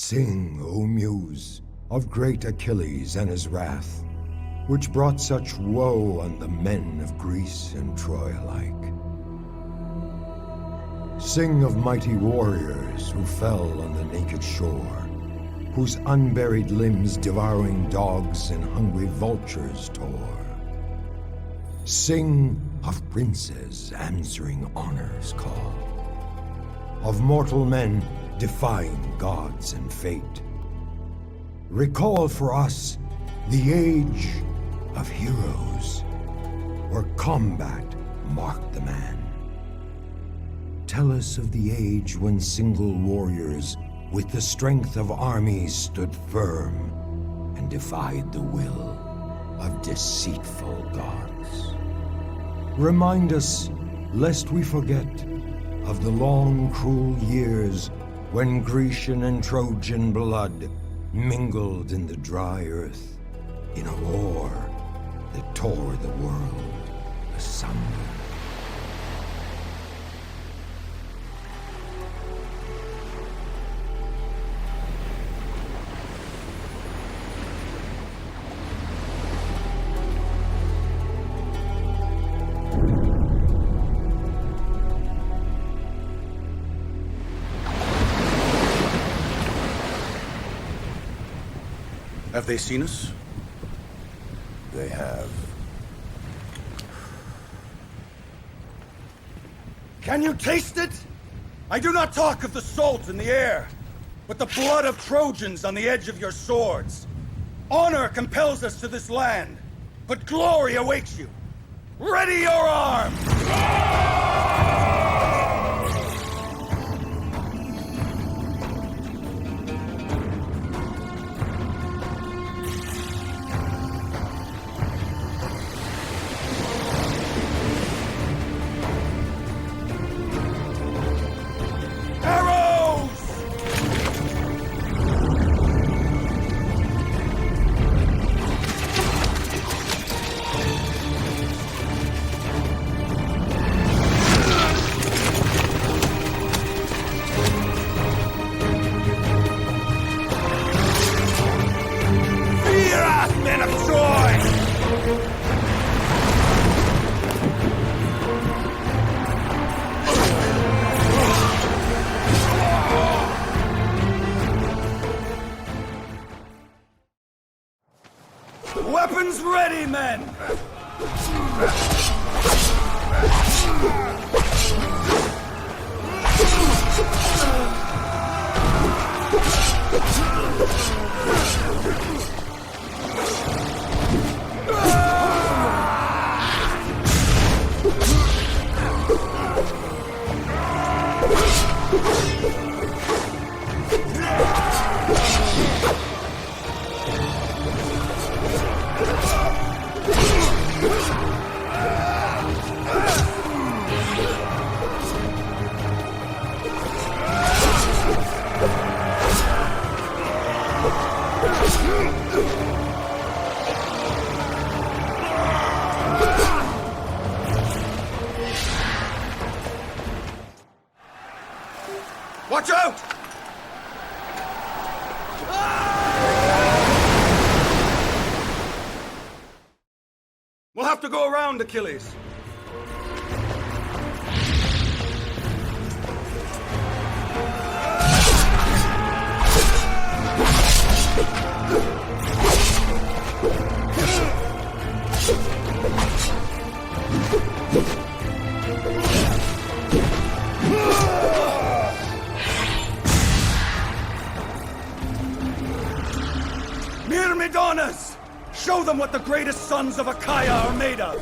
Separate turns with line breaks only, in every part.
Sing, O Muse, of great Achilles and his wrath, which brought such woe on the men of Greece and Troy alike. Sing of mighty warriors who fell on the naked shore, whose unburied limbs devouring dogs and hungry vultures tore. Sing of princes answering honor's call, of mortal men defying gods and fate. Recall for us the age of heroes, where combat marked the man. Tell us of the age when single warriors with the strength of armies stood firm and defied the will of deceitful gods. Remind us, lest we forget, of the long, cruel years when Grecian and Trojan blood mingled in the dry earth in a war that tore the world asunder.
Have they seen us?
They have.
Can you taste it? I do not talk of the salt in the air, but the blood of Trojans on the edge of your swords. Honor compels us to this land, but glory awaits you. Ready your arms! Weapons ready, men! Watch out! We'll have to go around Achilles. Myrmidonas! Show them what the greatest sons of Achaia are made of!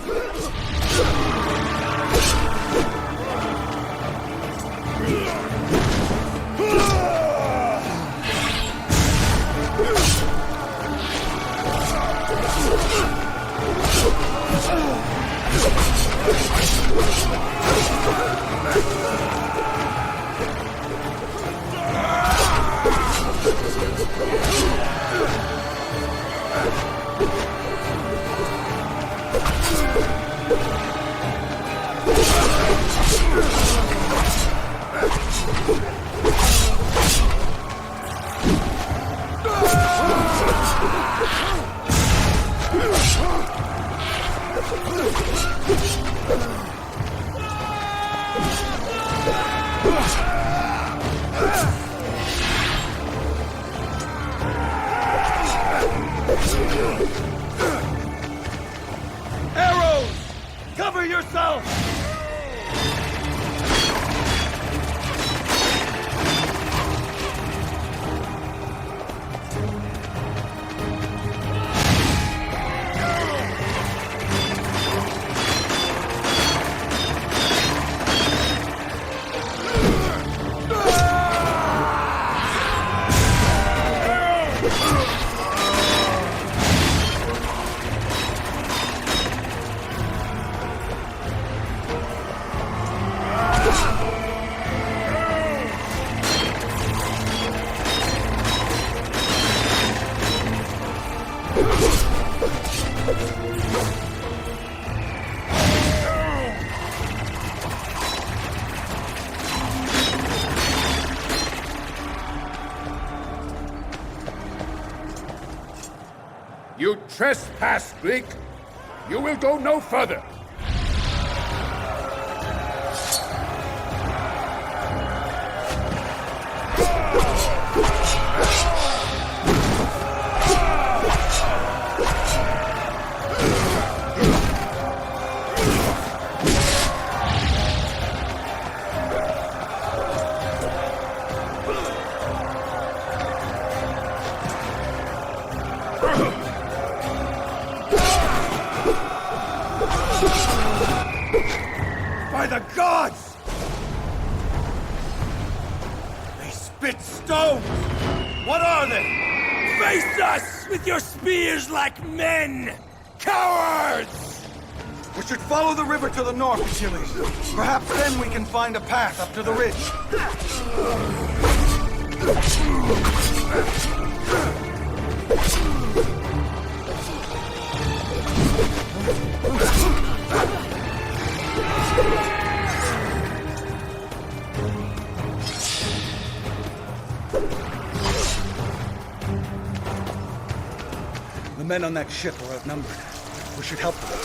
battle!
You trespass, Greek! You will go no further!
By the gods! They spit stones! What are they?
Face us with your spears like men! Cowards!
We should follow the river to the north, Achilles. Perhaps then we can find a path up to the ridge. The men on that ship are outnumbered. We should help them.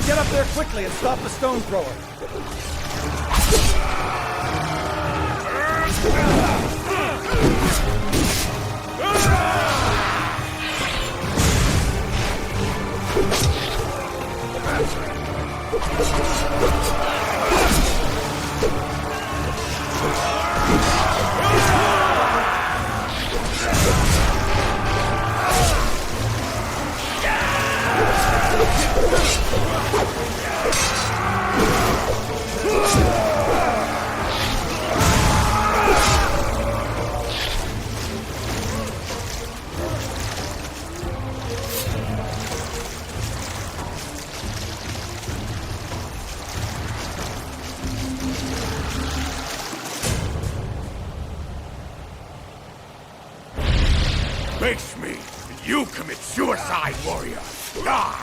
Get up there quickly and stop the stone thrower.
Face me, and you commit suicide, warrior! Die!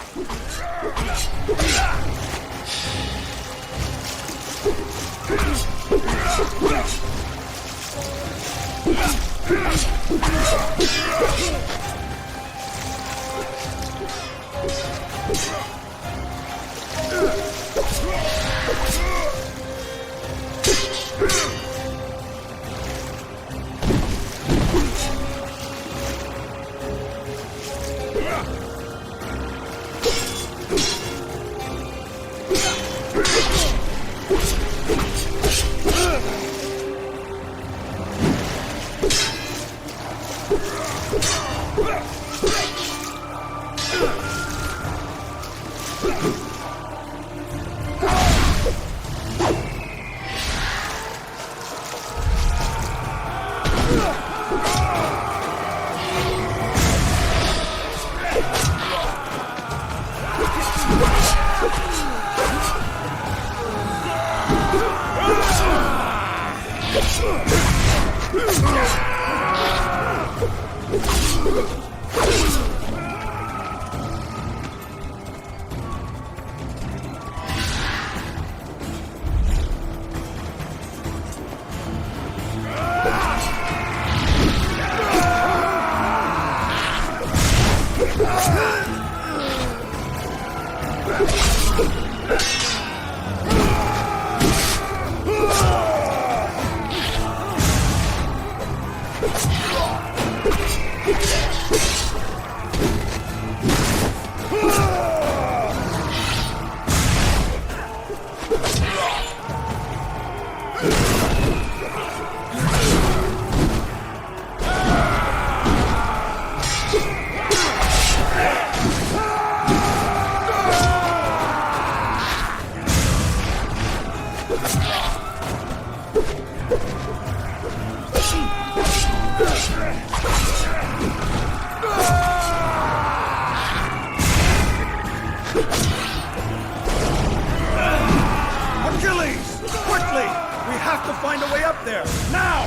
Achilles! Quickly! We have to find a way up there! Now!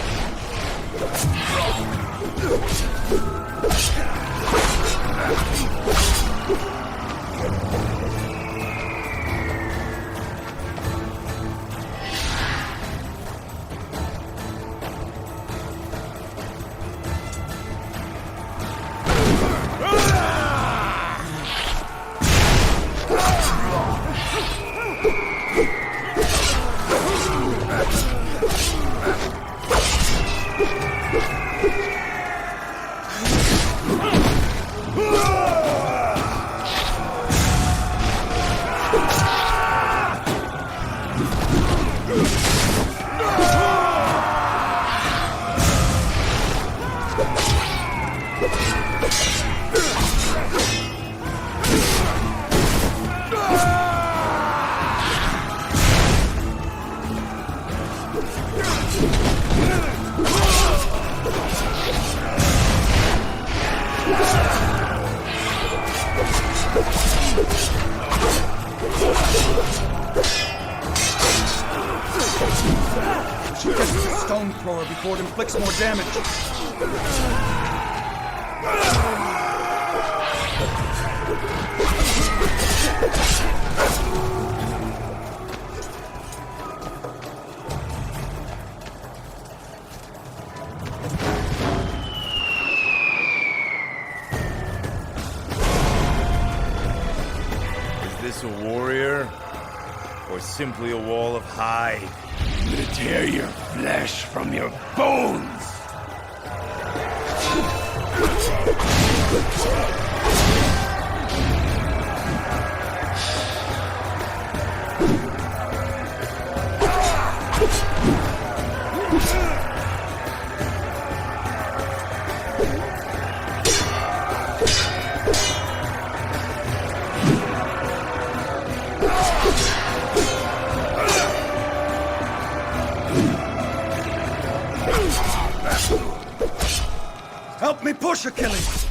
Should get to the stone thrower before it inflicts more damage.
Is this a warrior? Or simply a wall of hide? I'm gonna tear your flesh from your bones!
Help me push, Achilles!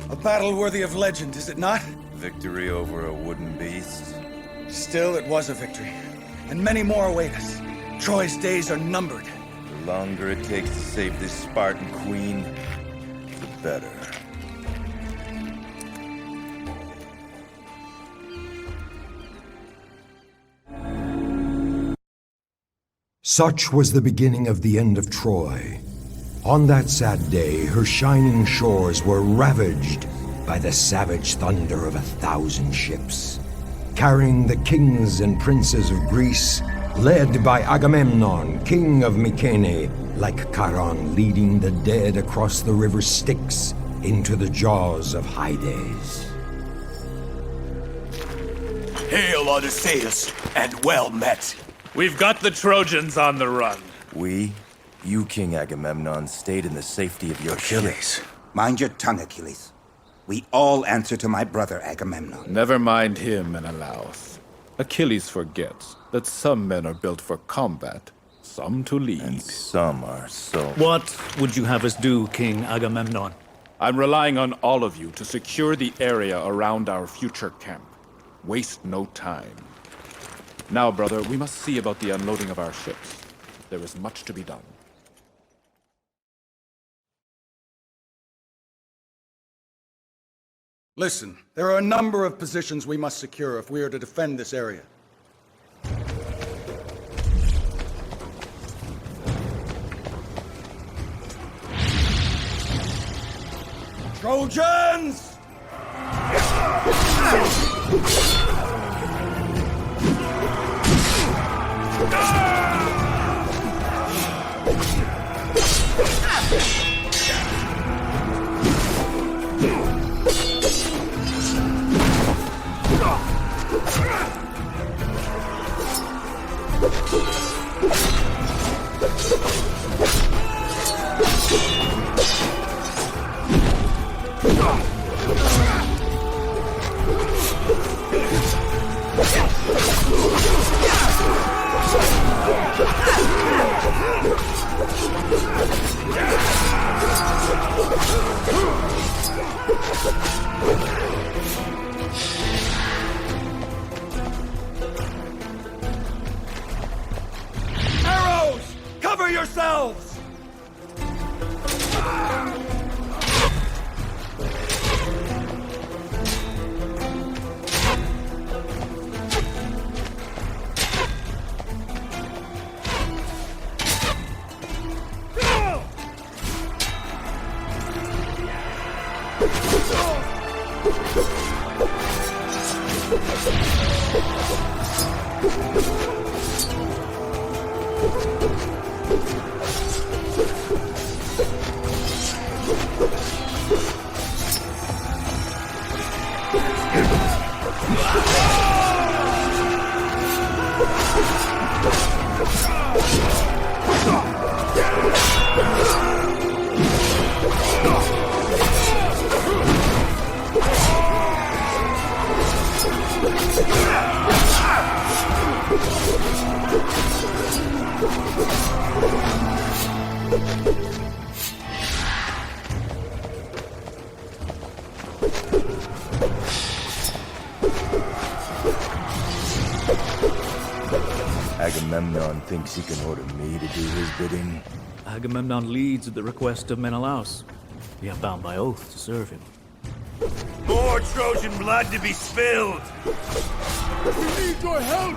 A battle worthy of legend, is it not?
Victory over a wooden beast?
Still, it was a victory. And many more await us. Troy's days are numbered.
The longer it takes to save this Spartan queen, the better.
Such was the beginning of the end of Troy. On that sad day, her shining shores were ravaged by the savage thunder of 1,000 ships, carrying the kings and princes of Greece, led by Agamemnon, king of Mycenae, like Charon leading the dead across the river Styx into the jaws of Hades.
Hail, Odysseus, and well met.
We've got the Trojans on the run.
You, King Agamemnon, stayed in the safety of your ship.
Achilles. Mind your tongue, Achilles. We all answer to my brother Agamemnon.
Never mind him, Menelaos. Achilles forgets that some men are built for combat, some to lead.
And some are so...
What would you have us do, King Agamemnon?
I'm relying on all of you to secure the area around our future camp. Waste no time. Now, brother, we must see about the unloading of our ships. There is much to be done.
Listen, there are a number of positions we must secure if we are to defend this area. Trojans! Arrows! Cover yourselves!
Agamemnon thinks he can order me to do his bidding.
Agamemnon leads at the request of Menelaos. We are bound by oath to serve him.
More Trojan blood to be spilled!
We need your help!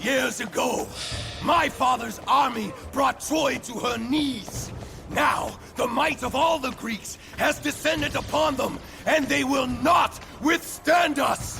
Years ago, my father's army brought Troy to her knees. Now, the might of all the Greeks has descended upon them, and they will not withstand us!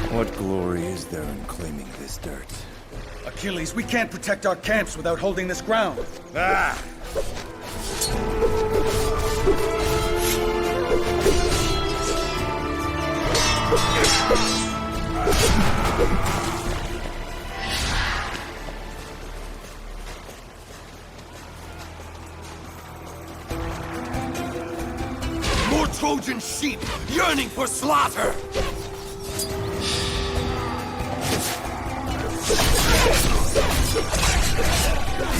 What glory is there in claiming this dirt?
Achilles, we can't protect our camps without holding this ground.
Ah!
More Trojan sheep yearning for slaughter!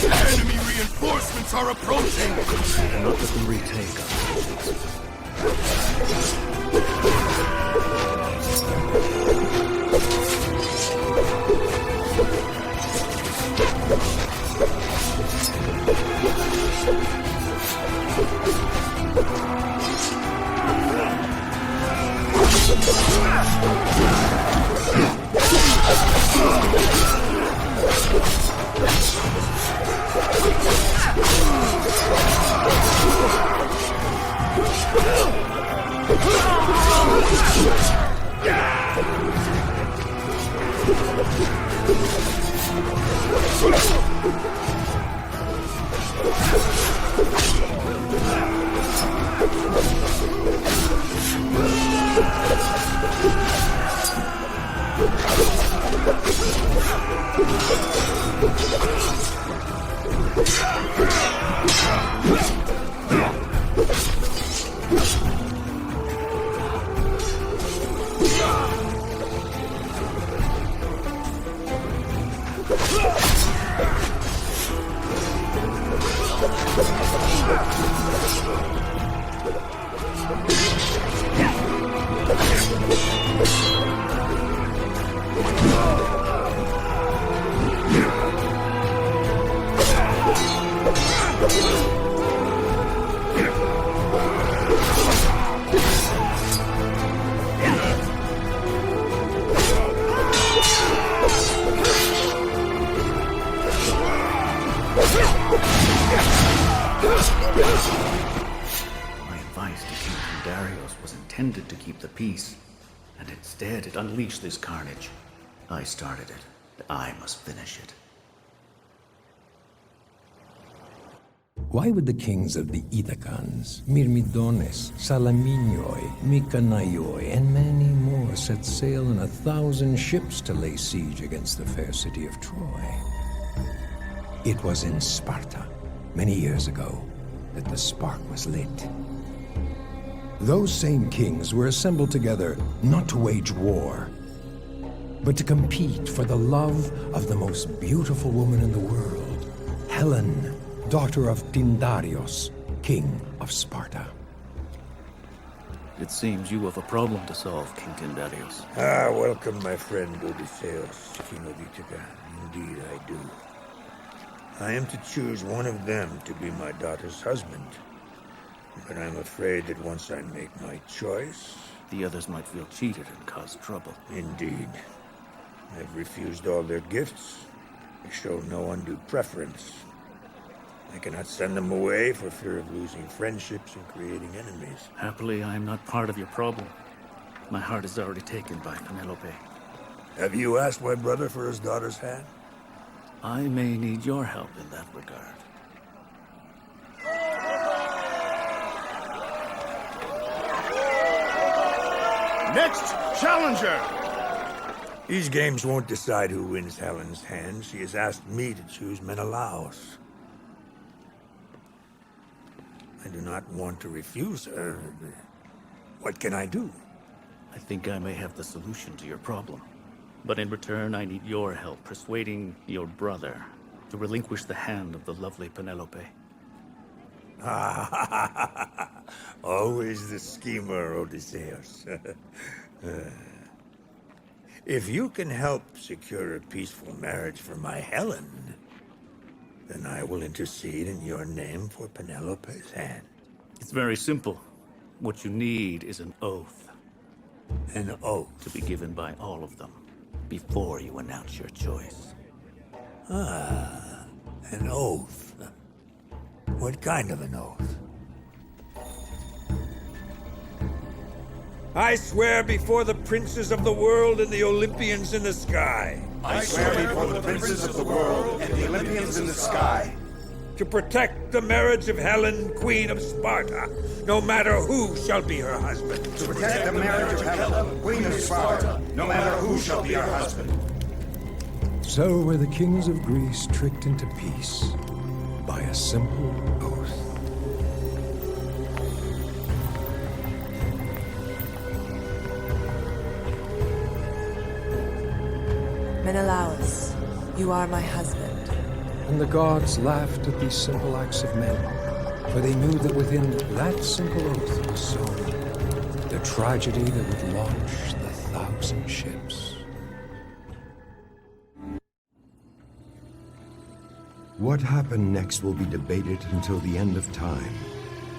Enemy reinforcements are approaching!
Not let them retake us. Intended to keep the peace, and instead it unleashed this carnage. I started it, and I must finish it.
Why would the kings of the Ithacans, Myrmidones, Salaminoi, Mykenaioi, and many more set sail in 1,000 ships to lay siege against the fair city of Troy? It was in Sparta, many years ago, that the spark was lit. Those same kings were assembled together not to wage war, but to compete for the love of the most beautiful woman in the world, Helen, daughter of Tyndareos, king of Sparta.
It seems you have a problem to solve, King Tyndareus.
Ah, welcome, my friend Odysseus, King of Ithaca. Indeed, I do. I am to choose one of them to be my daughter's husband. But I'm afraid that once I make my choice...
The others might feel cheated and cause trouble.
Indeed. I've refused all their gifts. They show no undue preference. I cannot send them away for fear of losing friendships and creating enemies.
Happily, I am not part of your problem. My heart is already taken by Penelope.
Have you asked my brother for his daughter's hand?
I may need your help in that regard.
Next challenger!
These games won't decide who wins Helen's hand. She has asked me to choose Menelaos. I do not want to refuse her. What can I do?
I think I may have the solution to your problem. But in return, I need your help persuading your brother to relinquish the hand of the lovely Penelope.
Always the schemer, Odysseus. If you can help secure a peaceful marriage for my Helen, then I will intercede in your name for Penelope's hand.
It's very simple. What you need is an oath.
An oath?
To be given by all of them before you announce your choice.
Ah, an oath. What kind of an oath? I swear before the princes of the world and the Olympians in the sky.
I swear before the princes of the world and the Olympians in the sky.
To protect the marriage of Helen, Queen of Sparta, no matter who shall be her husband.
To protect the marriage of Helen, Queen of Sparta, no matter who shall be her husband.
So were the kings of Greece tricked into peace by a simple oath.
Menelaos, you are my husband.
And the gods laughed at these simple acts of men, for they knew that within that simple oath was sown the tragedy that would launch the 1,000 ships. What happened next will be debated until the end of time.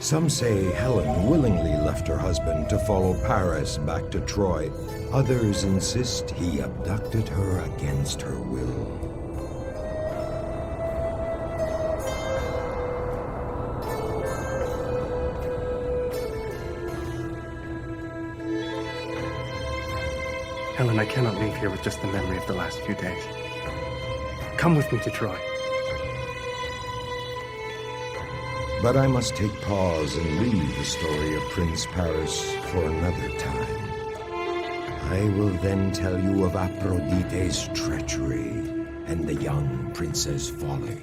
Some say Helen willingly left her husband to follow Paris back to Troy. Others insist he abducted her against her will.
Helen, I cannot leave here with just the memory of the last few days. Come with me to Troy.
But I must take pause and leave the story of Prince Paris for another time. I will then tell you of Aphrodite's treachery and the young prince's folly.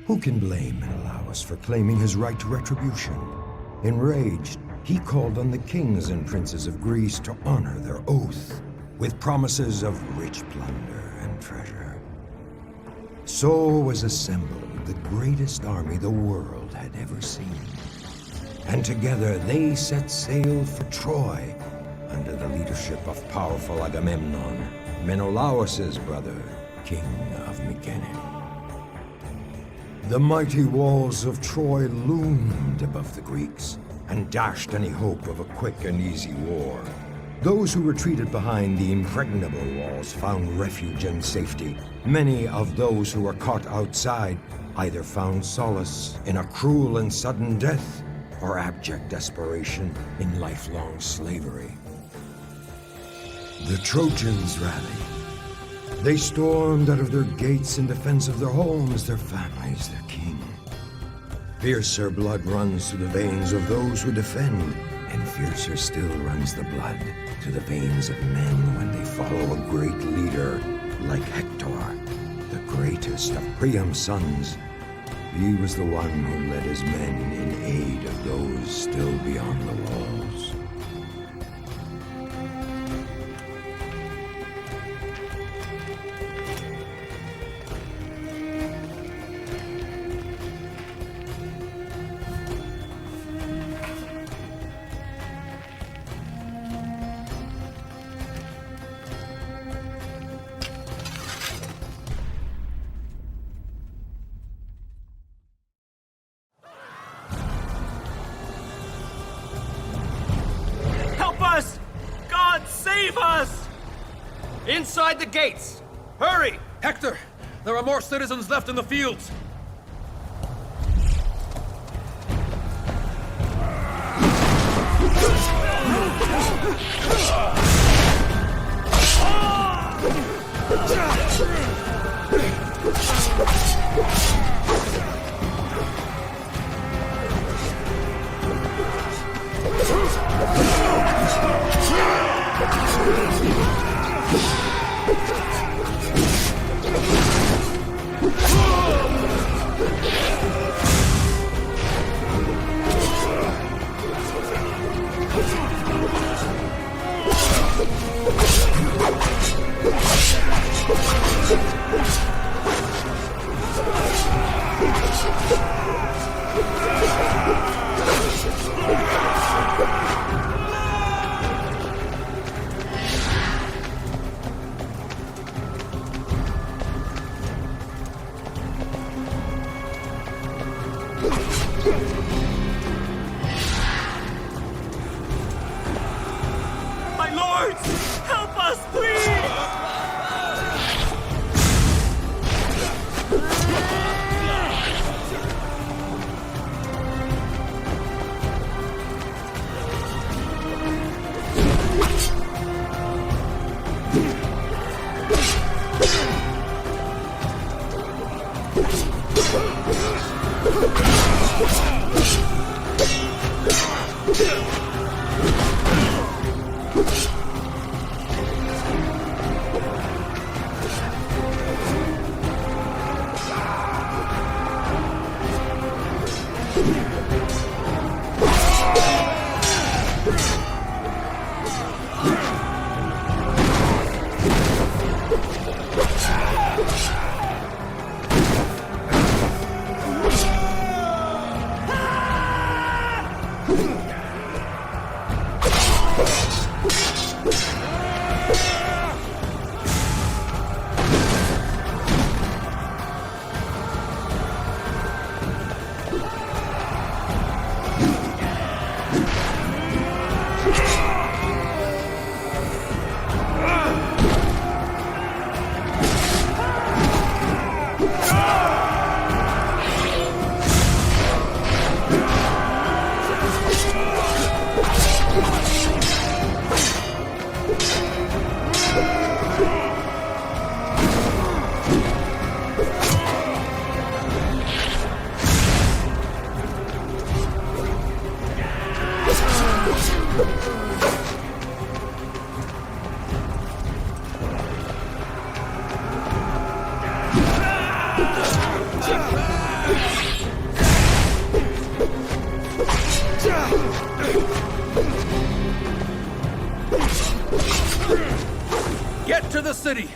Who can blame Menelaos for claiming his right to retribution? Enraged, he called on the kings and princes of Greece to honor their oath with promises of rich plunder and treasure. So was assembled the greatest army the world had ever seen. And together they set sail for Troy under the leadership of powerful Agamemnon, Menelaos' brother, king of Mycenae. The mighty walls of Troy loomed above the Greeks and dashed any hope of a quick and easy war. Those who retreated behind the impregnable walls found refuge and safety. Many of those who were caught outside either found solace in a cruel and sudden death or abject desperation in lifelong slavery. The Trojans rallied. They stormed out of their gates in defense of their homes, their families, their king. Fiercer blood runs through the veins of those who defend, and fiercer still runs the blood to the veins of men when they follow a great leader like Hector, the greatest of Priam's sons. He was the one who led his men in aid of those still beyond the walls.
Inside the gates! Hurry!
Hector! There are more citizens left in the fields!
My lords! Help us, please!
Get to the city!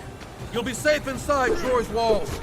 You'll be safe inside Troy's walls.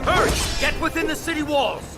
Hurry! Get within the city walls!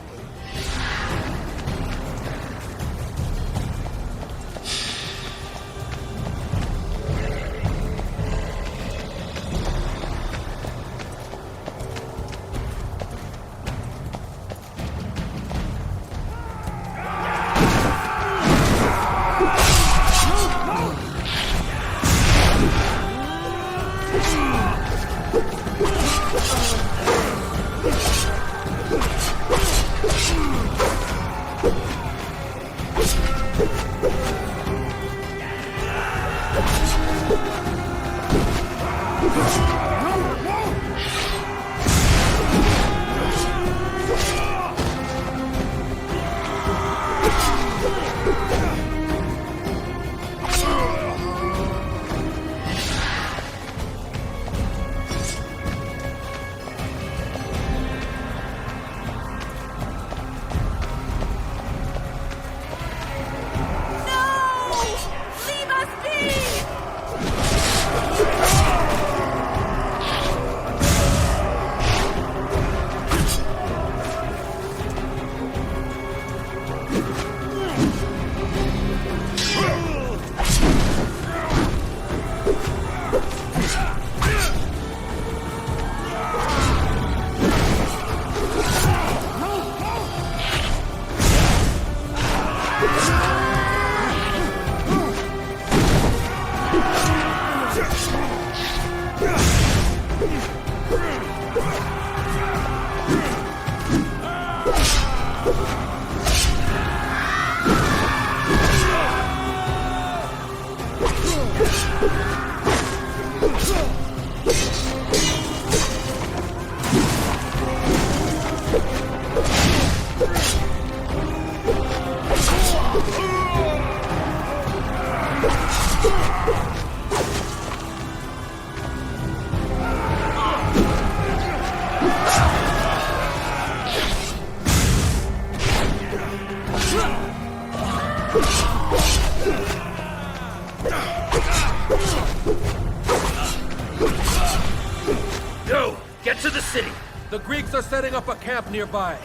Go! Get to the city!
The Greeks are setting up a camp nearby.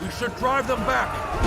We should drive them back.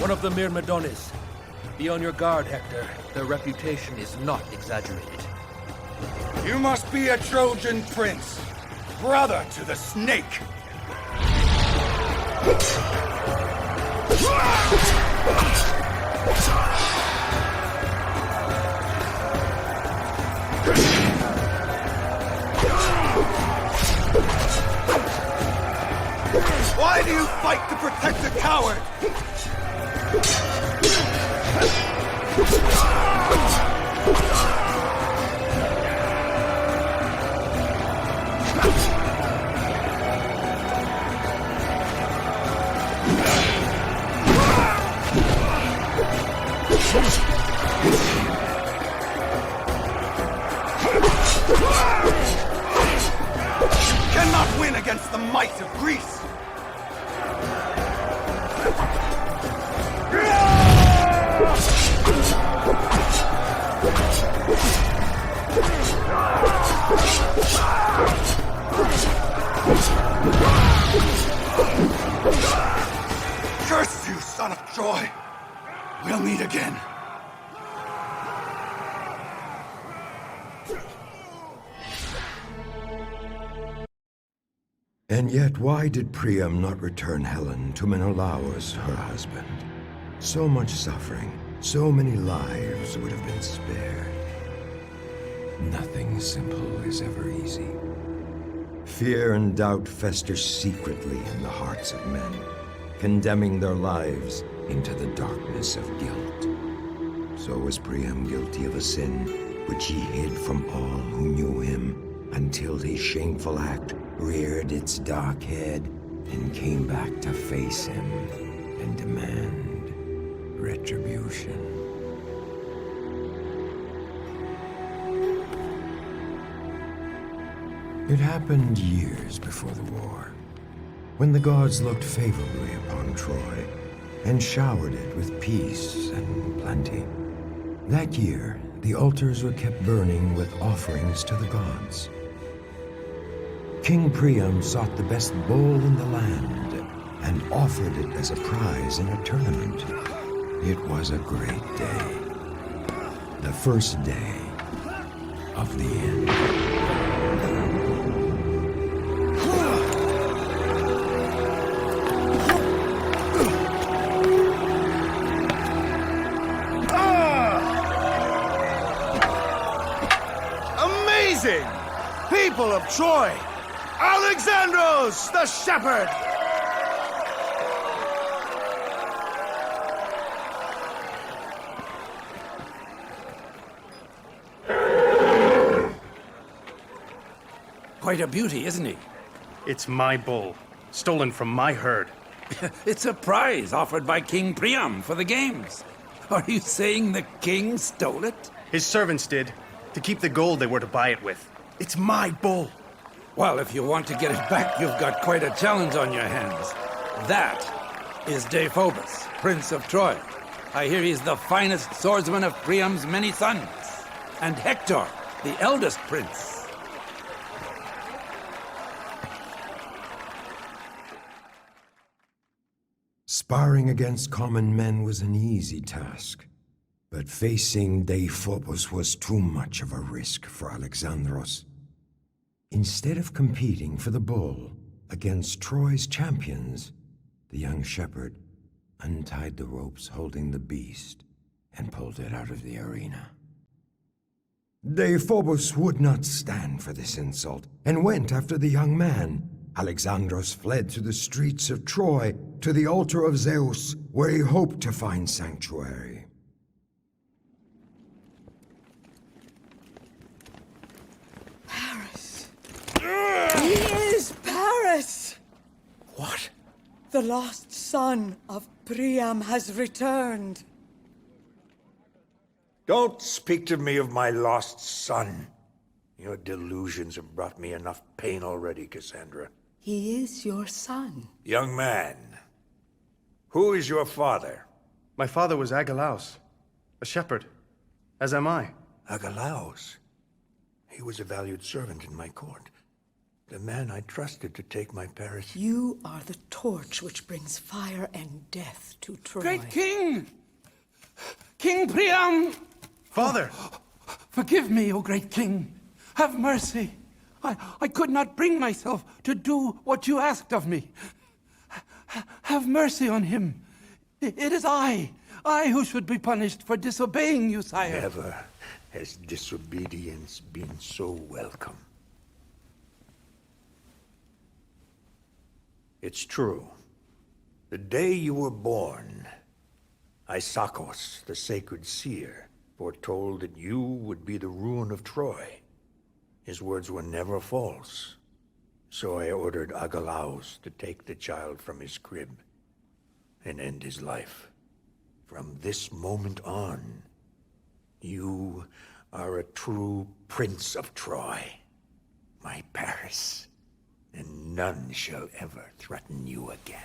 One of the Myrmidones. Be on your guard, Hector. Their reputation is not exaggerated.
You must be a Trojan prince, brother to the snake. Why do you fight to protect a coward? Cannot win against the might of Greece! Curse you, son of Troy! We'll meet again.
And yet, why did Priam not return Helen to Menelaos, her husband? So much suffering, so many lives would have been spared. Nothing simple is ever easy. Fear and doubt fester secretly in the hearts of men, condemning their lives into the darkness of guilt. So was Priam guilty of a sin which he hid from all who knew him, until his shameful act reared its dark head and came back to face him and demand retribution. It happened years before the war, when the gods looked favorably upon Troy and showered it with peace and plenty. That year, the altars were kept burning with offerings to the gods. King Priam sought the best bull in the land and offered it as a prize in a tournament. It was a great day. The first day of the end.
Amazing! People of Troy! Alexandros, the shepherd!
Quite a beauty, isn't he?
It's my bull, stolen from my herd.
It's a prize offered by King Priam for the games. Are you saying the king stole it?
His servants did, to keep the gold they were to buy it with. It's my bull.
Well, if you want to get it back, you've got quite a challenge on your hands. That is Deiphobus, Prince of Troy. I hear he's the finest swordsman of Priam's many sons. And Hector, the eldest prince.
Sparring against common men was an easy task, but facing Deiphobus was too much of a risk for Alexandros. Instead of competing for the bull against Troy's champions, the young shepherd untied the ropes holding the beast and pulled it out of the arena. Deiphobus would not stand for this insult and went after the young man. Alexandros fled through the streets of Troy to the altar of Zeus, where he hoped to find sanctuary.
Paris! He is Paris!
What?
The lost son of Priam has returned.
Don't speak to me of my lost son. Your delusions have brought me enough pain already, Cassandra.
He is your son.
Young man, who is your father?
My father was Agelaus, a shepherd, as am I.
Agelaus? He was a valued servant in my court. The man I trusted to take my Paris.
You are the torch which brings fire and death to Troy.
Great King! King Priam!
Father!
Forgive me, O great King. Have mercy. I could not bring myself to do what you asked of me. Have mercy on him. It is I who should be punished for disobeying you, sire.
Never has disobedience been so welcome. It's true. The day you were born, Isakos, the sacred seer, foretold that you would be the ruin of Troy. His words were never false. So I ordered Agelaus to take the child from his crib and end his life. From this moment on, you are a true prince of Troy, my Paris, and none shall ever threaten you again.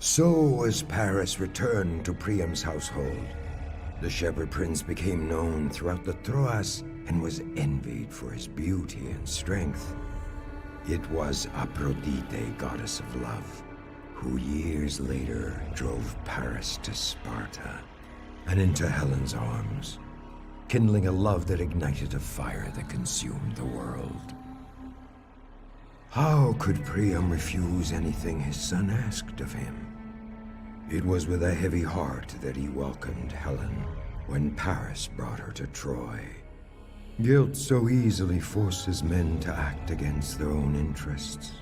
So as Paris returned to Priam's household, the Shepherd Prince became known throughout the Troas and was envied for his beauty and strength. It was Aphrodite, goddess of love, who years later drove Paris to Sparta and into Helen's arms, kindling a love that ignited a fire that consumed the world. How could Priam refuse anything his son asked of him? It was with a heavy heart that he welcomed Helen when Paris brought her to Troy. Guilt so easily forces men to act against their own interests.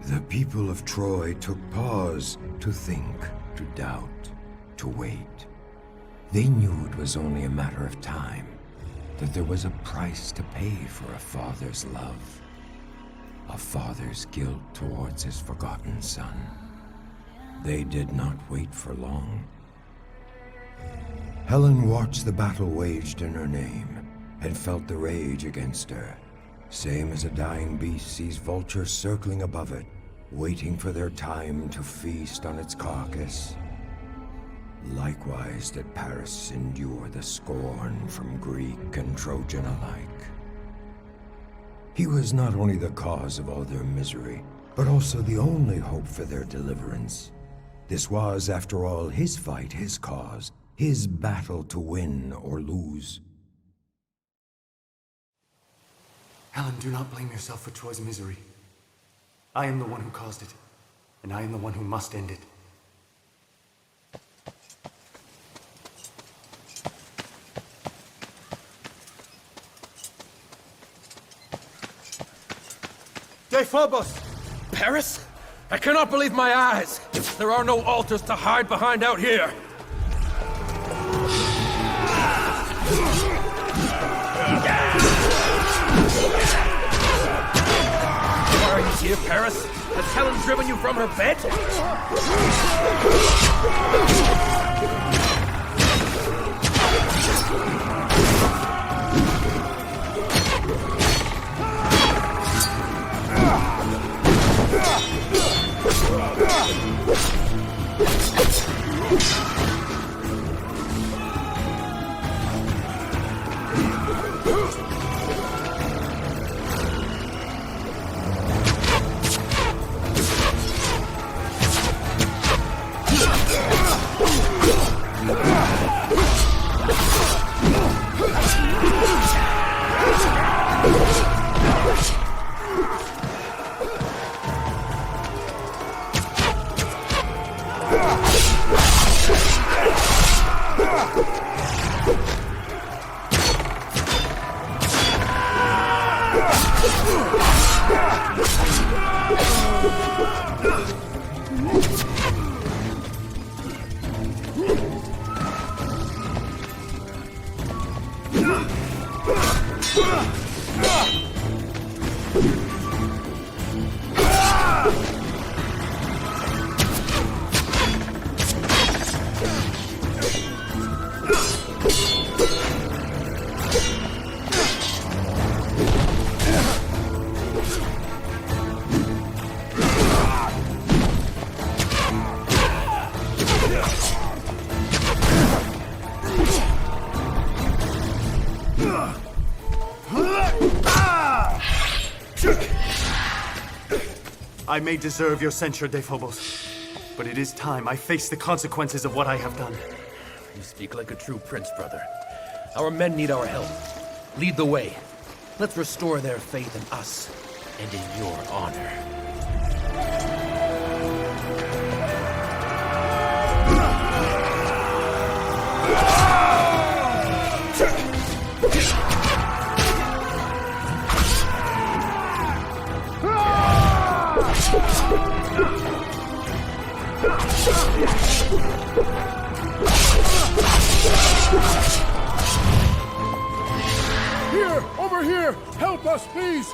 The people of Troy took pause to think, to doubt, to wait. They knew it was only a matter of time, that there was a price to pay for a father's love, a father's guilt towards his forgotten son. They did not wait for long. Helen watched the battle waged in her name and felt the rage against her, same as a dying beast sees vultures circling above it, waiting for their time to feast on its carcass. Likewise did Paris endure the scorn from Greek and Trojan alike. He was not only the cause of all their misery, but also the only hope for their deliverance. This was, after all, his fight, his cause, his battle to win or lose.
Helen, do not blame yourself for Troy's misery. I am the one who caused it, and I am the one who must end it.
Phobos! Paris? I cannot believe my eyes! There are no altars to hide behind out here! Are you here, Paris? Has Helen driven you from her bed?
I may deserve your censure, Dephobos, but it is time I face the consequences of what I have done.
You speak like a true prince, brother. Our men need our help. Lead the way. Let's restore their faith in us and in your honor.
Here! Over here! Help us, please!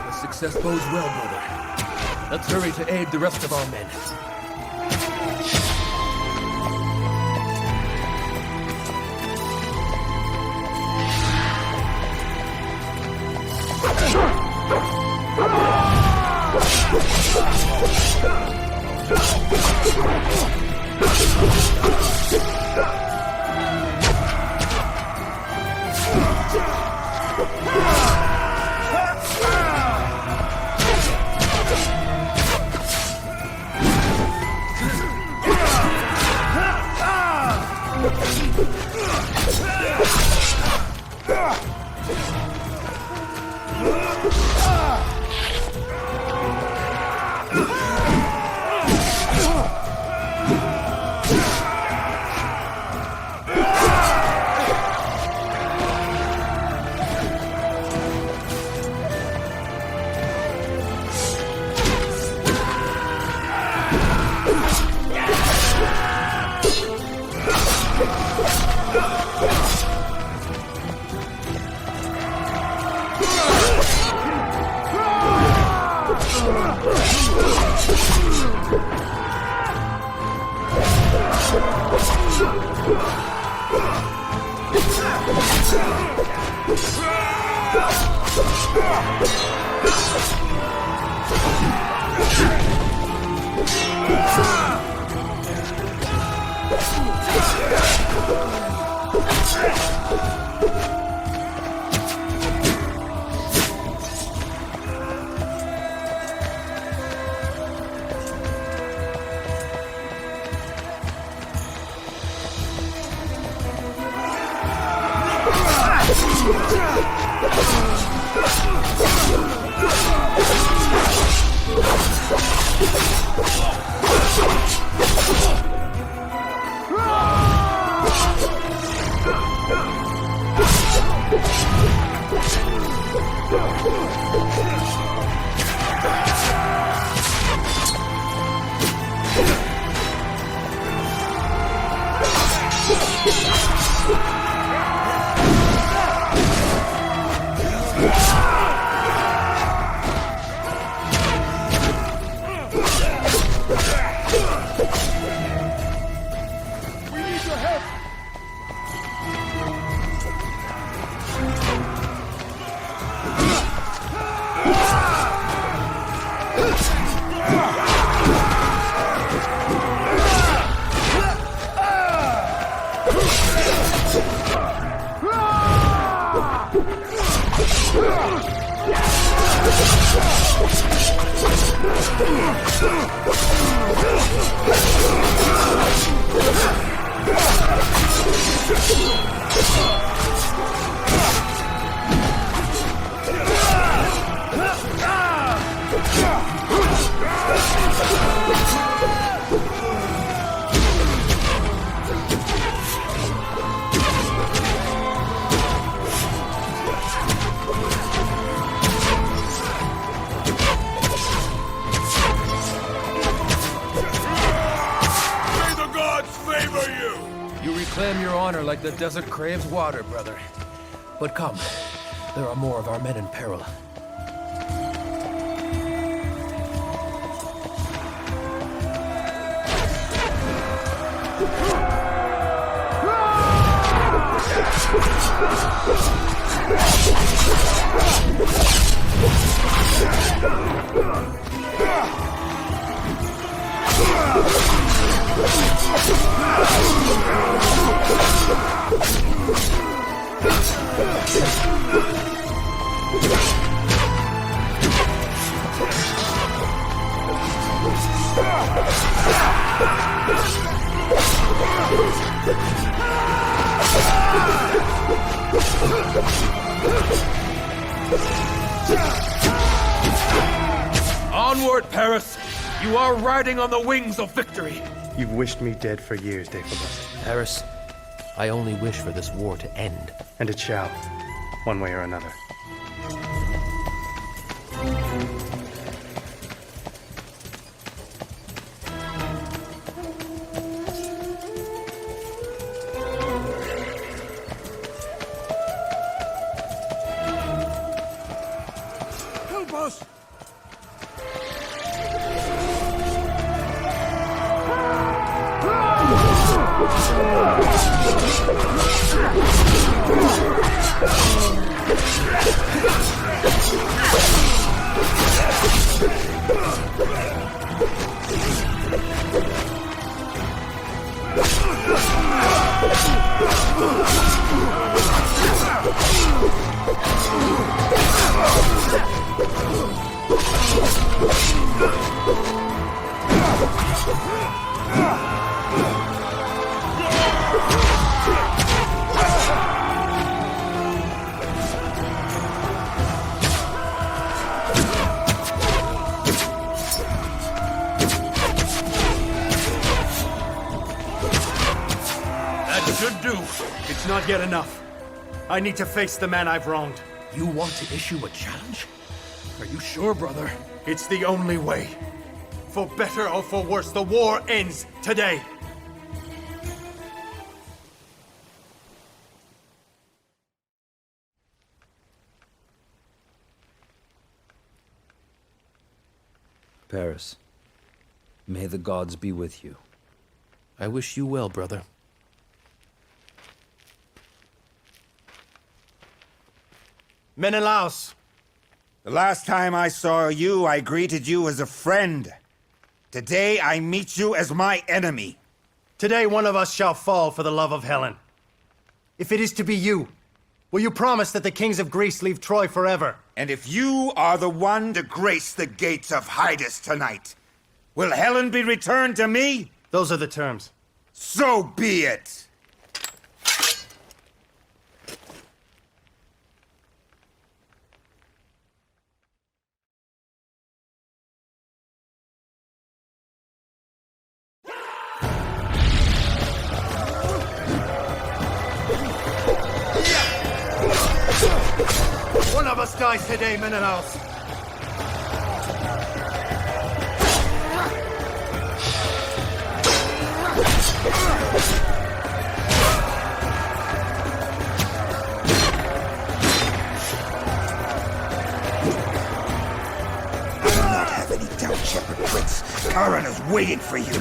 The success bodes well, brother. Let's hurry to aid the rest of our men. honor like the desert craves water, brother. But come, there are more of our men in peril. Onward, Paris! You are riding on the wings of victory!
You've wished me dead for years, Deiphobus.
Paris, I only wish for this war to end.
And it shall, one way or another.
Help us!
It's not yet enough. I need to face the man I've wronged.
You want to issue a challenge? Are you sure, brother?
It's the only way. For better or for worse, the war ends today.
Paris, may the gods be with you.
I wish you well, brother.
Menelaos!
The last time I saw you, I greeted you as a friend. Today, I meet you as my enemy.
Today, one of us shall fall for the love of Helen. If it is to be you, will you promise that the kings of Greece leave Troy forever?
And if you are the one to grace the gates of Hydas tonight, will Helen be returned to me?
Those are the terms.
So be it!
One of us dies today, Menelaos.
Do not have any doubt, Shepherd Prince. Charon is waiting for you.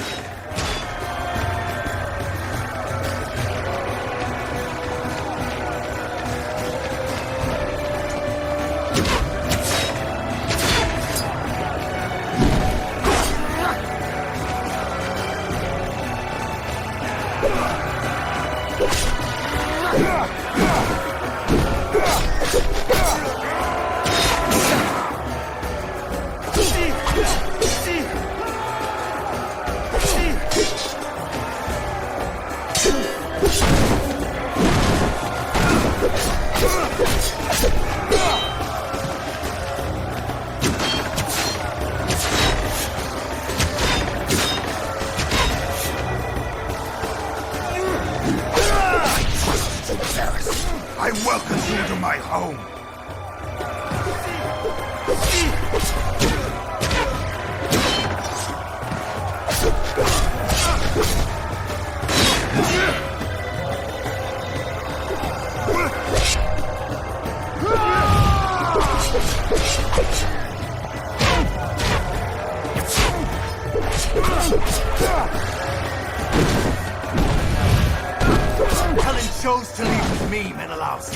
chose to leave with me, Menelaos.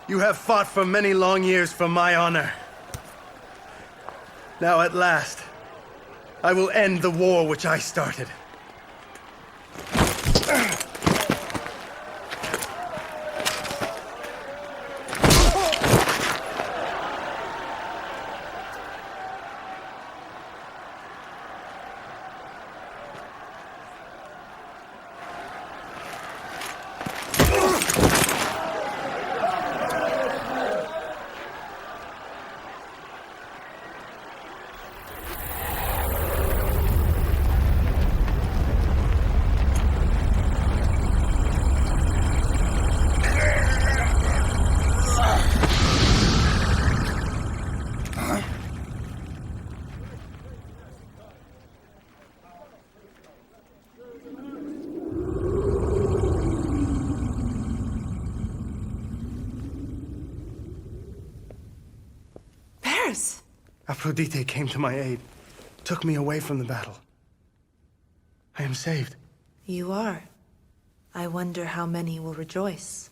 You have fought for many long years for my honor. Now at last, I will end the war which I started. Aphrodite came to my aid, took me away from the battle. I am saved.
You are. I wonder how many will rejoice.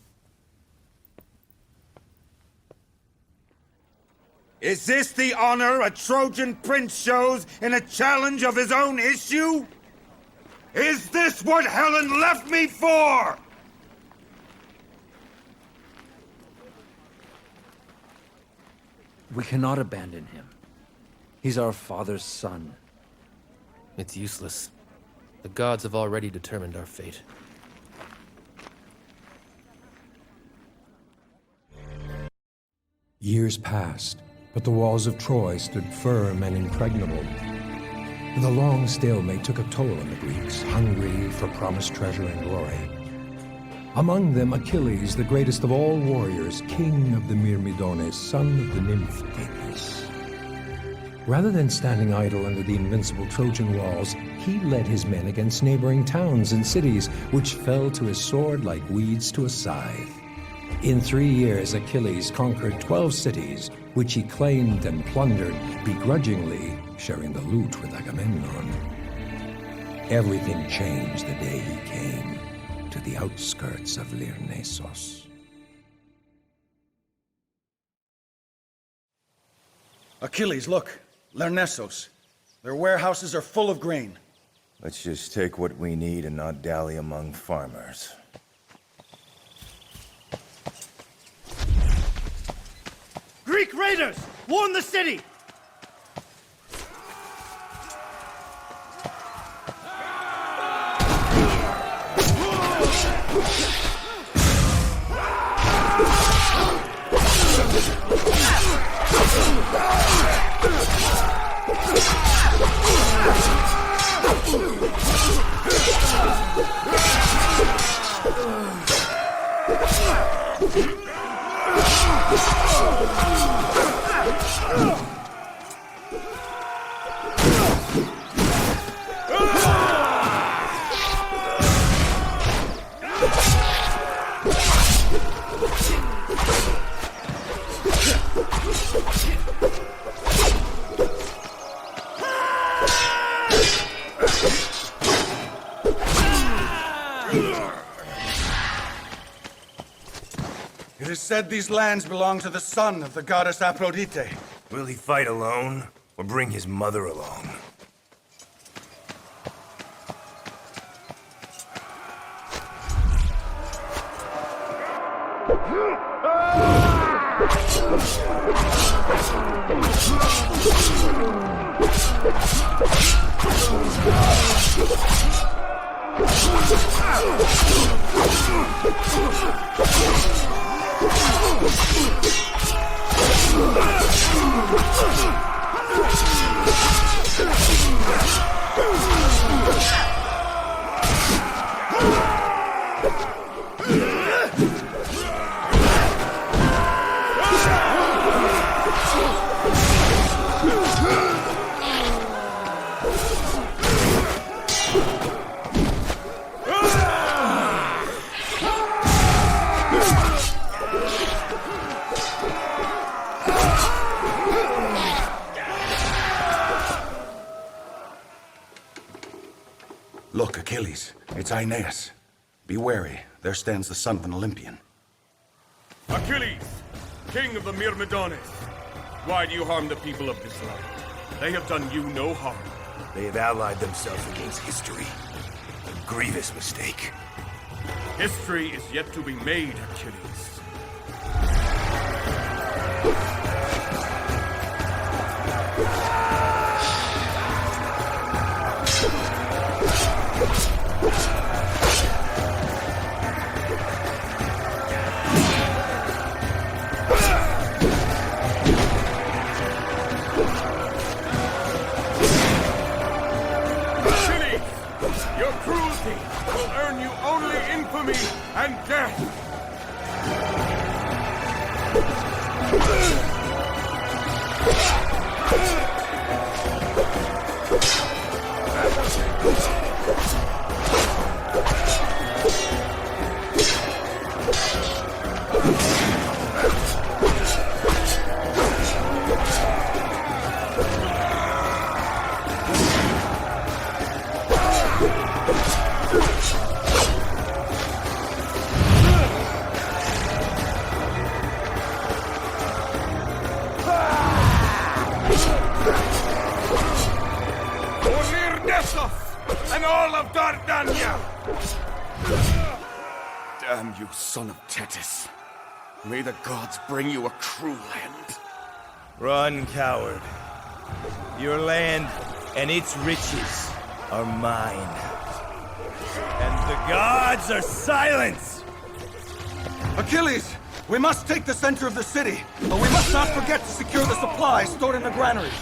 Is this the honor a Trojan prince shows in a challenge of his own issue? Is this what Helen left me for?
We cannot abandon him. He's our father's son.
It's useless. The gods have already determined our fate.
Years passed, but the walls of Troy stood firm and impregnable. The long stalemate took a toll on the Greeks, hungry for promised treasure and glory. Among them Achilles, the greatest of all warriors, king of the Myrmidones, son of the nymph Hector. Rather than standing idle under the invincible Trojan walls, he led his men against neighboring towns and cities, which fell to his sword like weeds to a scythe. In 3 years, Achilles conquered 12 cities, which he claimed and plundered, begrudgingly sharing the loot with Agamemnon. Everything changed the day he came to the outskirts of Lyrnessos.
Achilles, look. Lyrnessos. Their warehouses are full of grain.
Let's just take what we need and not dally among farmers.
Greek raiders! Warn the city!
It is said these lands belong to the son of the goddess Aphrodite.
Will he fight alone, or bring his mother along?
Look, Achilles, it's Aeneas. Be wary. There stands the son of an Olympian.
Achilles, king of the Myrmidones. Why do you harm the people of this land? They have done you no harm.
They have allied themselves against history. A grievous mistake.
History is yet to be made, Achilles. Your cruelty will earn you only infamy and death! And all of Dardania!
Damn you, son of Thetis. May the gods bring you a cruel end.
Run, coward. Your land and its riches are mine. And the gods are silent!
Achilles! We must take the center of the city, but we must not forget to secure the supplies stored in the granaries.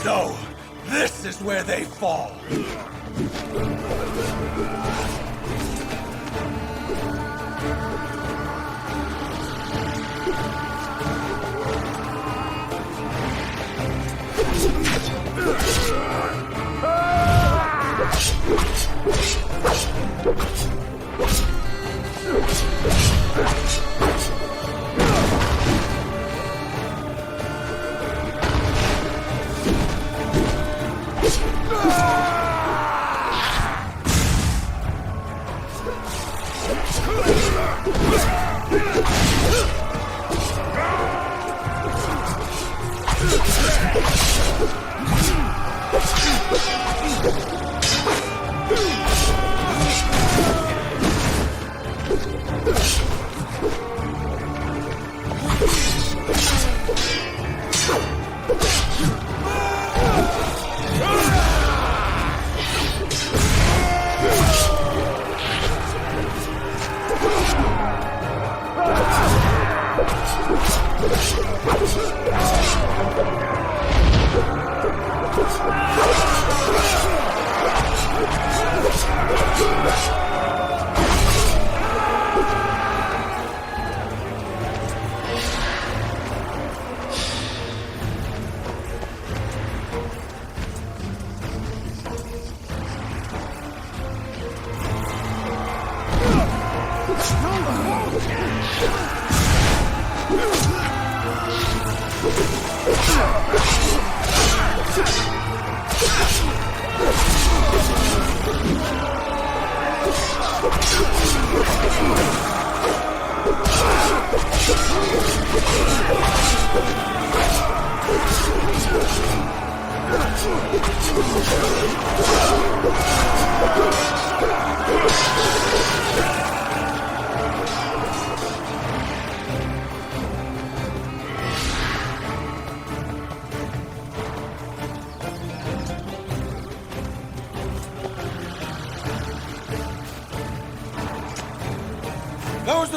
So, this is where they fall.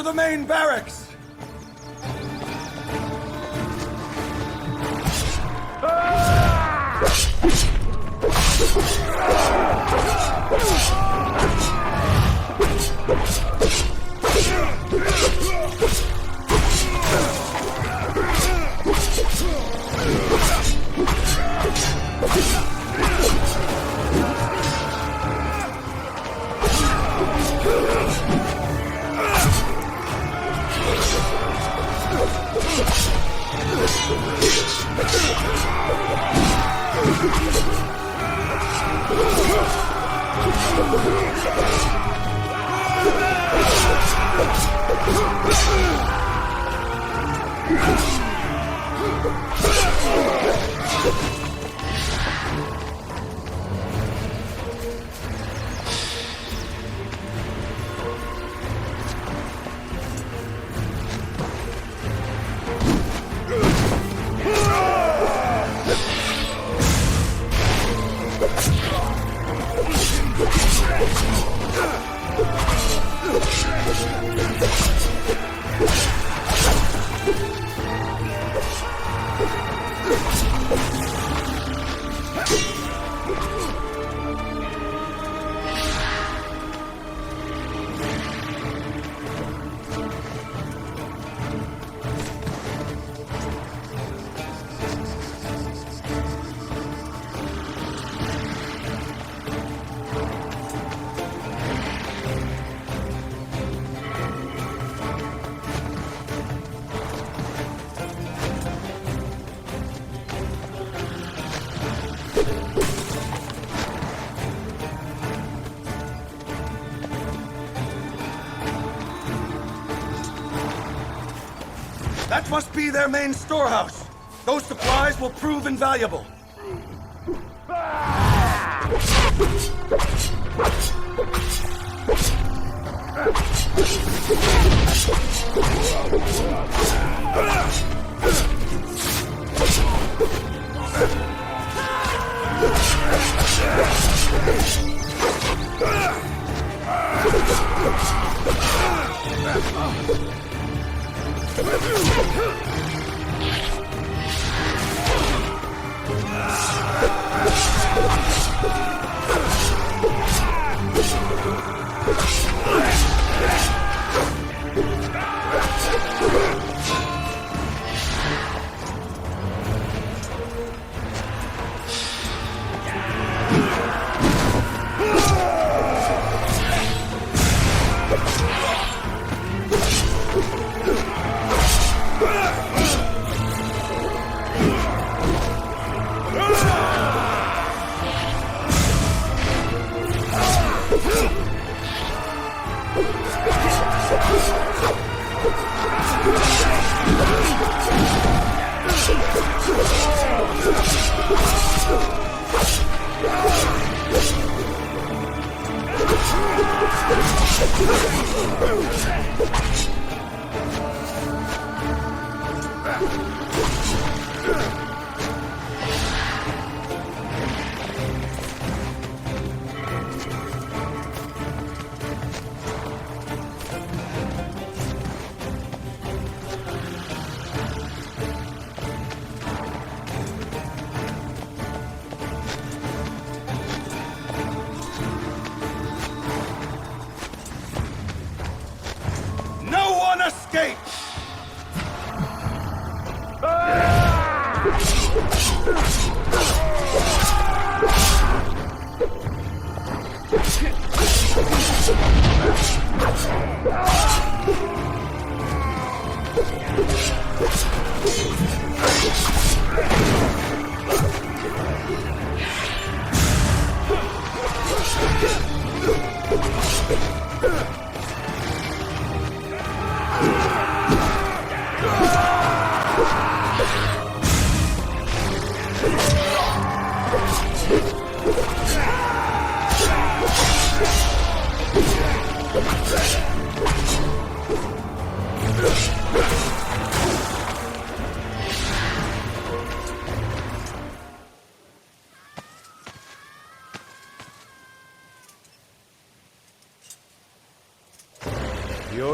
to the main barracks! That must be their main storehouse. Those supplies will prove invaluable.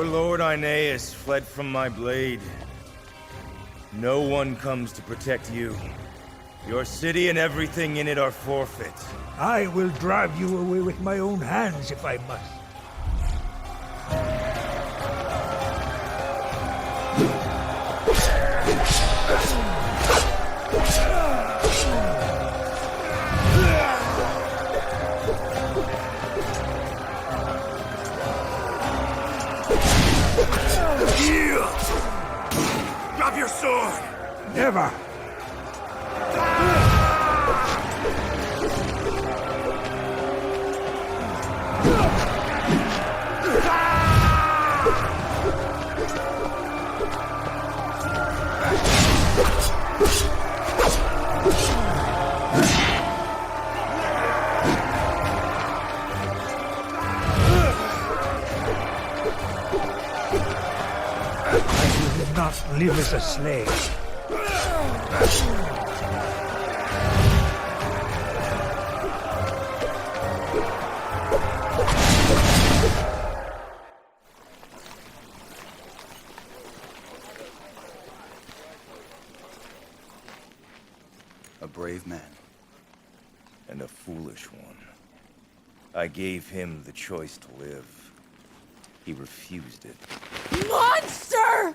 Lord Aeneas fled from my blade. No one comes to protect you. Your city and everything in it are forfeit.
I will drive you away with my own hands if I must.
Drop your sword!
Never! Not live as a slave.
A brave man.
And a foolish one. I gave him the choice to live. He refused it.
Monster!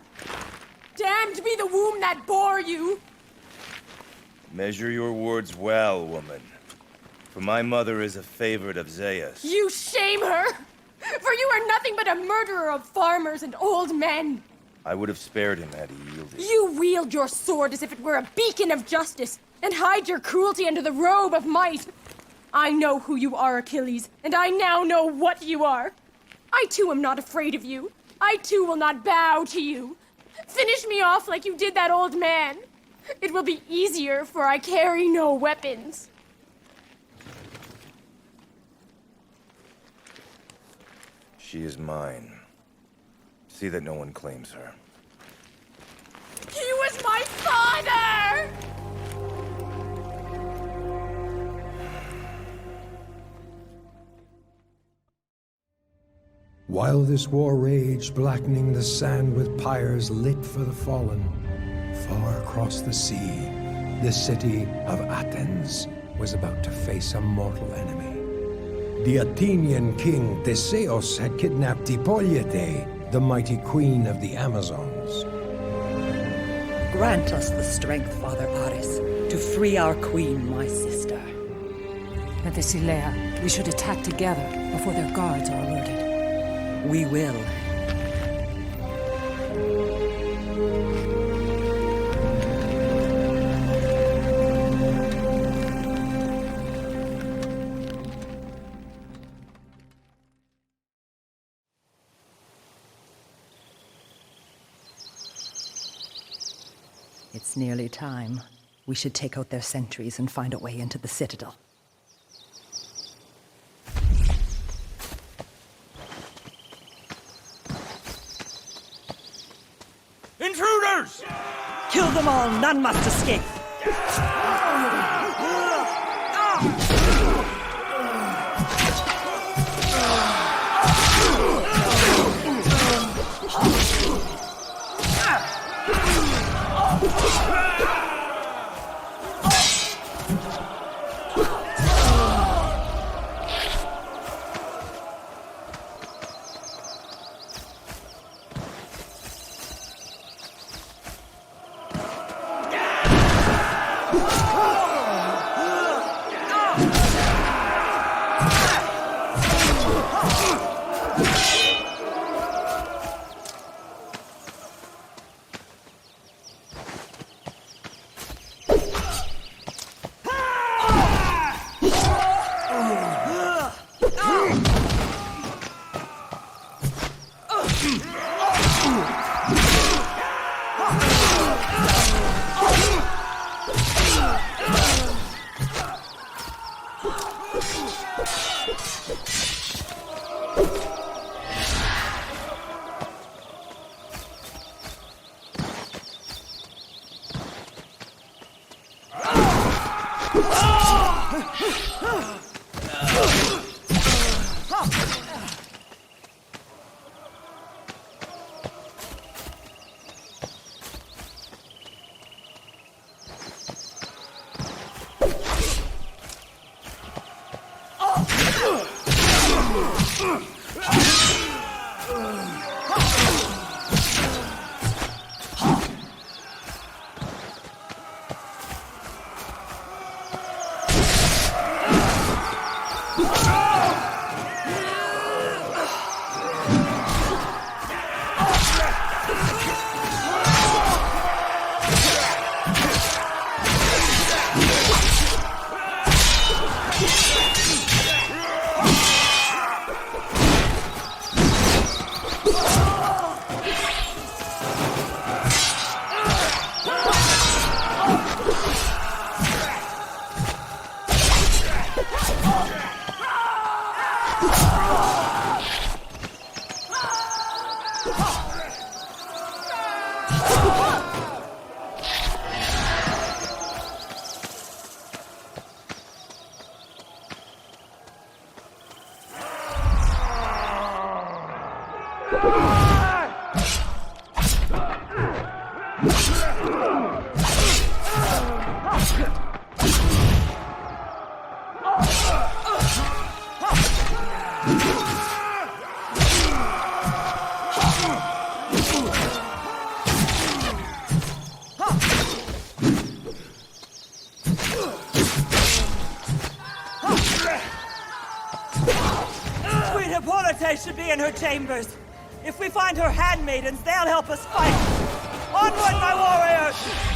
Damned be the womb that bore you!
Measure your words well, woman. For my mother is a favorite of Zeus.
You shame her! For you are nothing but a murderer of farmers and old men!
I would have spared him had he yielded.
You wield your sword as if it were a beacon of justice, and hide your cruelty under the robe of might. I know who you are, Achilles, and I now know what you are. I too am not afraid of you. I too will not bow to you. Finish me off like you did that old man. It will be easier, for I carry no weapons.
She is mine. See that no one claims her.
He was my father!
While this war raged, blackening the sand with pyres lit for the fallen, far across the sea, the city of Athens was about to face a mortal enemy. The Athenian king Odysseus had kidnapped Hippolyte, the mighty queen of the Amazons.
Grant us the strength, Father Paris, to free our queen, my sister.
Penthesilea, we should attack together before their guards are alerted.
We will.
It's nearly time. We should take out their sentries and find a way into the citadel.
Intruders!
Kill them all, none must escape.
Queen Hippolyte should be in her chambers. If we find her handmaidens, they'll help us fight. Onward, my warriors!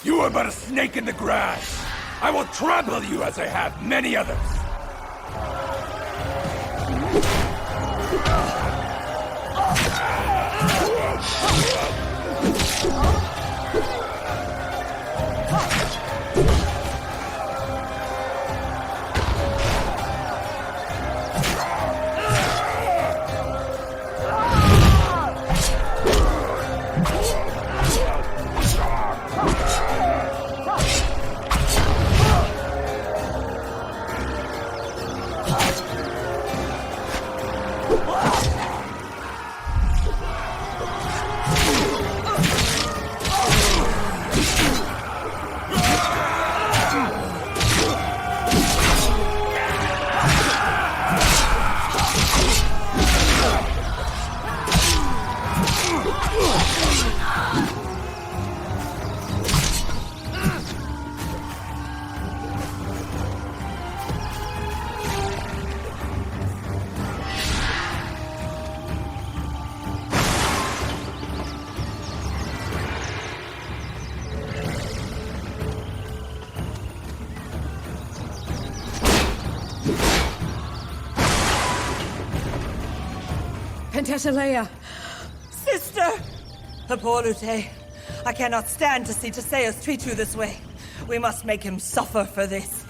You are but a snake in the grass. I will trample you as I have many others.
Penthesilea!
Sister! Hippolyte, I cannot stand to see Odysseus treat you this way. We must make him suffer for this.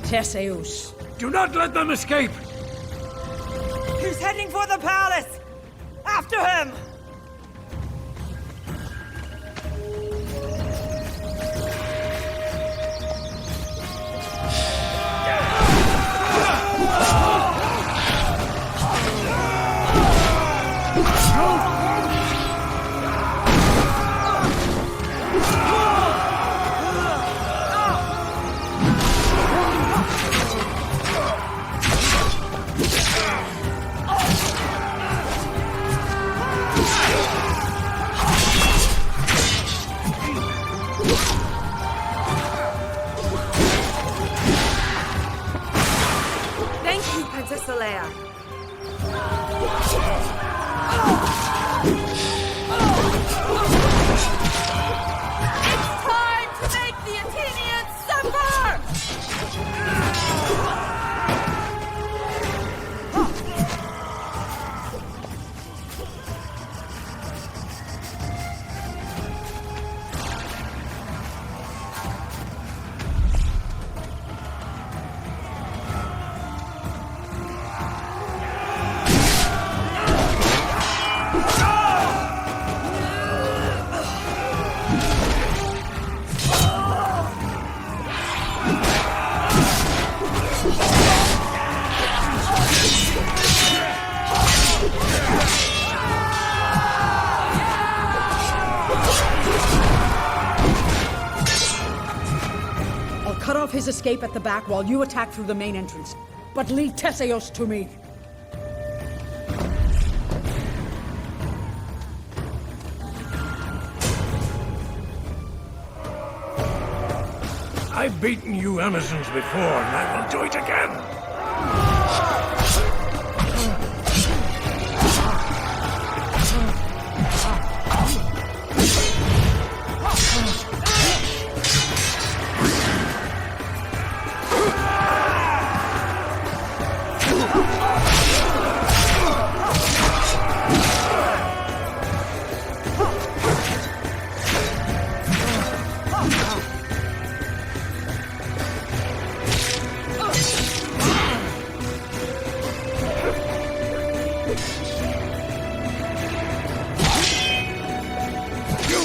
Odysseus!
Do not let them escape!
He's heading for the palace! After him!
off his escape at the back while you attack through the main entrance. But leave Theseus to me.
I've beaten you Amazons before, and I will do it again.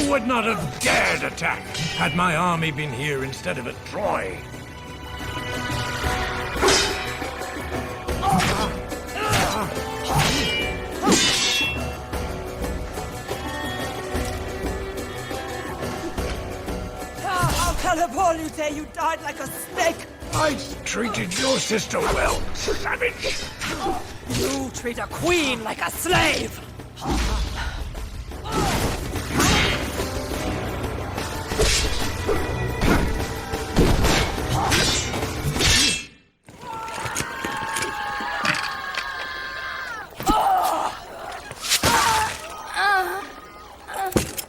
Would not have dared attack had my army been here instead of at Troy.
How can Hippolyte, you died like a snake!
I treated your sister well, savage!
You treat a queen like a slave!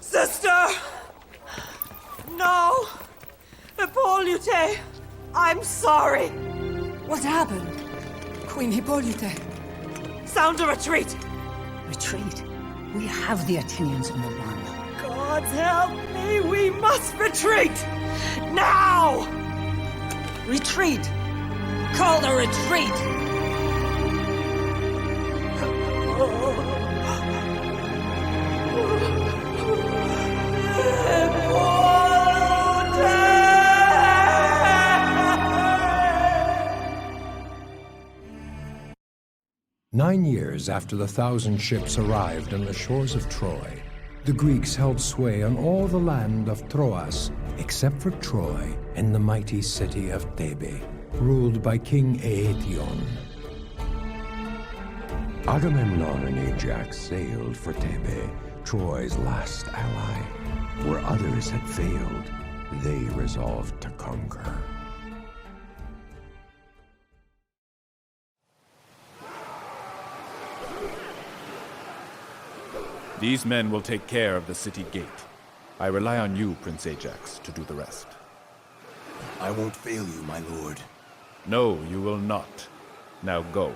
Sister! No! Hippolyte! I'm sorry!
What happened? Queen Hippolyte?
Sound a retreat!
Retreat? We have the Athenians on the run.
God help me! We must retreat! Now!
Retreat! Call the retreat!
"9 years after the 1,000 ships arrived on the shores of Troy, the Greeks held sway on all the land of Troas, except for Troy and the mighty city of Thebe, ruled by King Aetion.
Agamemnon and Ajax sailed for Thebe, Troy's last ally. Where others had failed, they resolved to conquer.
These men will take care of the city gate. I rely on you, Prince Ajax, to do the rest.
I won't fail you, my lord.
No, you will not. Now go.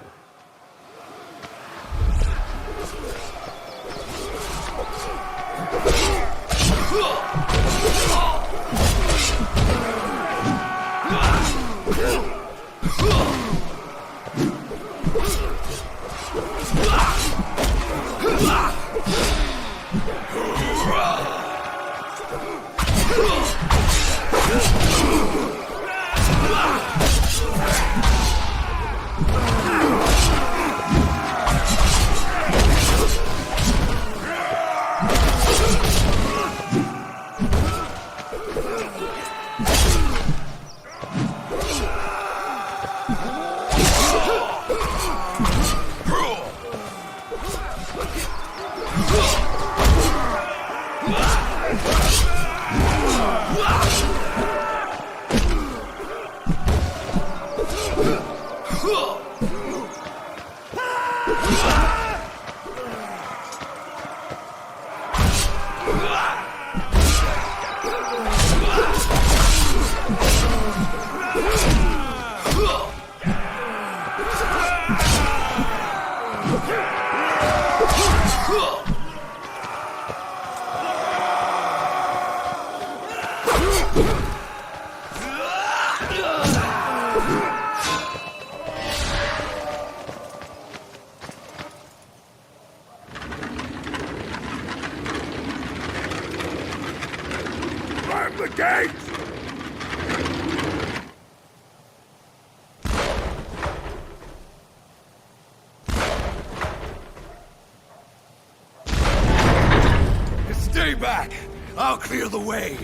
The gate!
Stay back! I'll clear the way!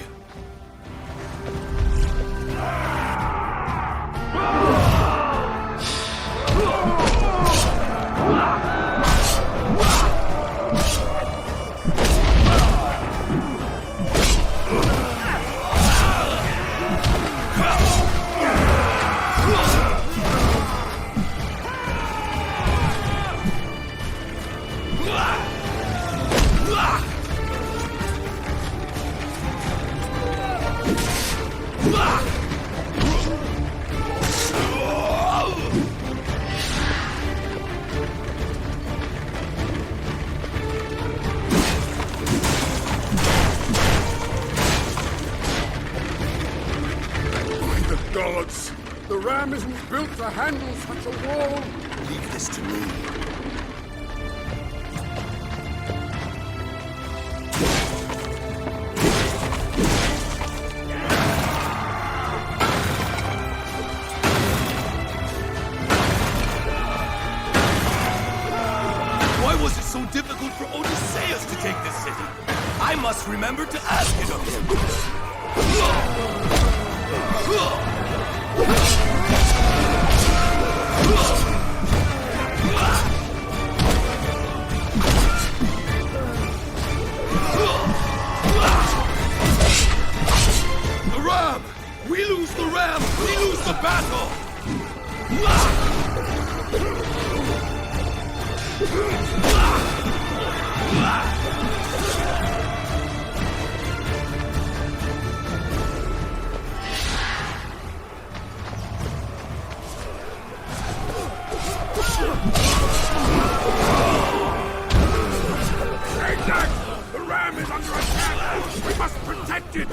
The ram isn't built to handle such a wall.
Leave this to me.
Why was it so difficult for Odysseus to take this city? I must remember to ask it of him. The ram! We lose the ram! We lose the battle!
Ajax! The ram is under attack! We must protect it!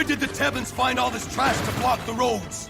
Where did the Tebans find all this trash to block the roads?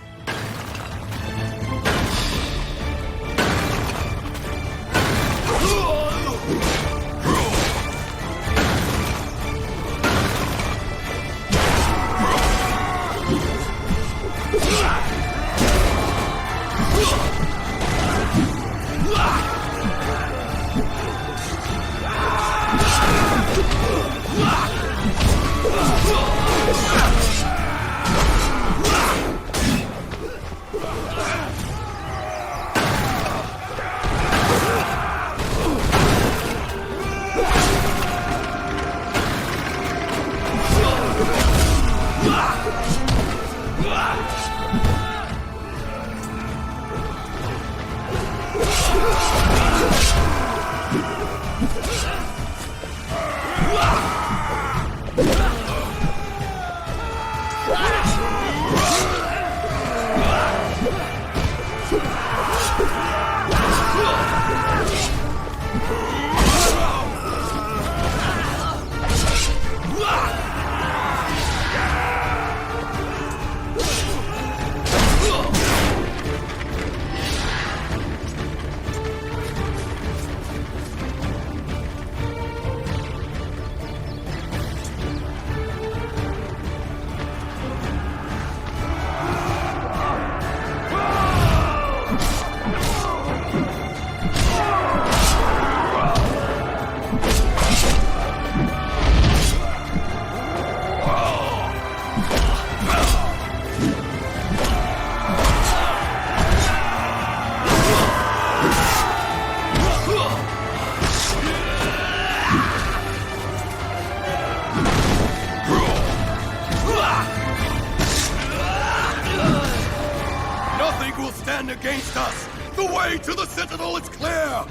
Against us! The way to the Citadel is clear!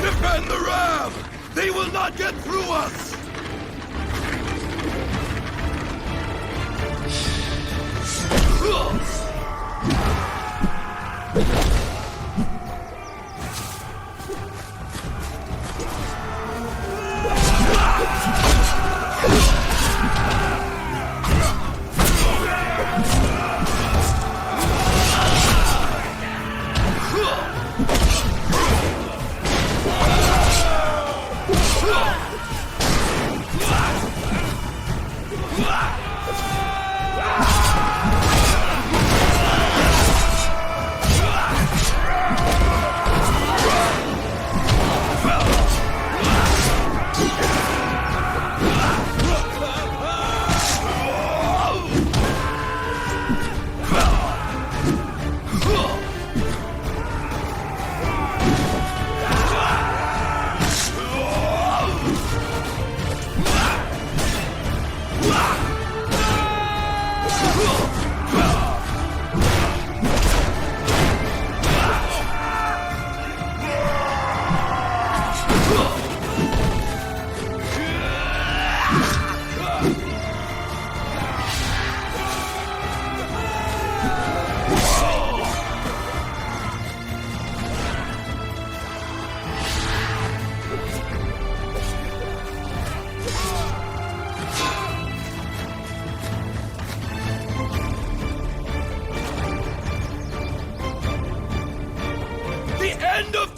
Defend the ram! They will not get through us!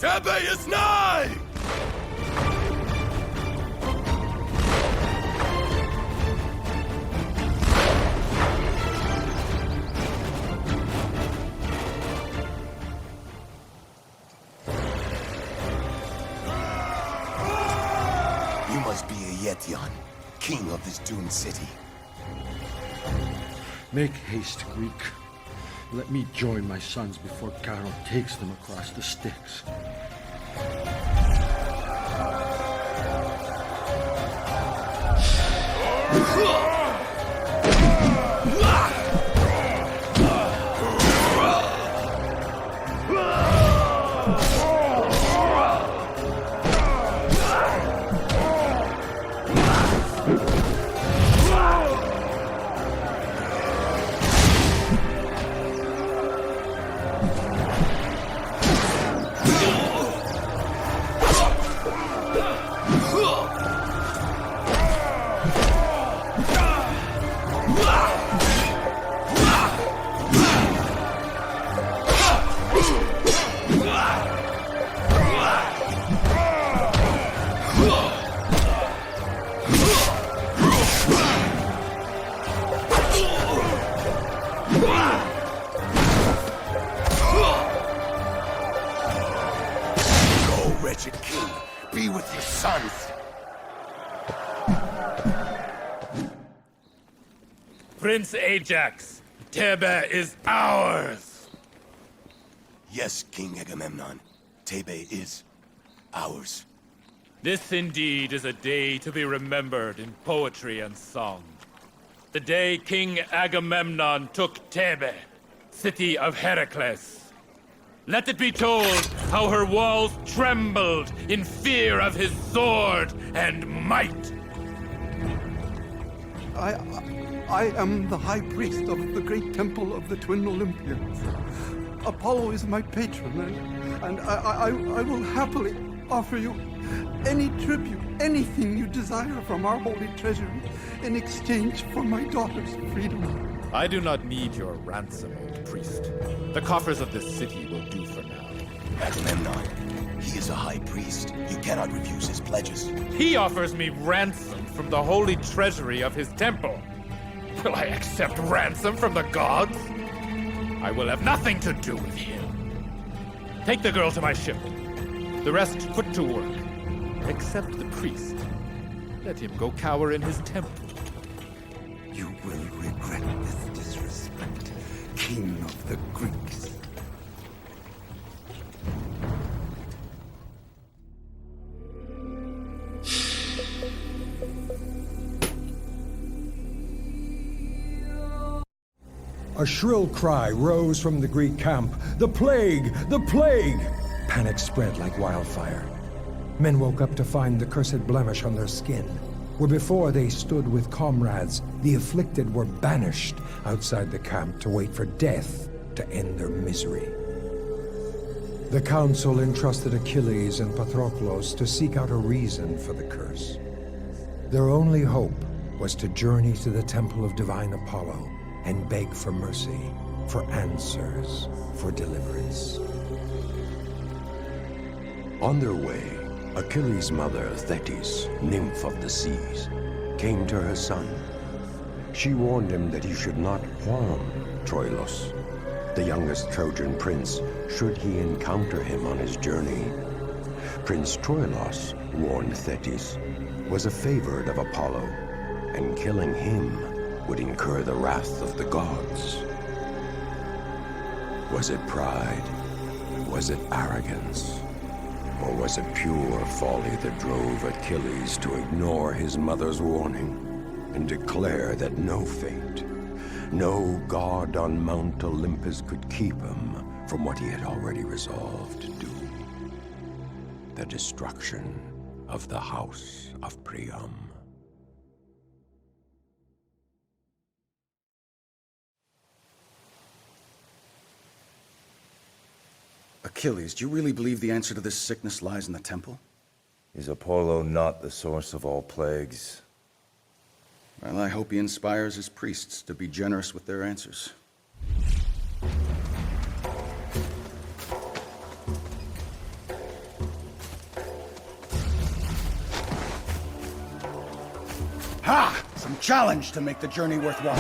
Tebe is nigh!
You must be Aetion, king of this doomed city.
Make haste, Greek. Let me join my sons before Carol takes them across the Styx.
Go, wretched king. Be with your sons.
Prince Ajax, Thebe is ours!
Yes, King Agamemnon. Thebe is ours.
This indeed is a day to be remembered in poetry and song. The day King Agamemnon took Thebe, city of Heracles. Let it be told how her walls trembled in fear of his sword and might.
I am the high priest of the great temple of the twin Olympians. Apollo is my patron, and I will happily offer you any tribute, anything you desire from our holy treasury in exchange for my daughter's freedom.
I do not need your ransom, old priest. The coffers of this city will do for now.
Agamemnon, he is a high priest. You cannot refuse his pledges.
He offers me ransom from the holy treasury of his temple. Will I accept ransom from the gods? I will have nothing to do with him. Take the girl to my ship. The rest put to work. Except the priest. Let him go cower in his temple.
You will regret this disrespect, King of the Greeks.
A shrill cry rose from the Greek camp. The plague! The plague! Panic spread like wildfire. Men woke up to find the cursed blemish on their skin, where before they stood with comrades, the afflicted were banished outside the camp to wait for death to end their misery. The council entrusted Achilles and Patroklos to seek out a reason for the curse. Their only hope was to journey to the temple of divine Apollo and beg for mercy, for answers, for deliverance.
On their way, Achilles' mother, Thetis, nymph of the seas, came to her son. She warned him that he should not harm Troilus, the youngest Trojan prince, should he encounter him on his journey. Prince Troilus, warned Thetis, was a favored of Apollo, and killing him would incur the wrath of the gods. Was it pride? Was it arrogance? Or was it pure folly that drove Achilles to ignore his mother's warning and declare that no fate, no god on Mount Olympus could keep him from what he had already resolved to do? The destruction of the house of Priam.
Achilles, do you really believe the answer to this sickness lies in the temple?
Is Apollo not the source of all plagues?
Well, I hope he inspires his priests to be generous with their answers. Ha! Some challenge to make the journey worthwhile.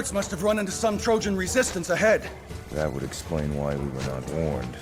scouts must have run into some Trojan resistance ahead.
That would explain why we were not warned.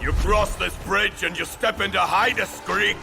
You cross this bridge and you step into Hydas, Greek.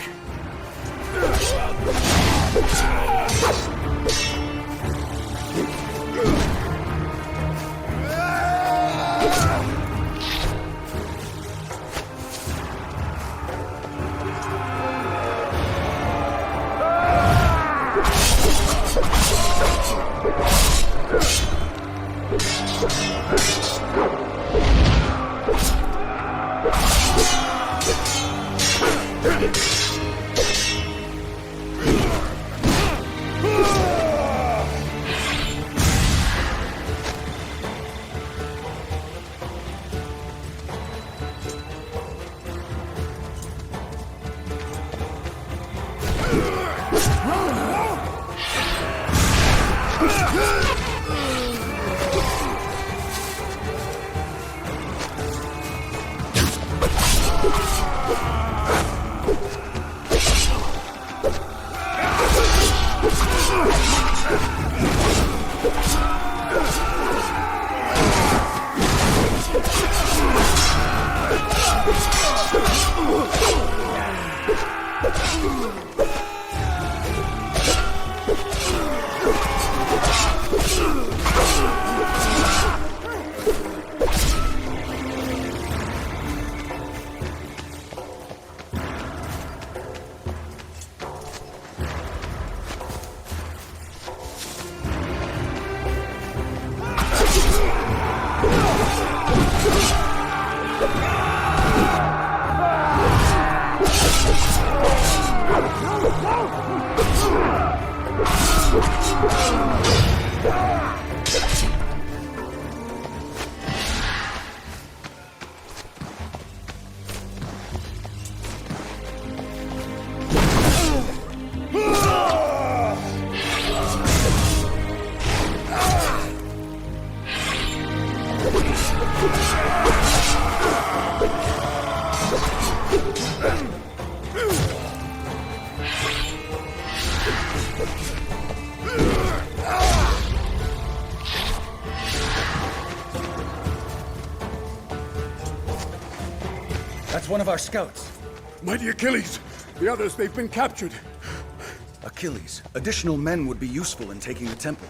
That's one of our scouts.
Mighty Achilles! The others, they've been captured.
Achilles, additional men would be useful in taking the temple.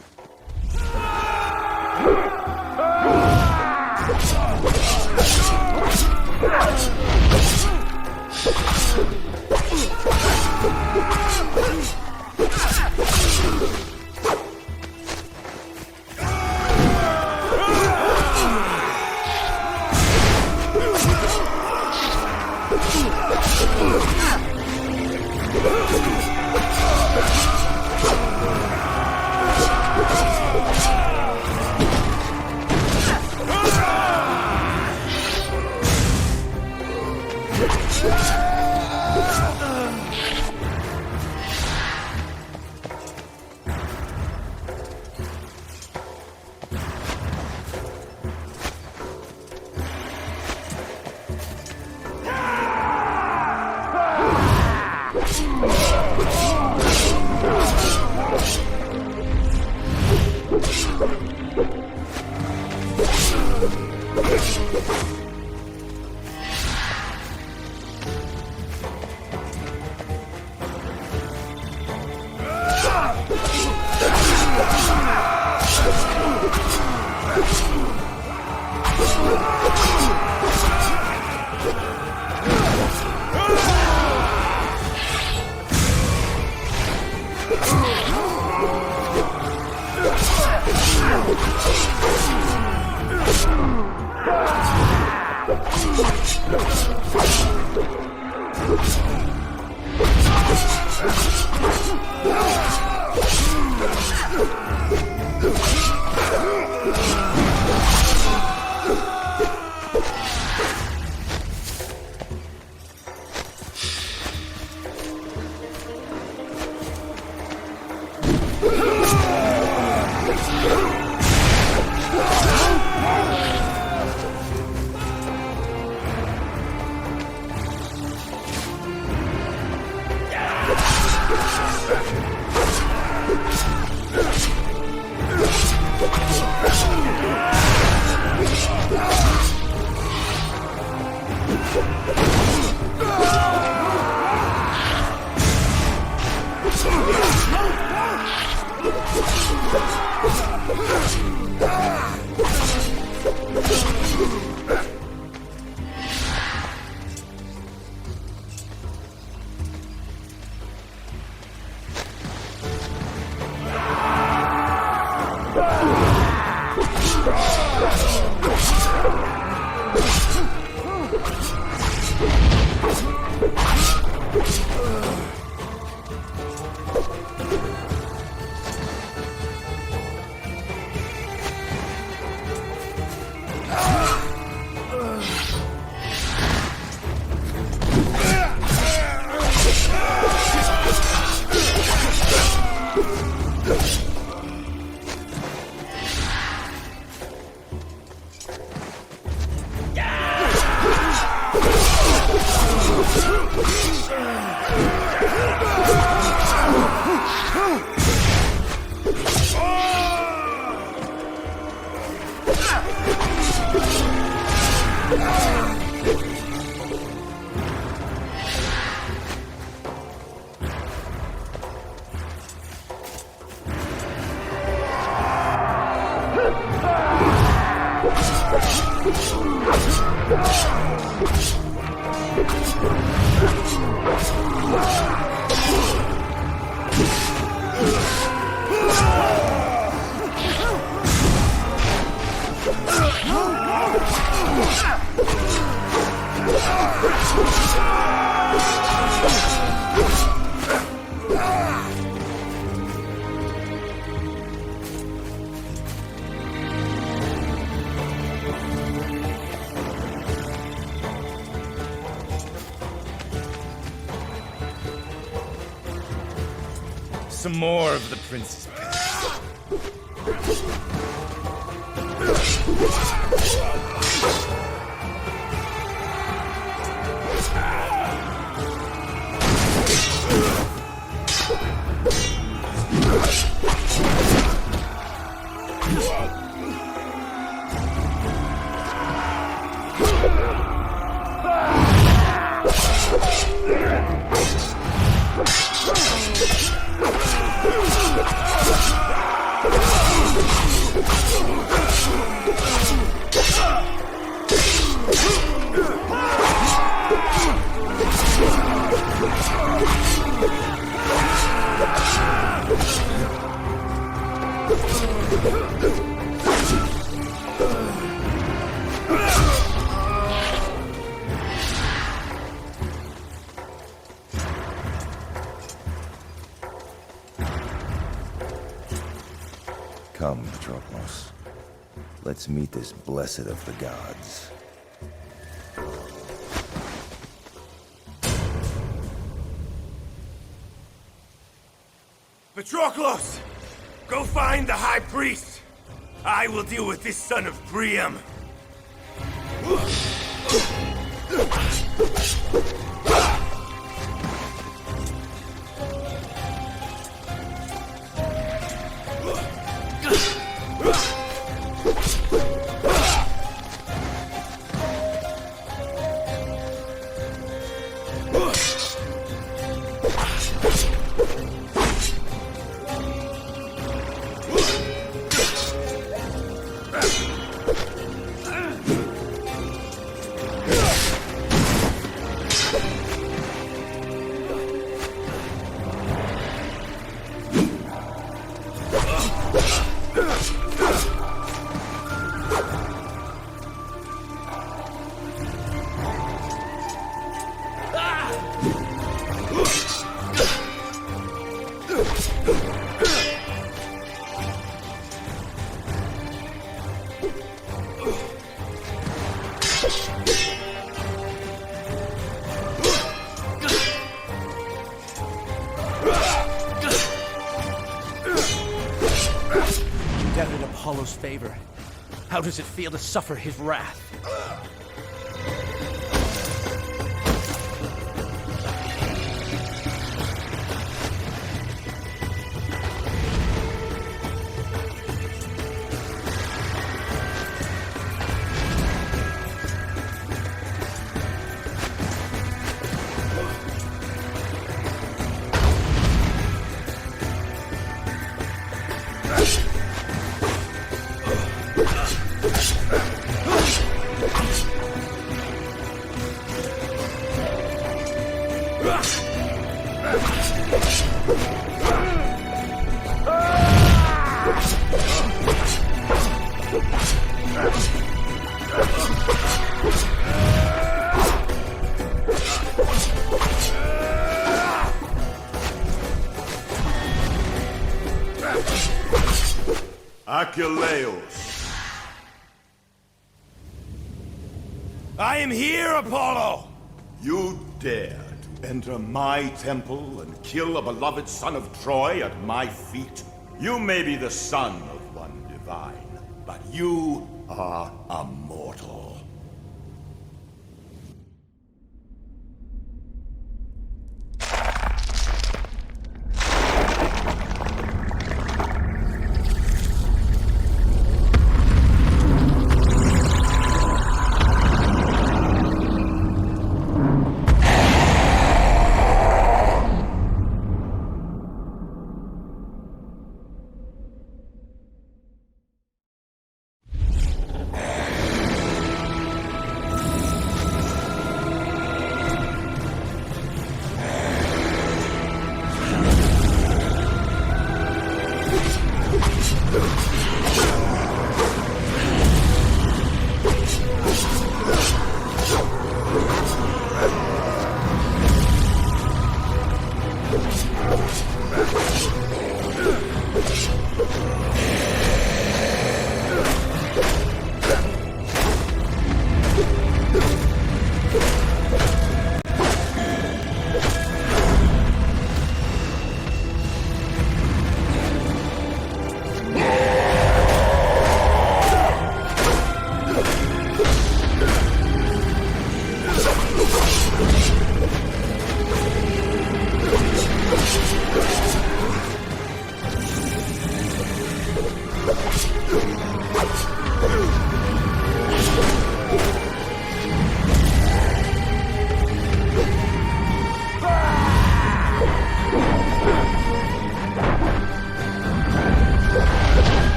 Some more of the prince's
Come, Patroklos. Let's meet this blessed of the gods.
Patroklos! Go find the High Priest! I will deal with this son of Priam!
Indebted Apollo's favor. How does it feel to suffer his wrath?
Achilles.
I am here, Apollo!
You dare to enter my temple and kill a beloved son of Troy at my feet? You may be the son of one divine, but you are a mortal.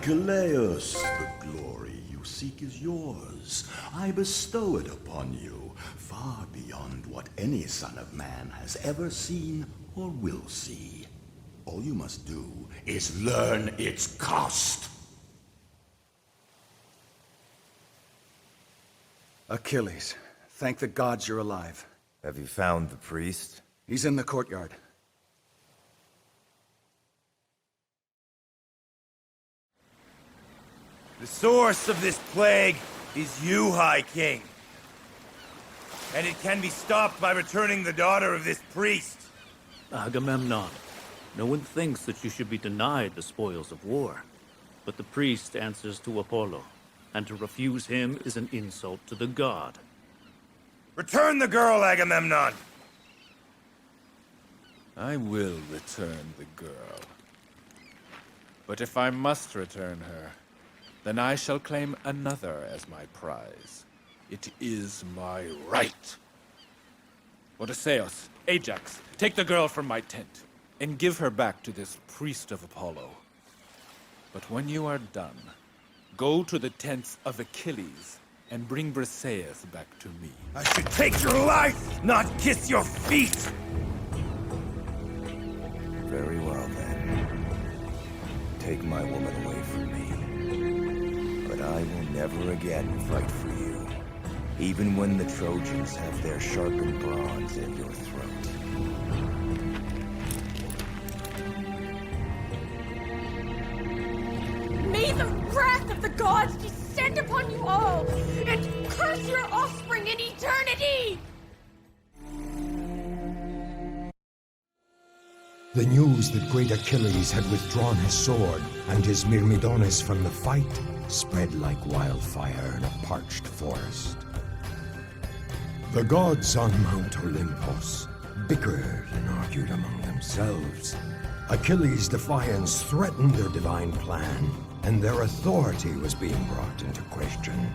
Achilles, the glory you seek is yours. I bestow it upon you, far beyond what any son of man has ever seen or will see. All you must do is learn its cost.
Achilles, thank the gods you're alive.
Have you found the priest?
He's in the courtyard.
The source of this plague is you, High King. And it can be stopped by returning the daughter of this priest.
Agamemnon, no one thinks that you should be denied the spoils of war. But the priest answers to Apollo, and to refuse him is an insult to the god.
Return the girl, Agamemnon!
I will return the girl. But if I must return her, then I shall claim another as my prize. It is my right. Odysseus, Ajax, take the girl from my tent, and give her back to this priest of Apollo. But when you are done, go to the tents of Achilles, and bring Briseis back to me.
I should take your life, not kiss your feet!
Very well, then. Take my woman away from me. But I will never again fight for you, even when the Trojans have their sharpened bronze at your throat.
May the wrath of the gods descend upon you all, and curse your offspring in eternity!
The news that great Achilles had withdrawn his sword and his Myrmidones from the fight spread like wildfire in a parched forest. The gods on Mount Olympus bickered and argued among themselves. Achilles' defiance threatened their divine plan, and their authority was being brought into question.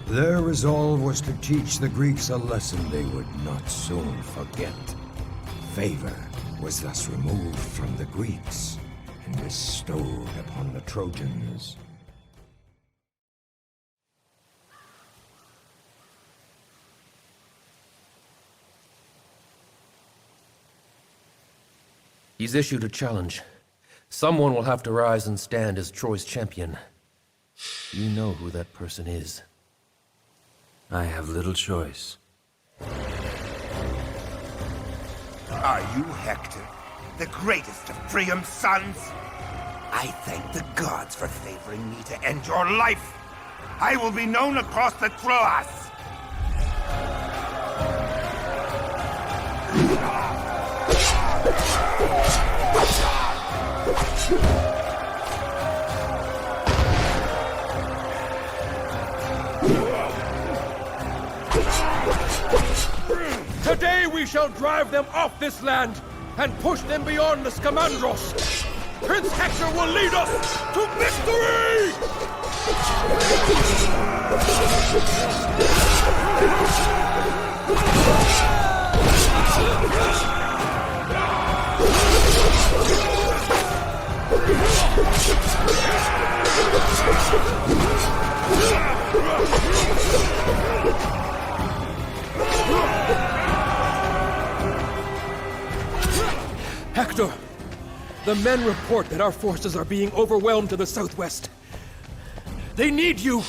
Their resolve was to teach the Greeks a lesson they would not soon forget. Favor was thus removed from the Greeks and bestowed upon the Trojans.
He's issued a challenge. Someone will have to rise and stand as Troy's champion. You know who that person is.
I have little choice.
Are you Hector, the greatest of Priam's sons? I thank the gods for favoring me to end your life. I will be known across the Troas.
Today we shall drive them off this land and push them beyond the Scamandros. Prince Hector will lead us to victory! Hector, the men report that our forces are being overwhelmed to the southwest. They need you!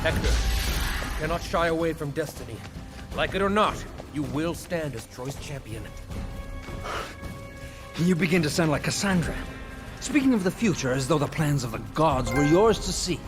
Hector, you cannot shy away from destiny. Like it or not, you will stand as Troy's champion.
You begin to sound like Cassandra. Speaking of the future as though the plans of the gods were yours to see.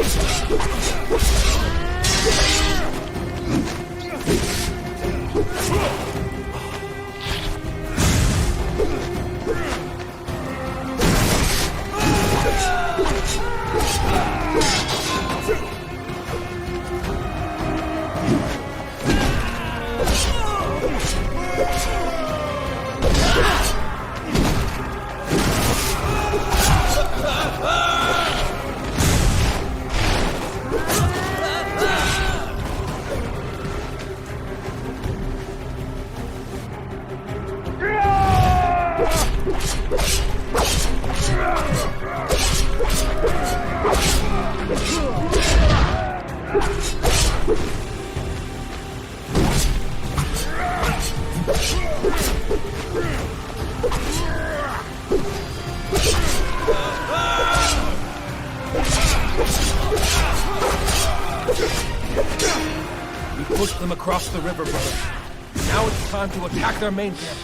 We pushed them across the river, brother. Now it's time to attack their main camp.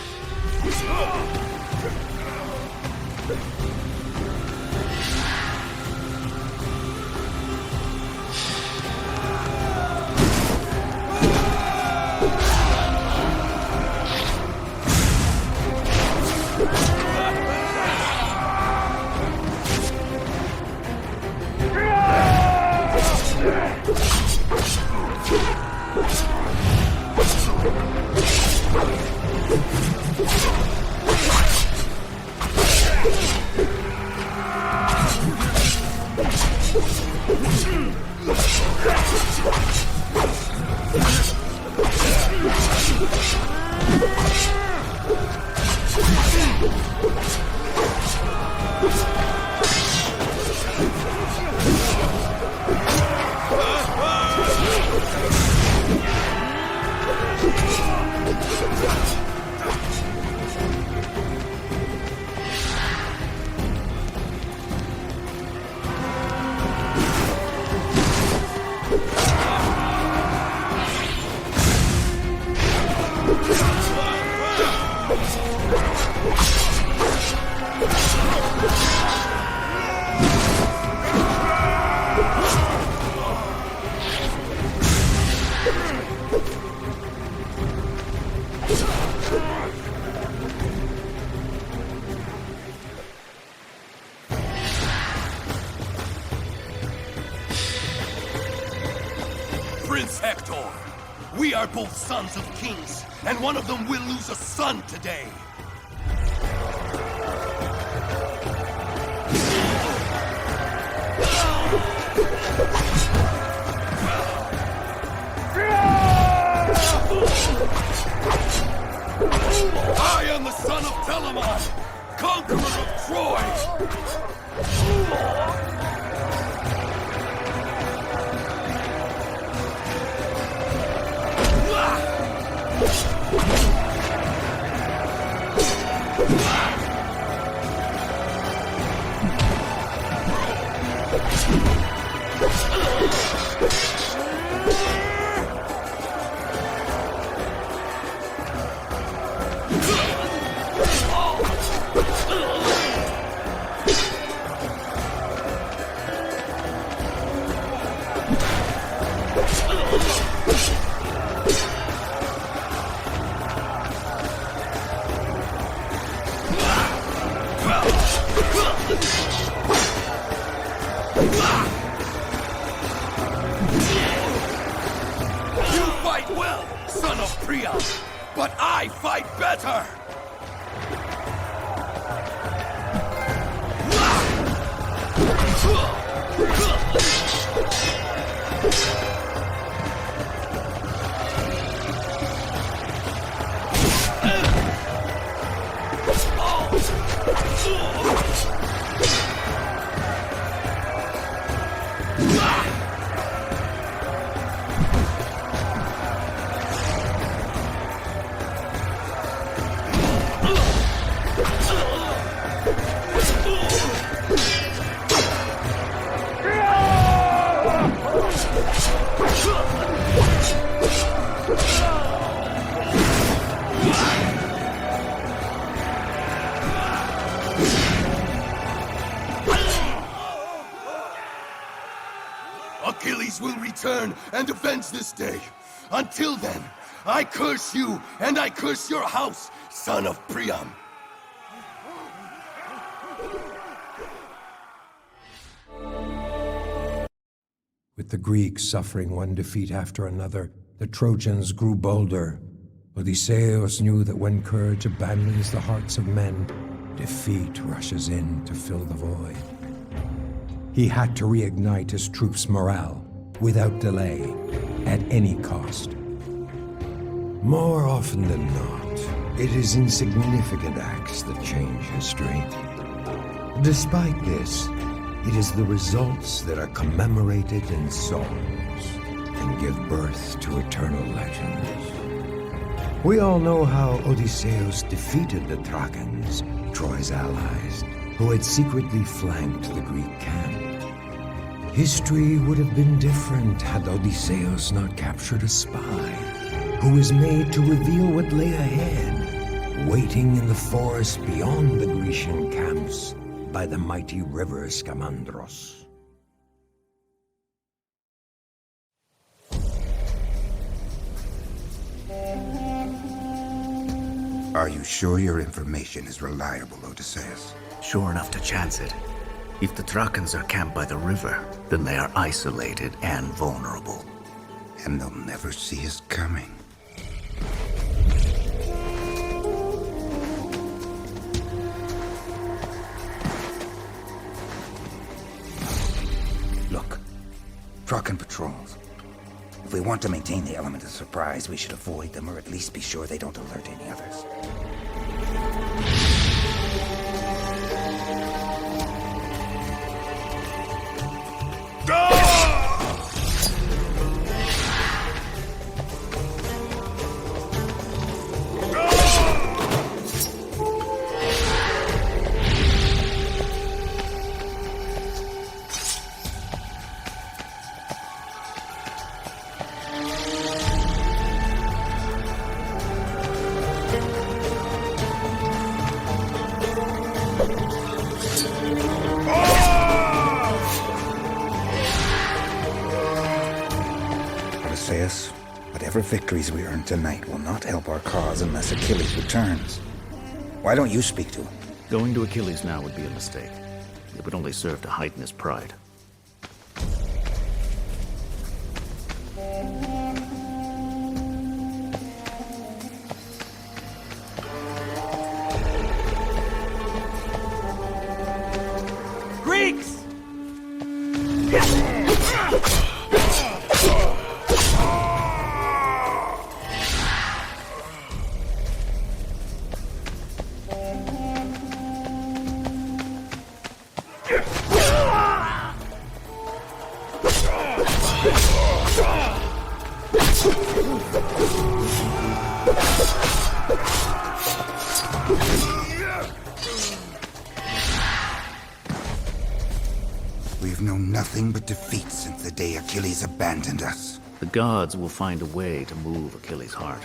Prince Hector, we are both sons of kings, and one of them will lose a son today. I am the son of Telamon, conqueror of Troy! But I fight better! Achilles will return and avenge this day. Until then, I curse you, and I curse your house, son of Priam.
With the Greeks suffering one defeat after another, the Trojans grew bolder. Odysseus knew that when courage abandons the hearts of men, defeat rushes in to fill the void. He had to reignite his troops' morale, without delay, at any cost. More often than not, it is insignificant acts that change history. Despite this, it is the results that are commemorated in songs and give birth to eternal legends. We all know how Odysseus defeated the Trojans, Troy's allies, who had secretly flanked the Greek camp. History would have been different had Odysseus not captured a spy, who was made to reveal what lay ahead, waiting in the forest beyond the Grecian camps by the mighty river Scamandros.
Are you sure your information is reliable, Odysseus?
Sure enough to chance it. If the Trojans are camped by the river, then they are isolated and vulnerable.
And they'll never see us coming. Look, Trojan patrols. If we want to maintain the element of surprise, we should avoid them or at least be sure they don't alert any others. Odysseus, whatever victories we earn tonight will not help our cause unless Achilles returns. Why don't you speak to him?
Going to Achilles now would be a mistake. It would only serve to heighten his pride.
Greeks!
We've known nothing but defeat since the day Achilles abandoned us.
The gods will find a way to move Achilles' heart.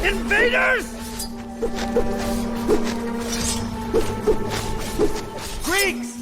Invaders! Greeks!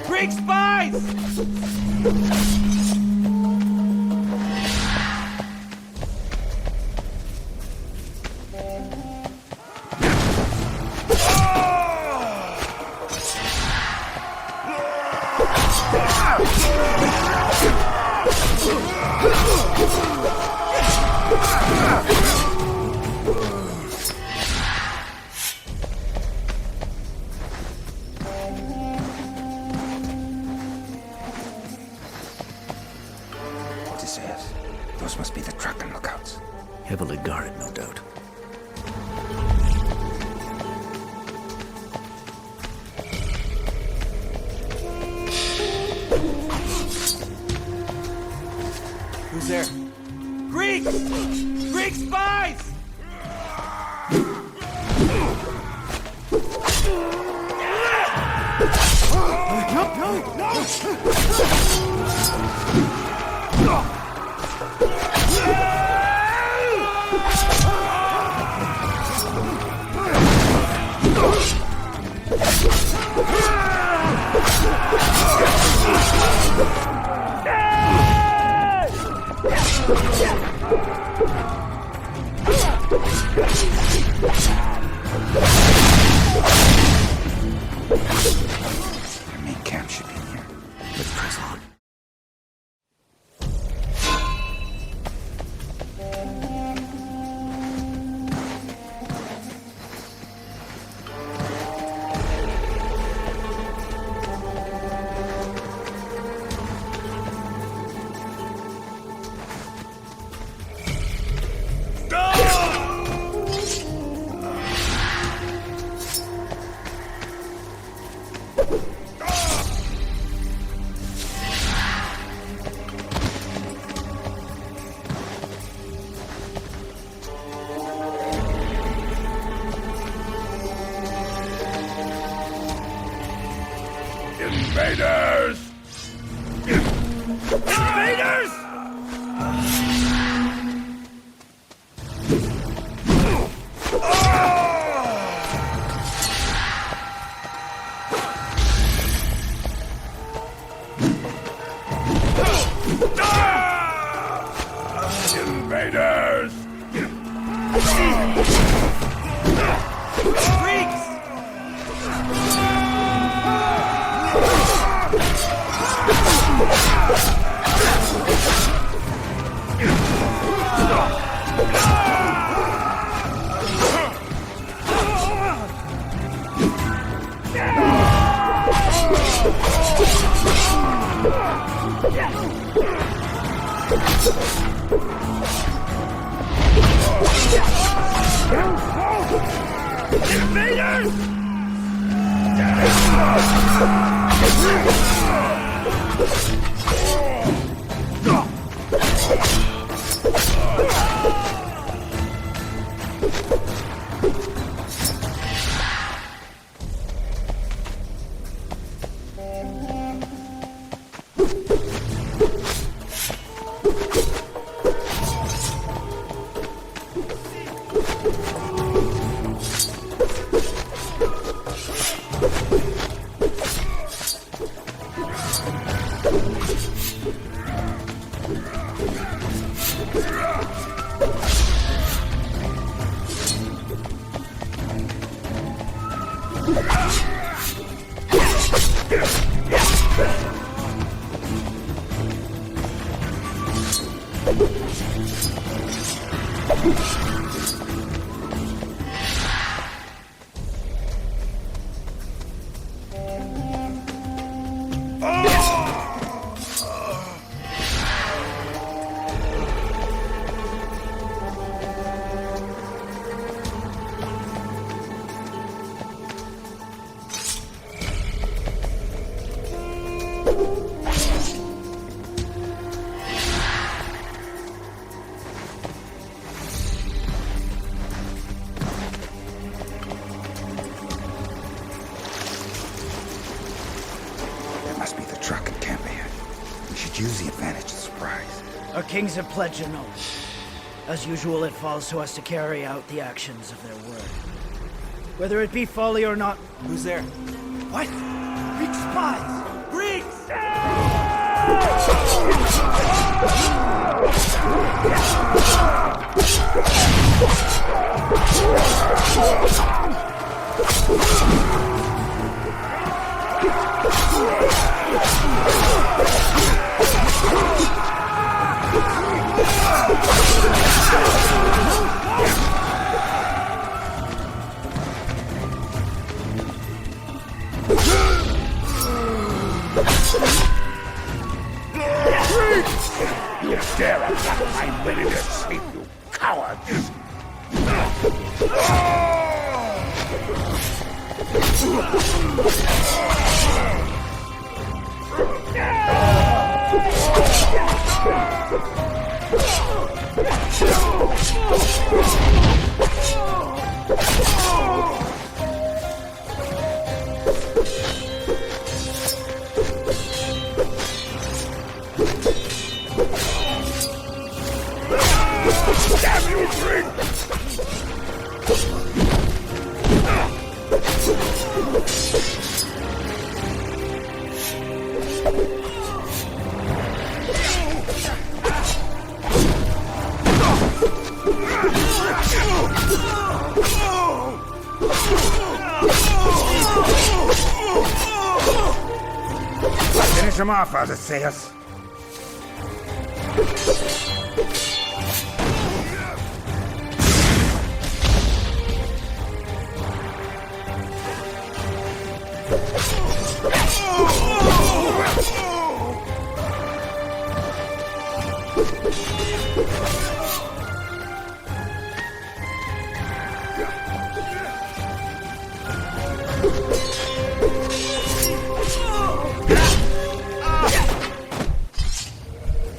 Greek spies!
Heavily guarded, no doubt.
Who's there? Greeks! Greek spies!
Their main camp should be here. Let's press on.
Invaders!
Invaders!
Invaders!
Greeks!
Invaders!
Use the advantage of surprise.
Our kings have pledged an oath. As usual, it falls to us to carry out the actions of their word. Whether it be folly or not...
Who's there?
What? Greek spies!
Greeks!
You dare attack my lady to sleep, you Damn you, drink!
Finish him off, Odysseus.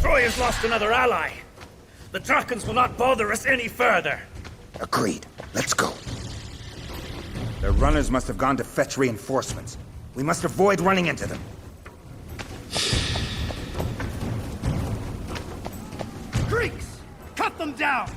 Troy has lost another ally. The Drakons will not bother us any further.
Agreed. Let's go. Their runners must have gone to fetch reinforcements. We must avoid running into them.
Greeks! Cut them down!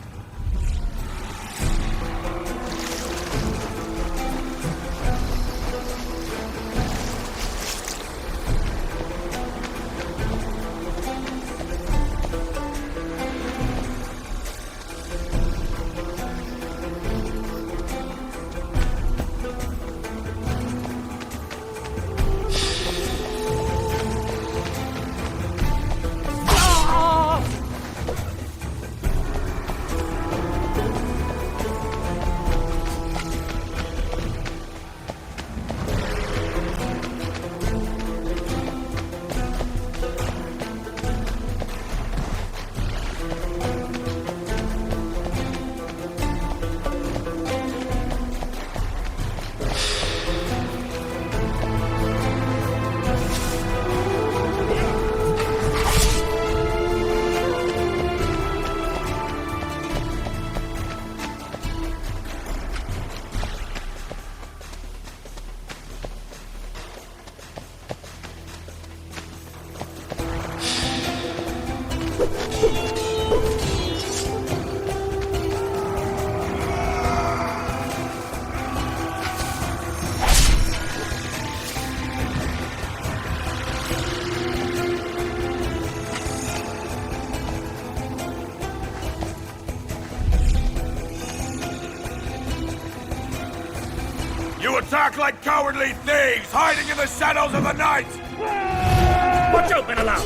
You attack like cowardly thieves, hiding in the shadows of the night!
Watch out, Menelaos!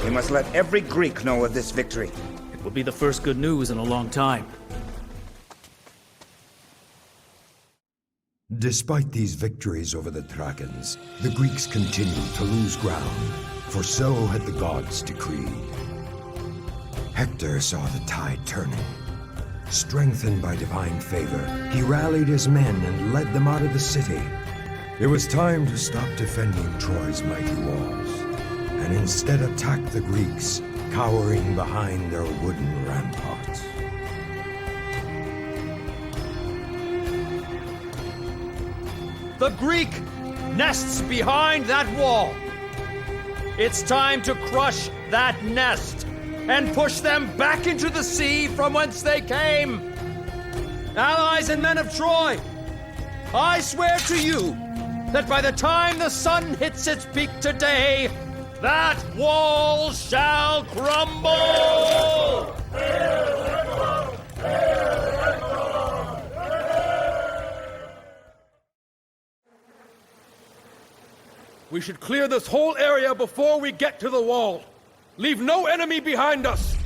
We must let every Greek know of this victory.
It will be the first good news in a long time.
Despite these victories over the Thrakans, the Greeks continued to lose ground, for so had the gods decreed. Hector saw the tide turning. Strengthened by divine favor, he rallied his men and led them out of the city. It was time to stop defending Troy's mighty walls, and instead attack the Greeks cowering behind their wooden ramparts.
The Greek nests behind that wall. It's time to crush that nest and push them back into the sea from whence they came. Allies and men of Troy, I swear to you that by the time the sun hits its peak today, that wall shall crumble!
We should clear this whole area before we get to the wall. Leave no enemy behind us.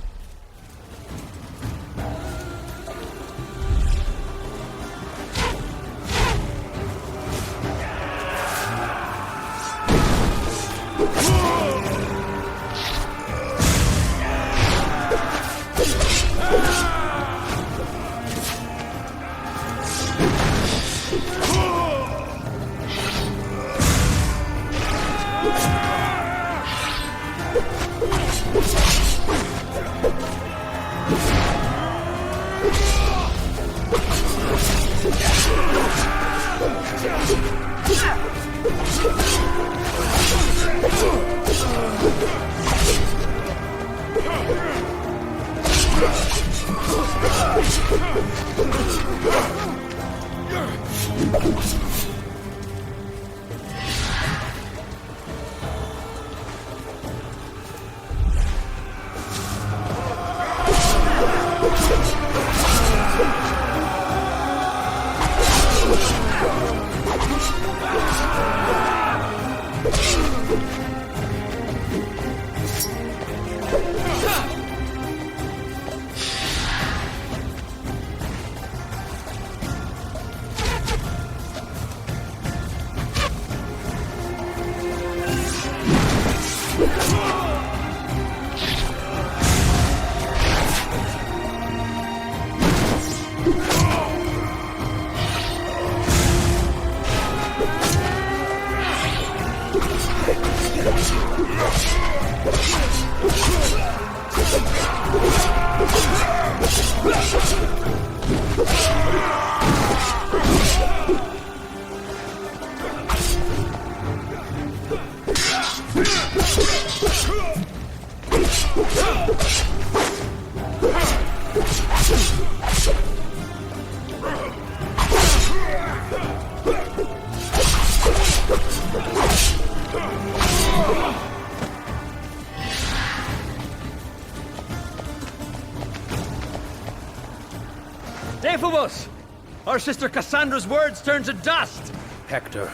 Our sister Cassandra's words turn to dust!
Hector.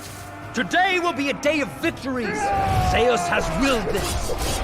Today will be a day of victories! Zeus has willed this!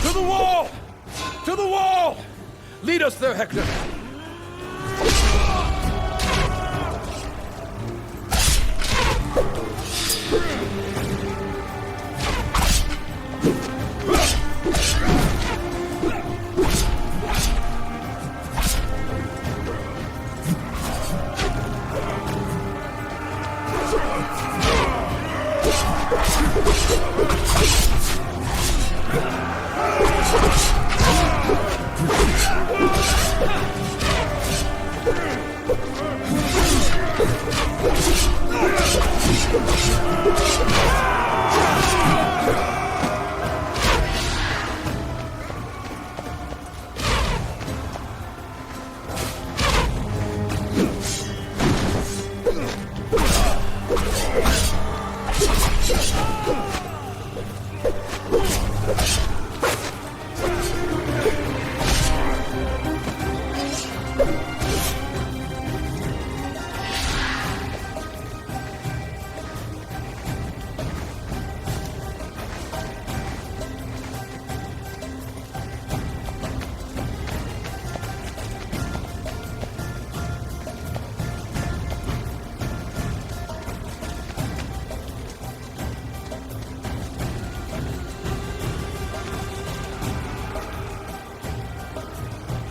To the wall! To the wall! Lead us there, Hector!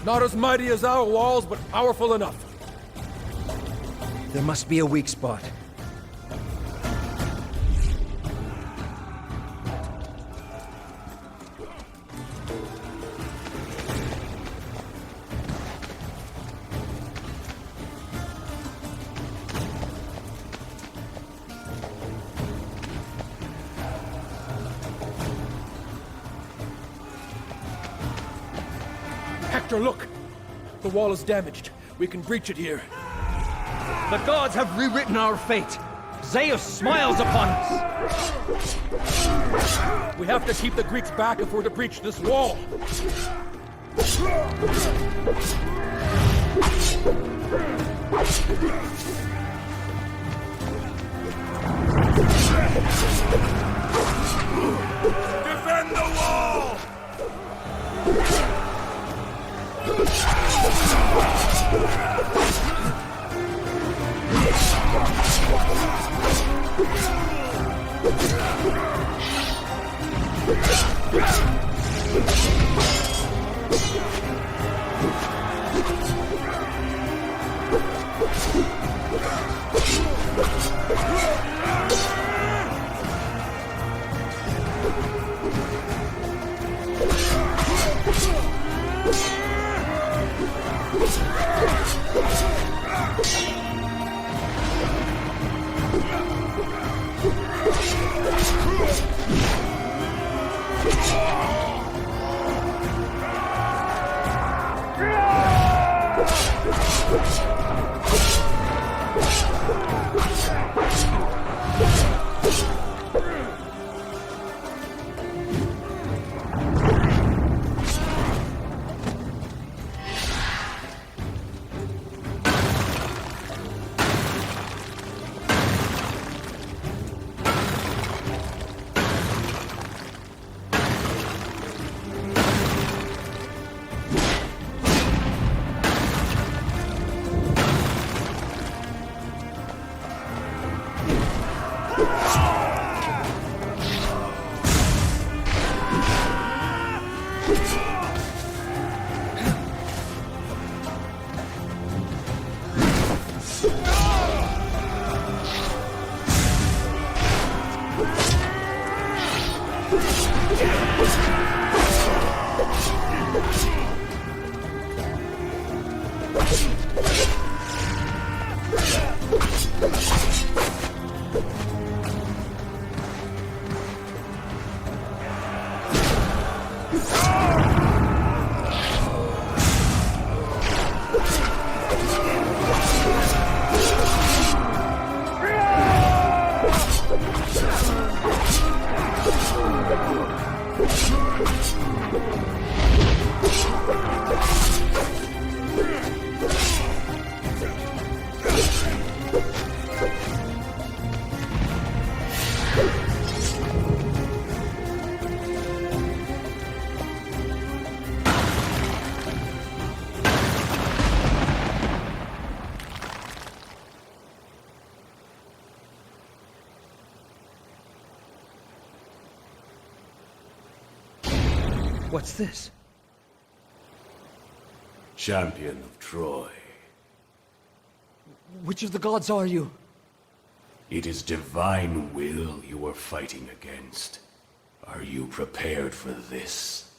Not as mighty as our walls, but powerful enough.
There must be a weak spot.
Hector, look! The wall is damaged. We can breach it here.
The gods have rewritten our fate. Zeus smiles upon us.
We have to keep the Greeks back if we're to breach this wall.
Defend the wall!
What's this?
Champion of Troy.
Which of the gods are you?
It is divine will you are fighting against. Are you prepared for this?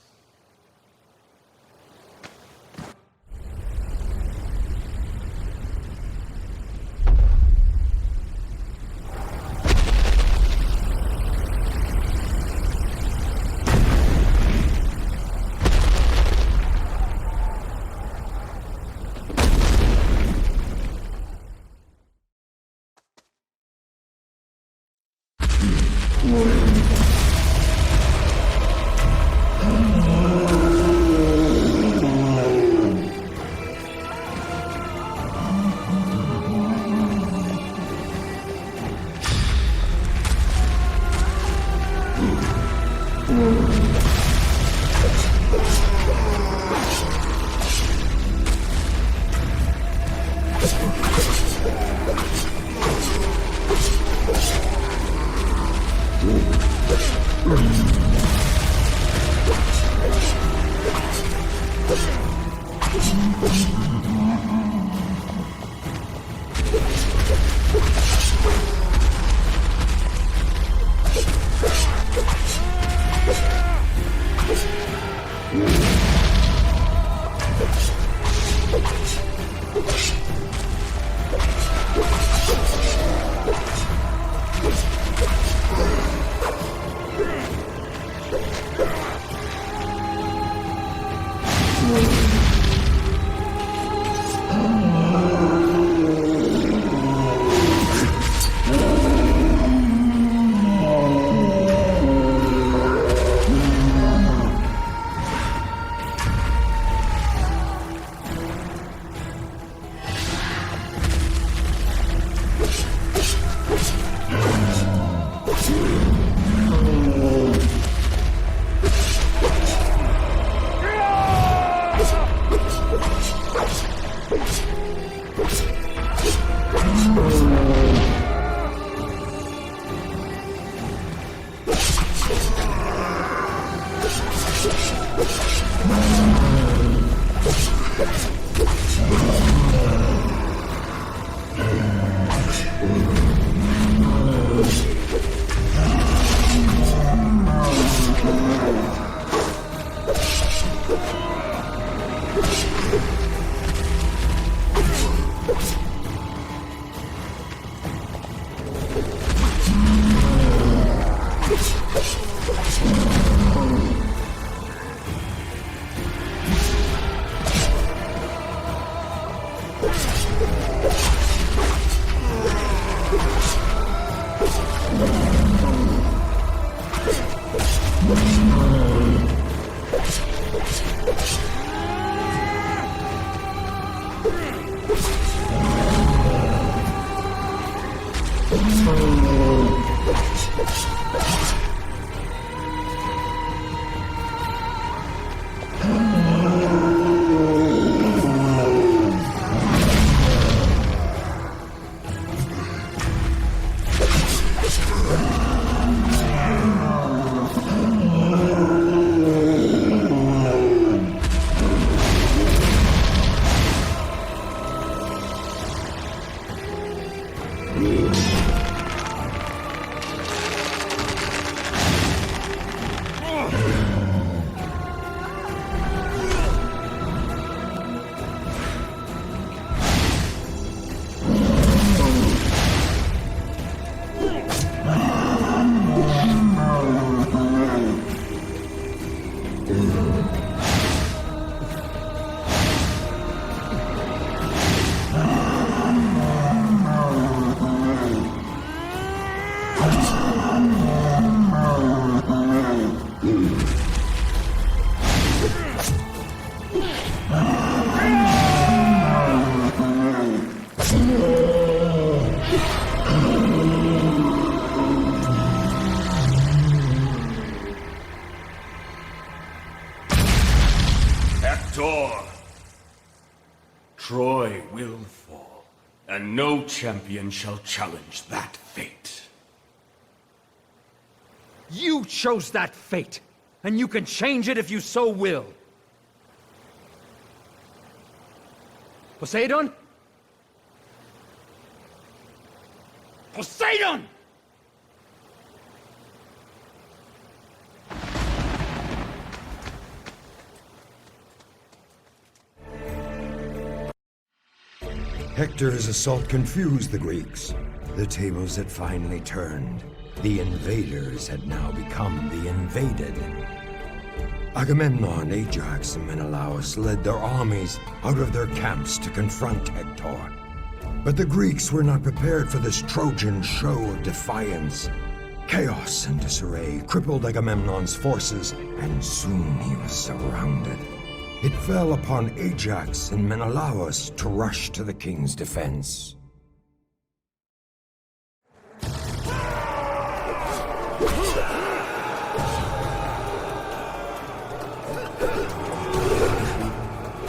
Troy will fall, and no champion shall challenge that fate.
You chose that fate, and you can change it if you so will. Poseidon? Poseidon!
Hector's assault confused the Greeks. The tables had finally turned. The invaders had now become the invaded. Agamemnon, Ajax, and Menelaos led their armies out of their camps to confront Hector. But the Greeks were not prepared for this Trojan show of defiance. Chaos and disarray crippled Agamemnon's forces, and soon he was surrounded. It fell upon Ajax and Menelaos to rush to the king's defense.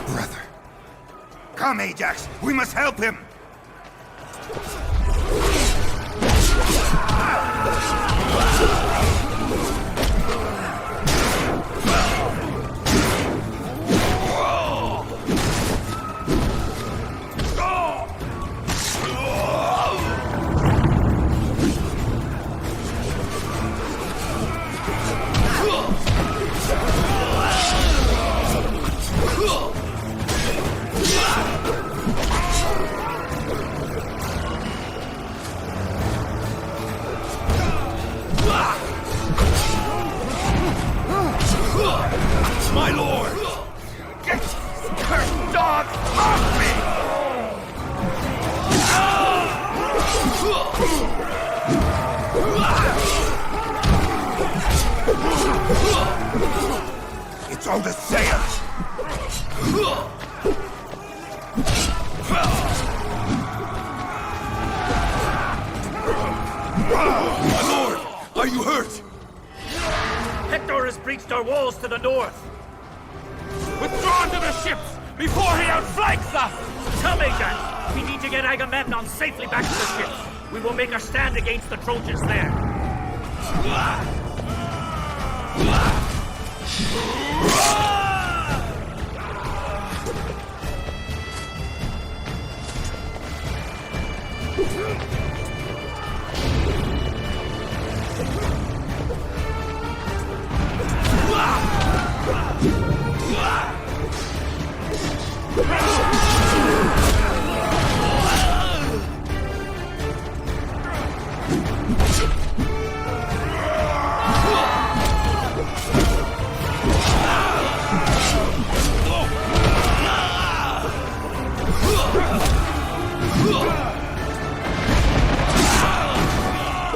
Brother. Come, Ajax. We must help him.
My lord!
Get these cursed dogs off me! It's Odysseus!
My lord! Are you hurt?
Hector has breached our walls to the north.
Withdraw to the ships before he outflanks us!
Come, Ajax! We need to get Agamemnon safely back to the ships. We will make our stand against the Trojans there.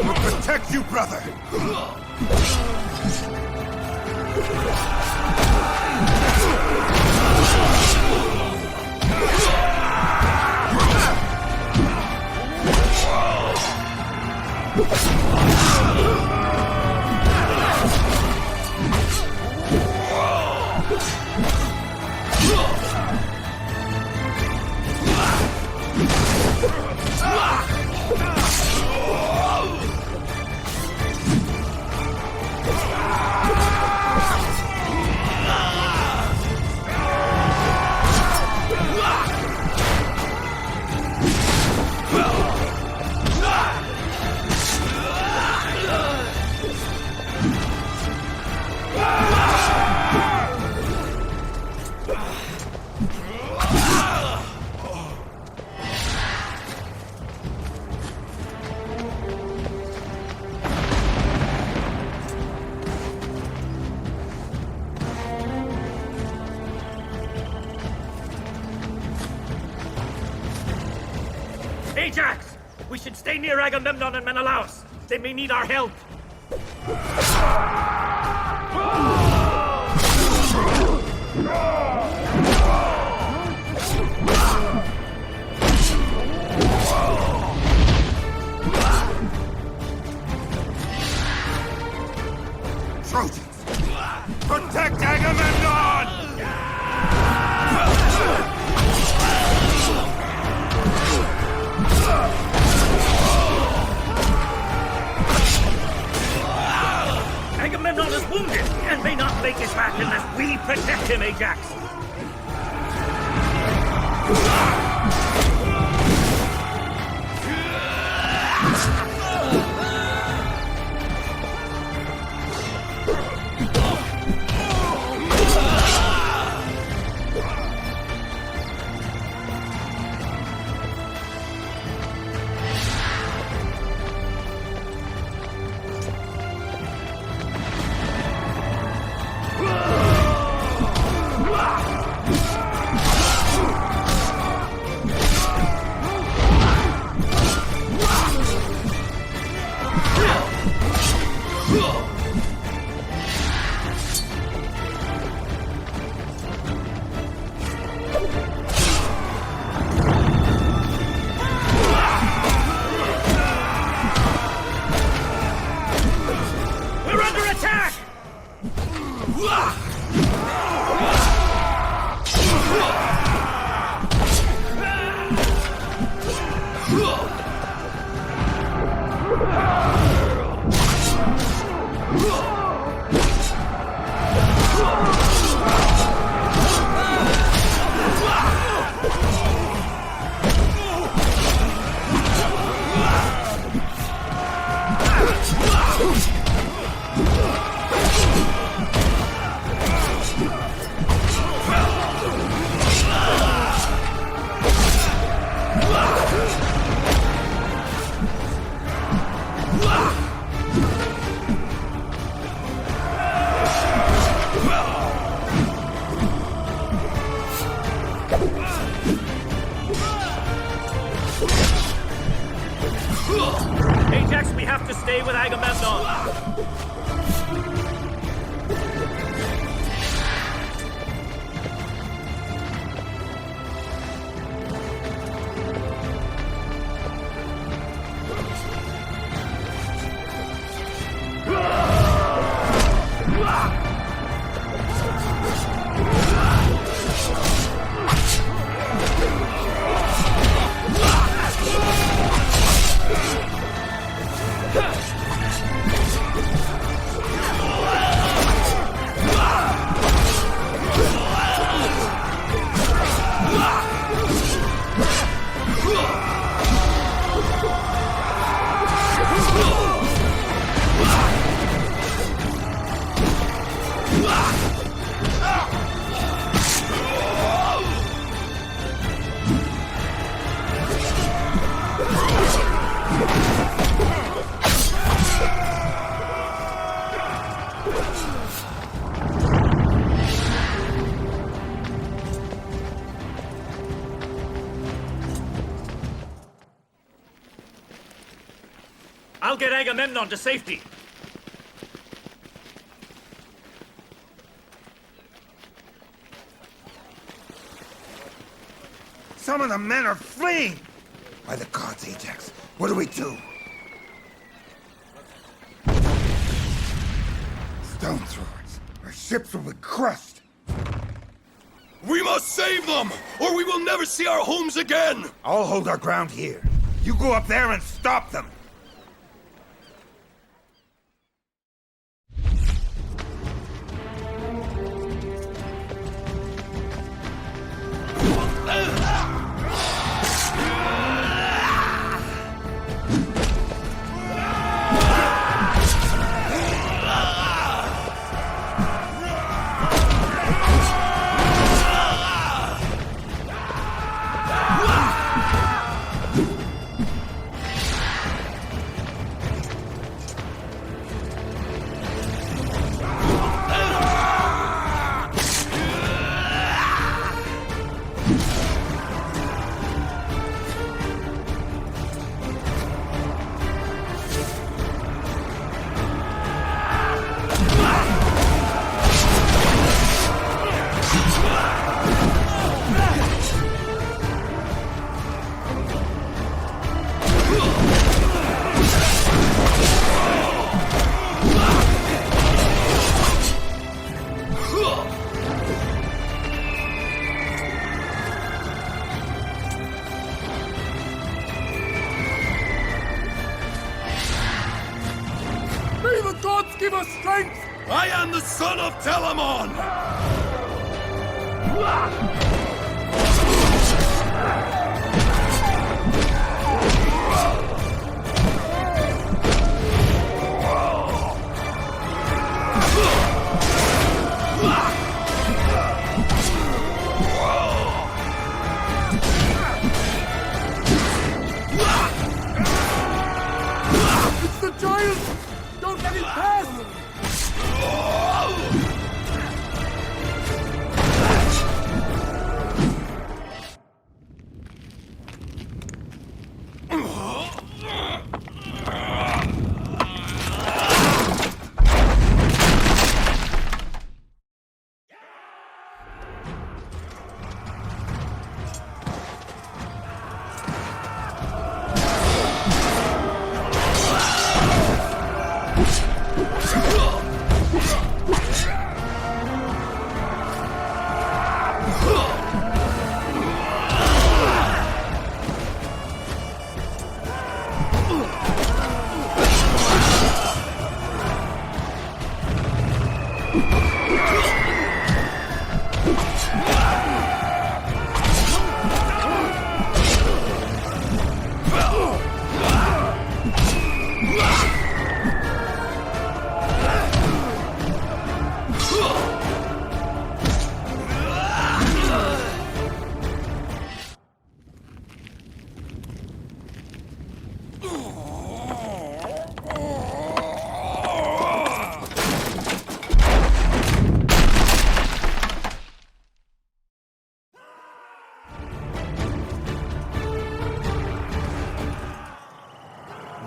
We'll protect you, brother!
Ajax! We should stay near Agamemnon and Menelaos. They may need our help.
Trojans! Protect Agamemnon!
We protect him, Ajax! Ajax, we have to stay with Agamemnon. I'll get Agamemnon to safety.
Some of the men are fleeing! By the gods, Ajax, what do we do? Stone throwers. Our ships will be crushed.
We must save them, or we will never see our homes again!
I'll hold our ground here. You go up there and stop them!
May the gods give us strength! I am the son of Telamon!
It's the giant! Don't let him pass!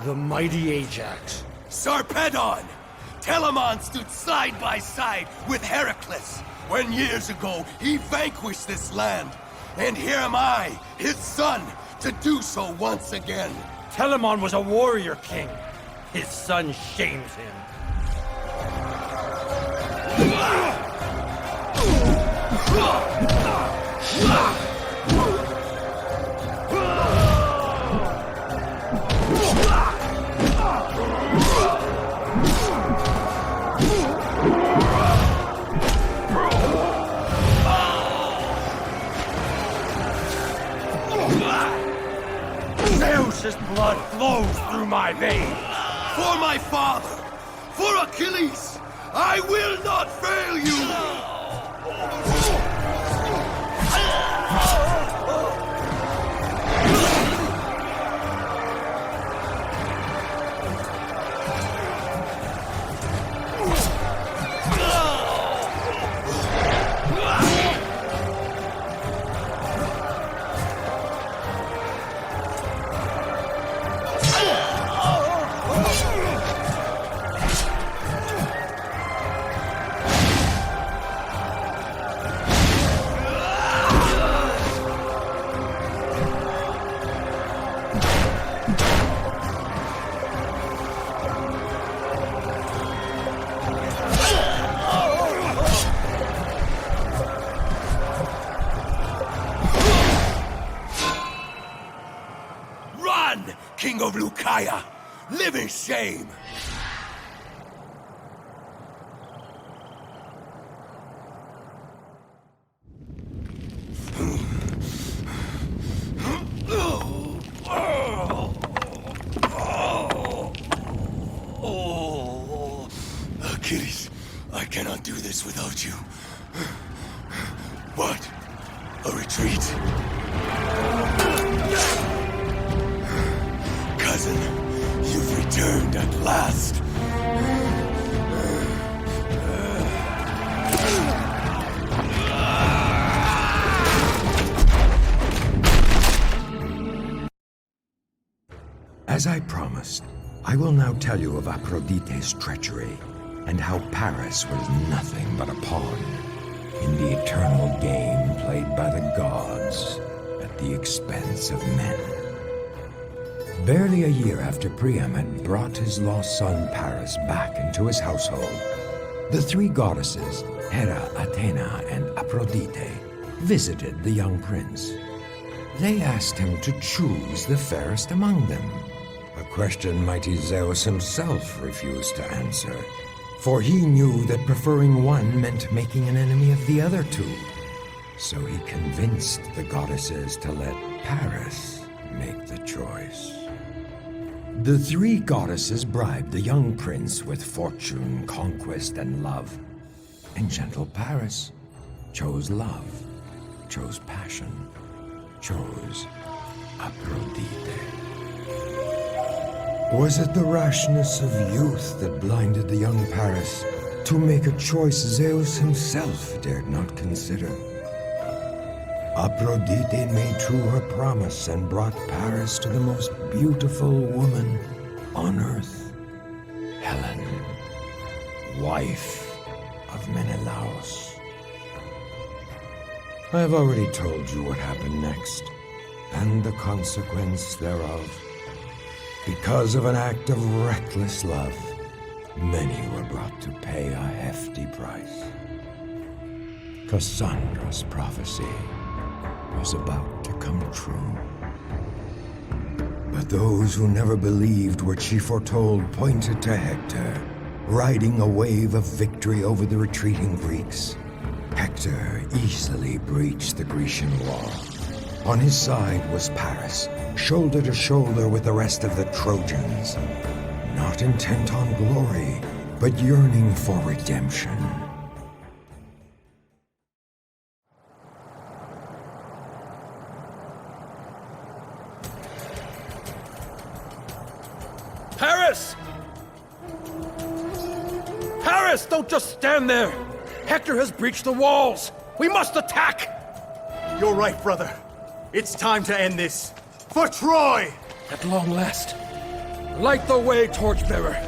The mighty Ajax. Sarpedon! Telamon stood side by side with Heracles when years ago he vanquished this land. And here am I, his son, to do so once again.
Telamon was a warrior king. His son shames him. Zeus's blood flows through my veins.
For my father, for Achilles, I will not fail you! King of Lucaya, live in shame! Achilles, I cannot do this without you. What? A retreat? Cousin, you've returned at last.
As I promised, I will now tell you of Aphrodite's treachery, and how Paris was nothing but a pawn in the eternal game played by the gods at the expense of men. Barely a year after Priam had brought his lost son Paris back into his household, the three goddesses, Hera, Athena, and Aphrodite, visited the young prince. They asked him to choose the fairest among them, a question mighty Zeus himself refused to answer, for he knew that preferring one meant making an enemy of the other two. So he convinced the goddesses to let Paris make the choice. The three goddesses bribed the young prince with fortune, conquest, and love. And gentle Paris chose love, chose passion, chose Aphrodite. Was it the rashness of youth that blinded the young Paris to make a choice Zeus himself dared not consider? Aphrodite made true her promise and brought Paris to the most beautiful woman on earth, Helen, wife of Menelaos. I have already told you what happened next, and the consequence thereof. Because of an act of reckless love, many were brought to pay a hefty price. Cassandra's prophecy was about to come true. But those who never believed what she foretold pointed to Hector, riding a wave of victory over the retreating Greeks. Hector easily breached the Grecian wall. On his side was Paris, shoulder to shoulder with the rest of the Trojans, not intent on glory, but yearning for redemption.
Paris! Paris, don't just stand there! Hector has breached the walls! We must attack!
You're right, brother. It's time to end this. For Troy!
At long last. Light the way, Torchbearer.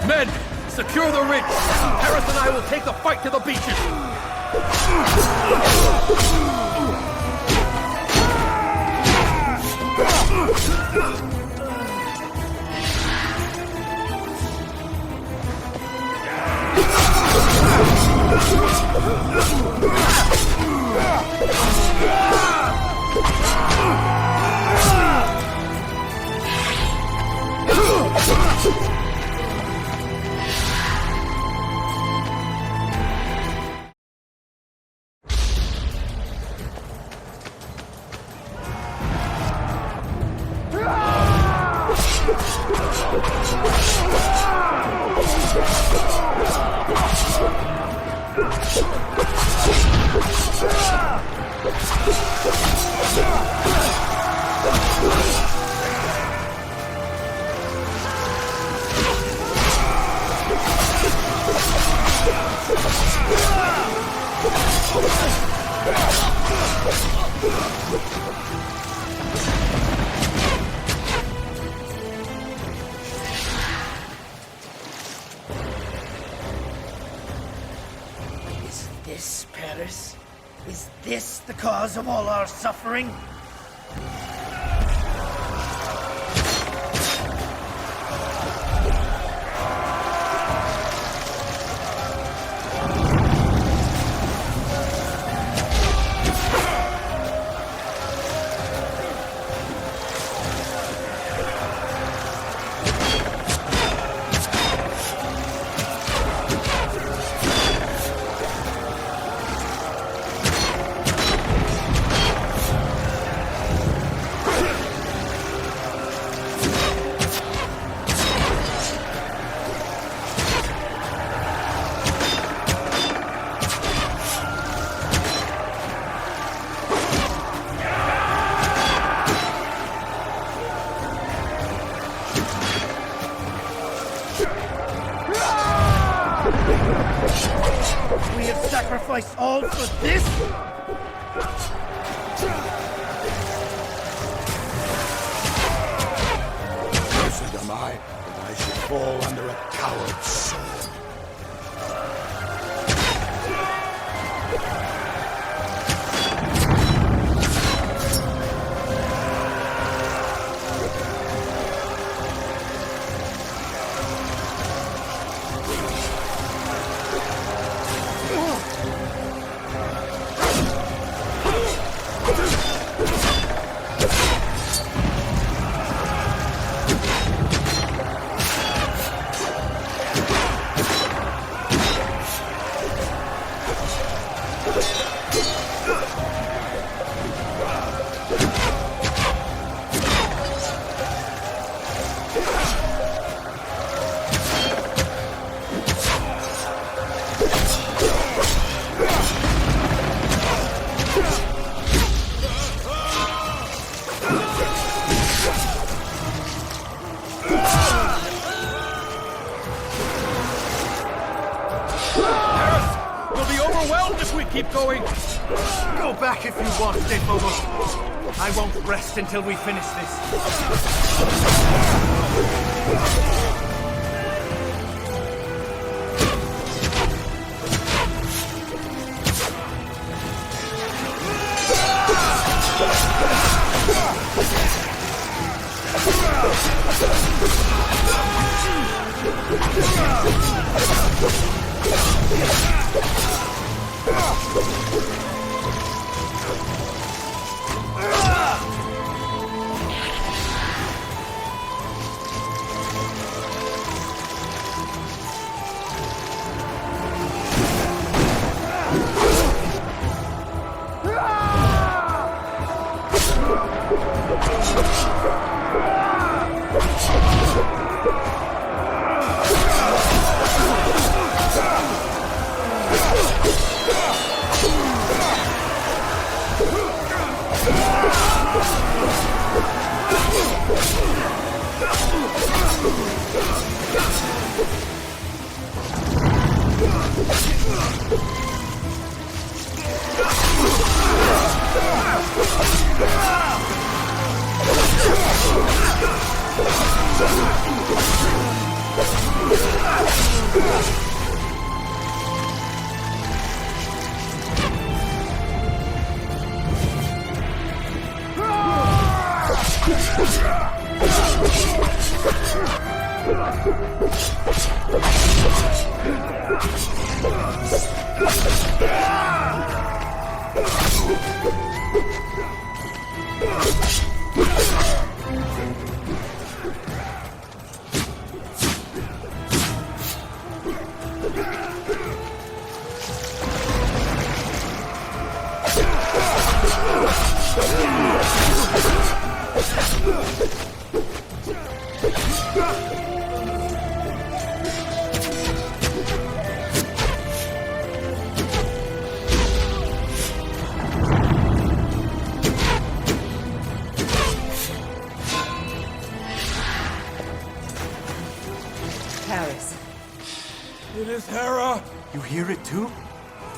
Men, secure the ridge! Paris and I will take the fight to the beaches!
Is this, Paris? Is this the cause of all our suffering?
die, that I should fall under a coward's sword.
Keep going!
Go back if you want, Defoe. I won't rest until we finish this.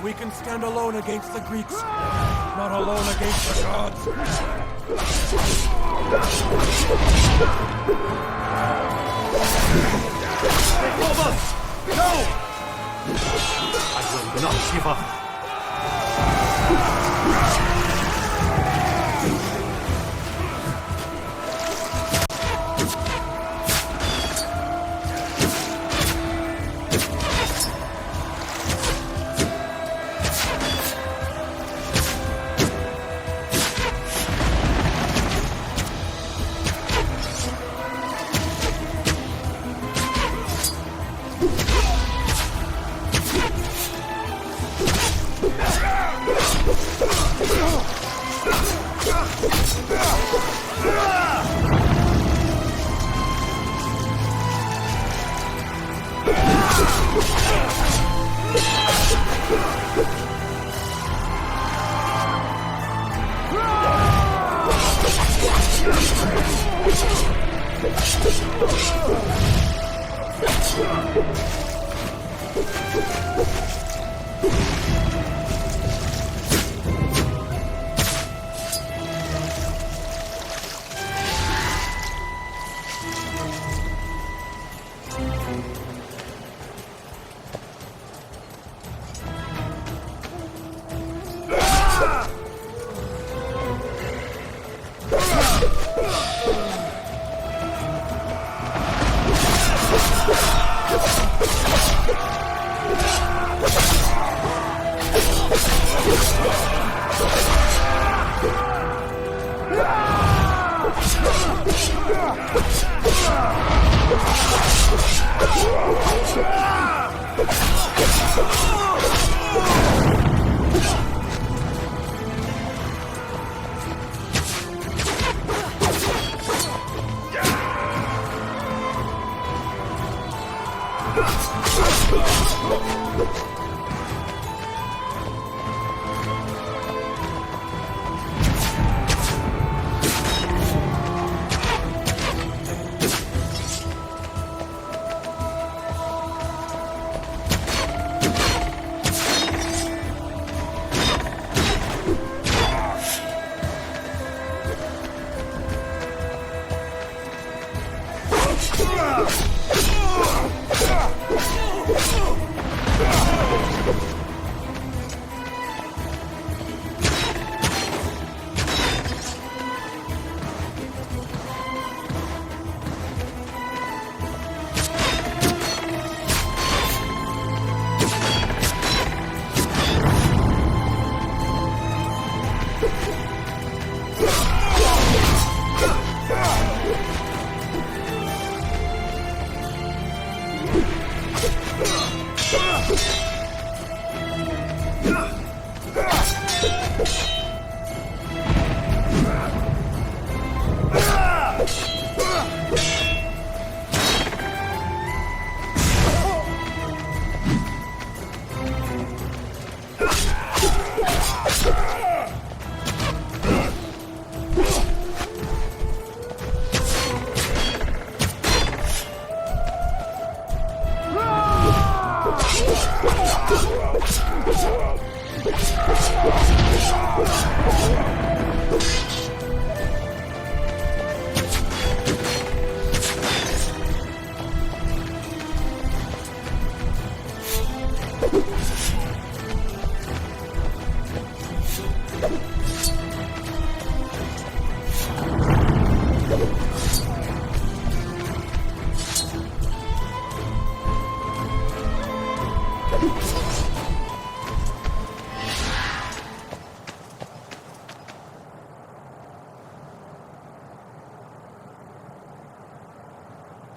We can stand alone against the Greeks, not alone against the gods.
No! I will not give up.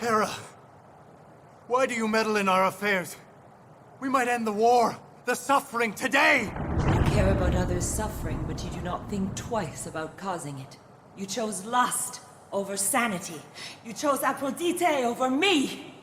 Hera, why do you meddle in our affairs? We might end the war, the suffering today!
You care about others' suffering, but you do not think twice about causing it. You chose lust over sanity. You chose Aphrodite over me!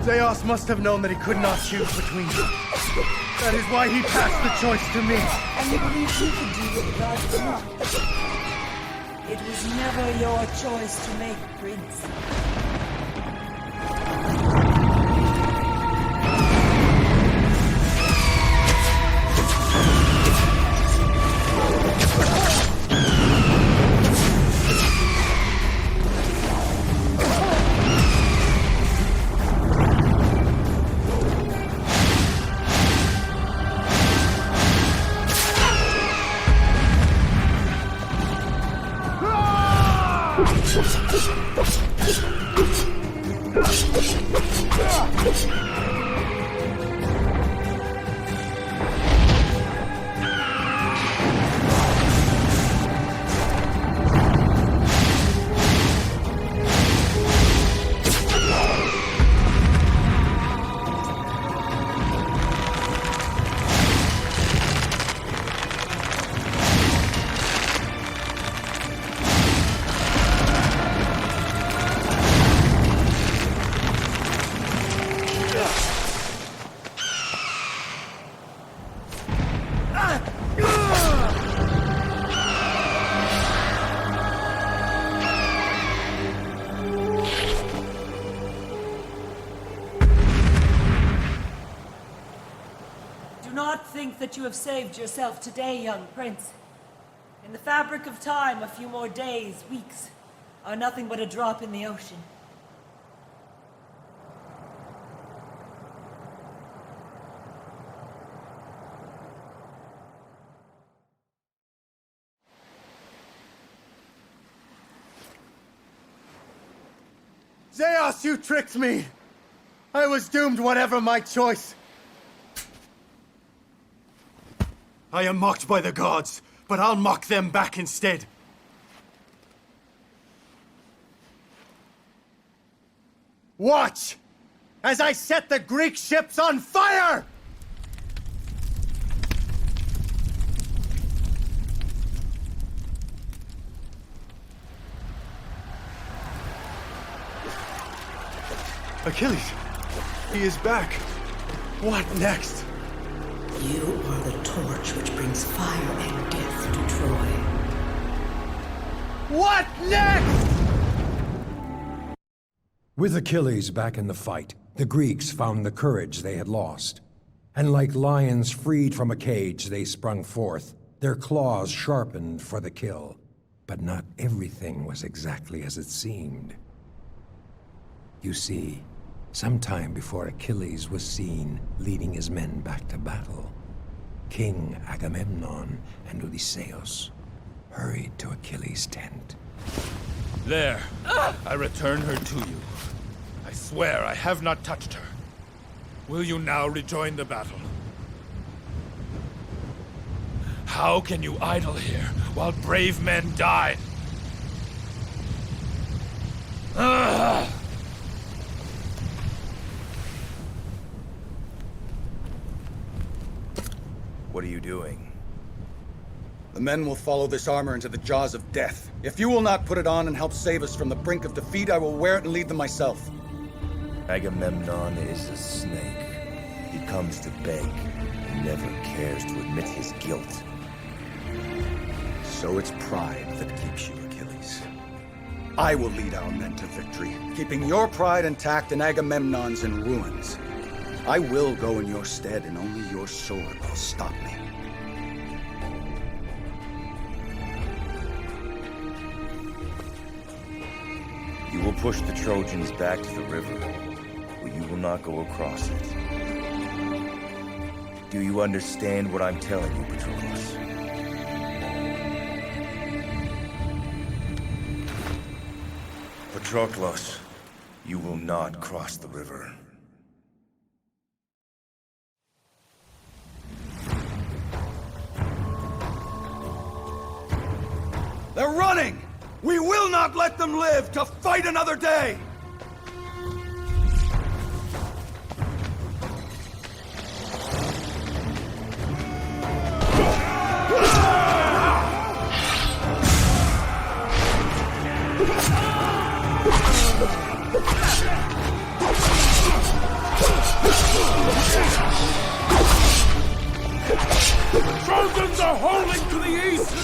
Zeus must have known that he could not choose between them. That is why he passed the choice to me.
And you believe you could do what the gods could not? It was never your choice to make, Prince. That you have saved yourself today, young prince. In the fabric of time, a few more days, weeks, are nothing but a drop in the ocean.
Zeus, you tricked me! I was doomed whatever my choice. I am mocked by the gods, but I'll mock them back instead. Watch! As I set the Greek ships on fire! Achilles! He is back! What next?
You are the torch which brings fire and death to Troy.
What next?
With Achilles back in the fight, the Greeks found the courage they had lost. And like lions freed from a cage, they sprung forth, their claws sharpened for the kill. But not everything was exactly as it seemed. You see, sometime before Achilles was seen leading his men back to battle, King Agamemnon and Odysseus hurried to Achilles' tent.
There. I return her to you. I swear I have not touched her. Will you now rejoin the battle? How can you idle here while brave men die?
What are you doing?
The men will follow this armor into the jaws of death. If you will not put it on and help save us from the brink of defeat, I will wear it and lead them myself.
Agamemnon is a snake. He comes to beg and never cares to admit his guilt.
So it's pride that keeps you, Achilles. I will lead our men to victory, keeping your pride intact and Agamemnon's in ruins. I will go in your stead, and only your sword will stop me.
You will push the Trojans back to the river, but you will not go across it. Do you understand what I'm telling you, Patroklos? Patroklos, you will not cross the river.
They're running! We will not let them live to fight another day!
Trojans are holding to the east!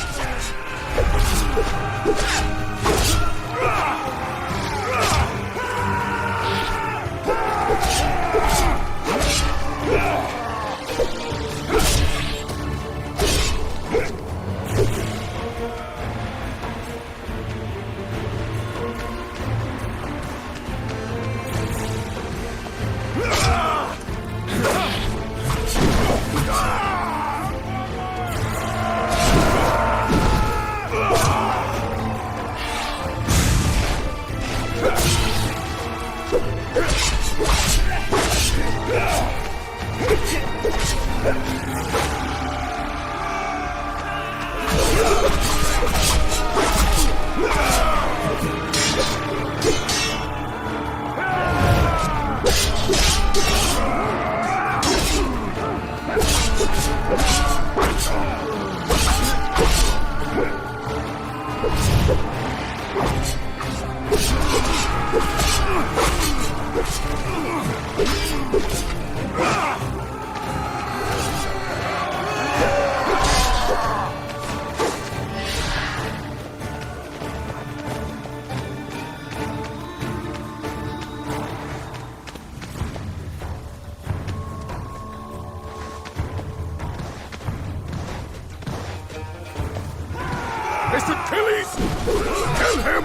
It's Achilles! Kill him!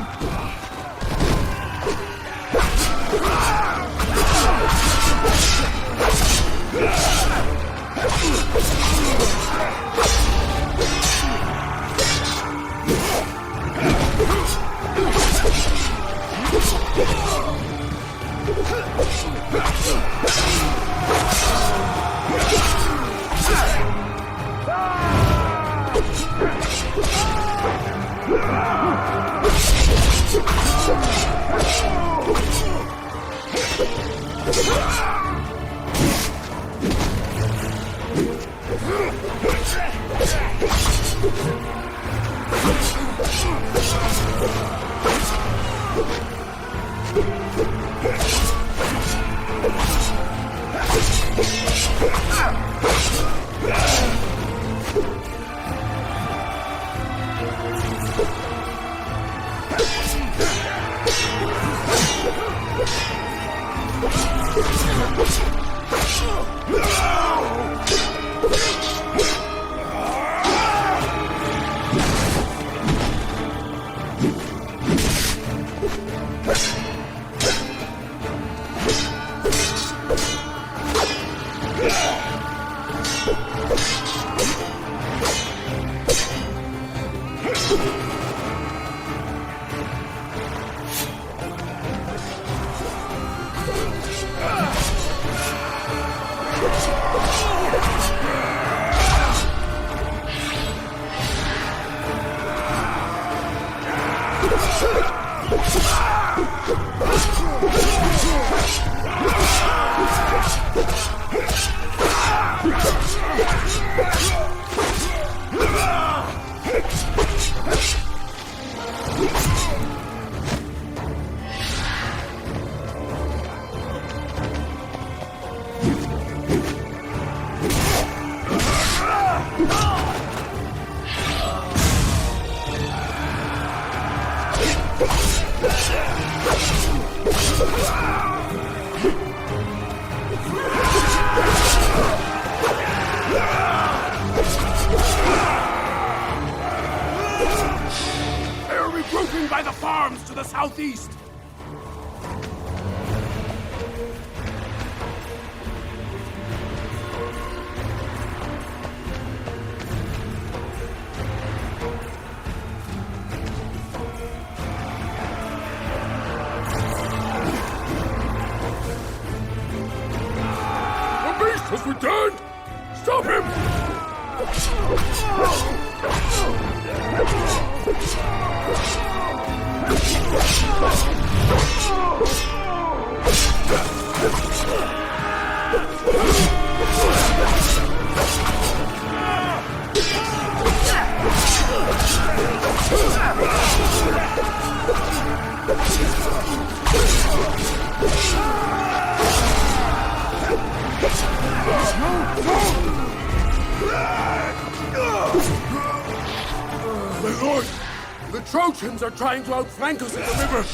By the farms to the southeast! The beast has returned! Stop him!
The Trojans are trying to outflank us in the river!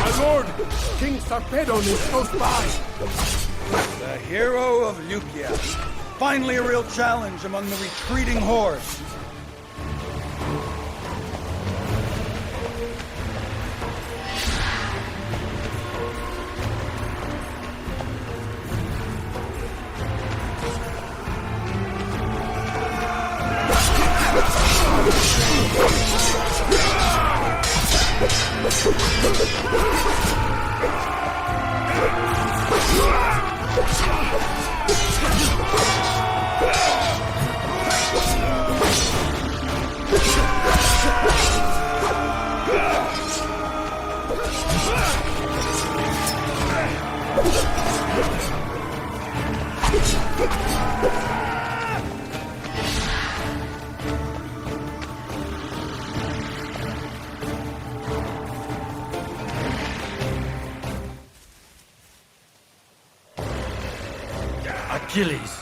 My lord, King Sarpedon is close by.
The hero of Lycia. Finally a real challenge among the retreating hordes.
Achilles,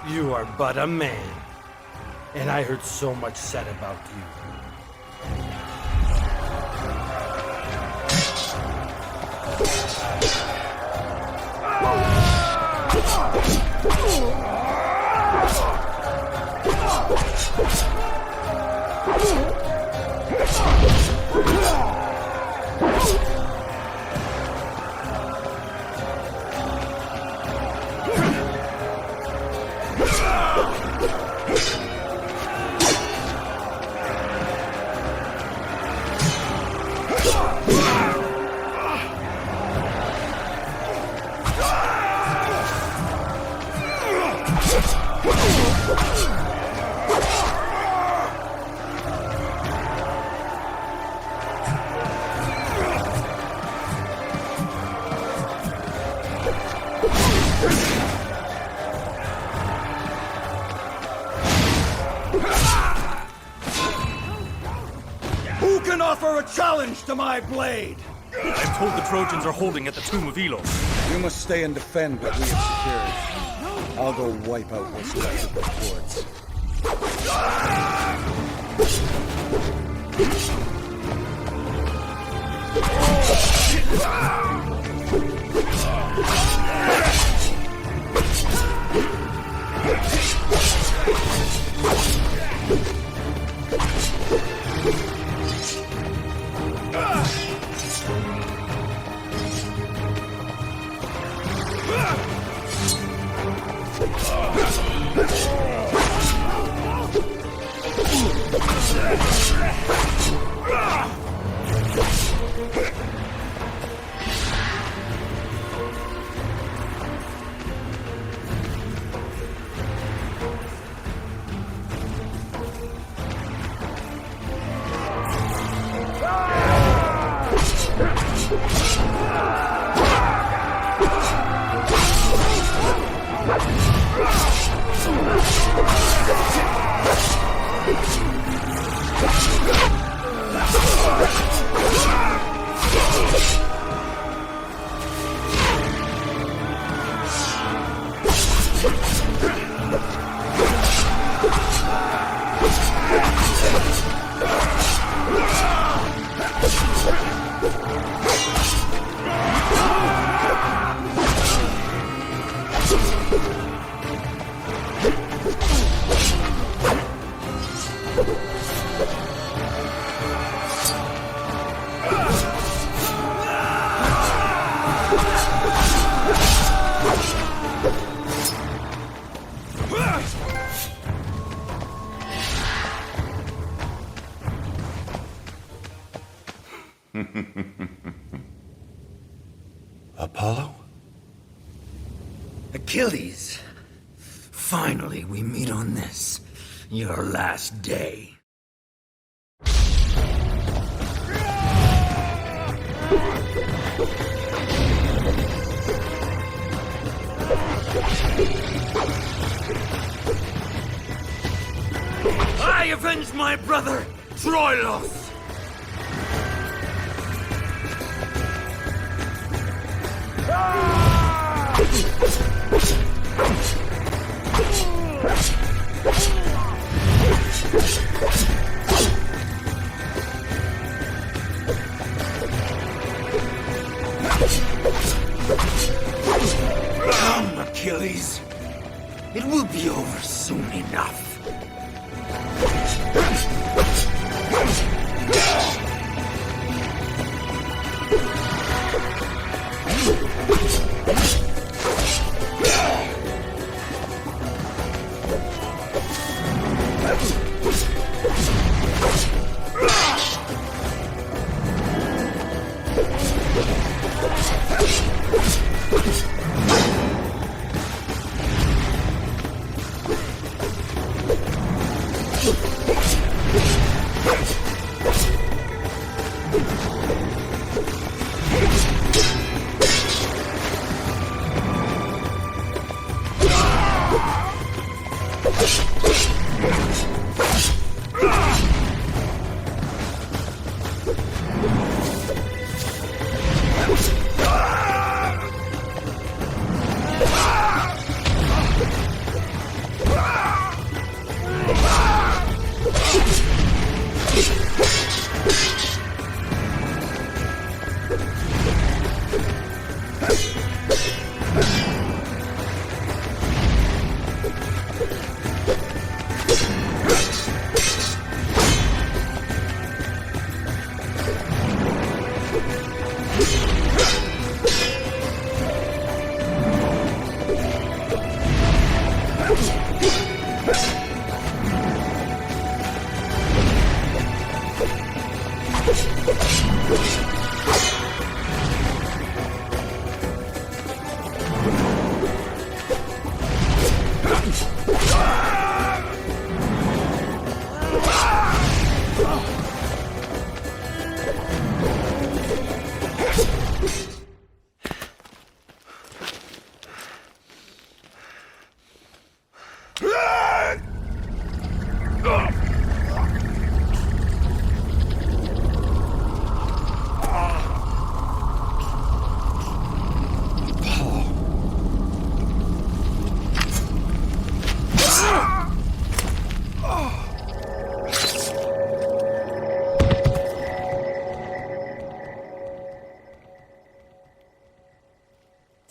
you are but a man, and I heard so much said about you.
Who can offer a challenge to my blade?
I'm told the Trojans are holding at the tomb of Elos.
You must stay and defend what we have secured. I'll go wipe out what's left of the forts.
Apollo?
Achilles! Finally, we meet on this, your last day. I avenge my brother, Troilos! Come, Achilles. It will be over soon enough.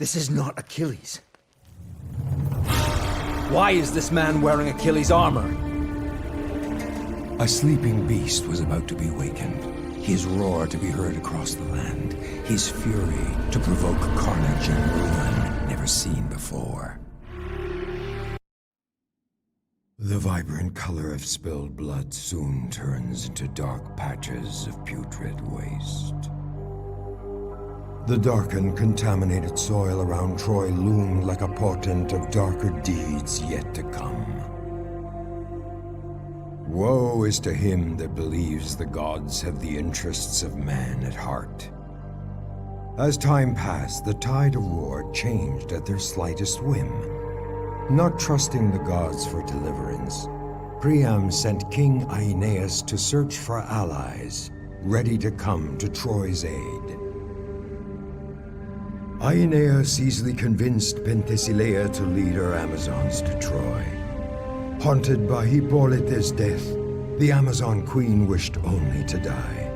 This is not Achilles. Why is this man wearing Achilles' armor?
A sleeping beast was about to be wakened. His roar to be heard across the land. His fury to provoke carnage and ruin never seen before. The vibrant color of spilled blood soon turns into dark patches of putrid waste. The darkened, contaminated soil around Troy loomed like a portent of darker deeds yet to come. Woe is to him that believes the gods have the interests of man at heart. As time passed, the tide of war changed at their slightest whim. Not trusting the gods for deliverance, Priam sent King Aeneas to search for allies, ready to come to Troy's aid. Aeneas easily convinced Penthesilea to lead her Amazons to Troy. Haunted by Hippolyte's death, the Amazon queen wished only to die.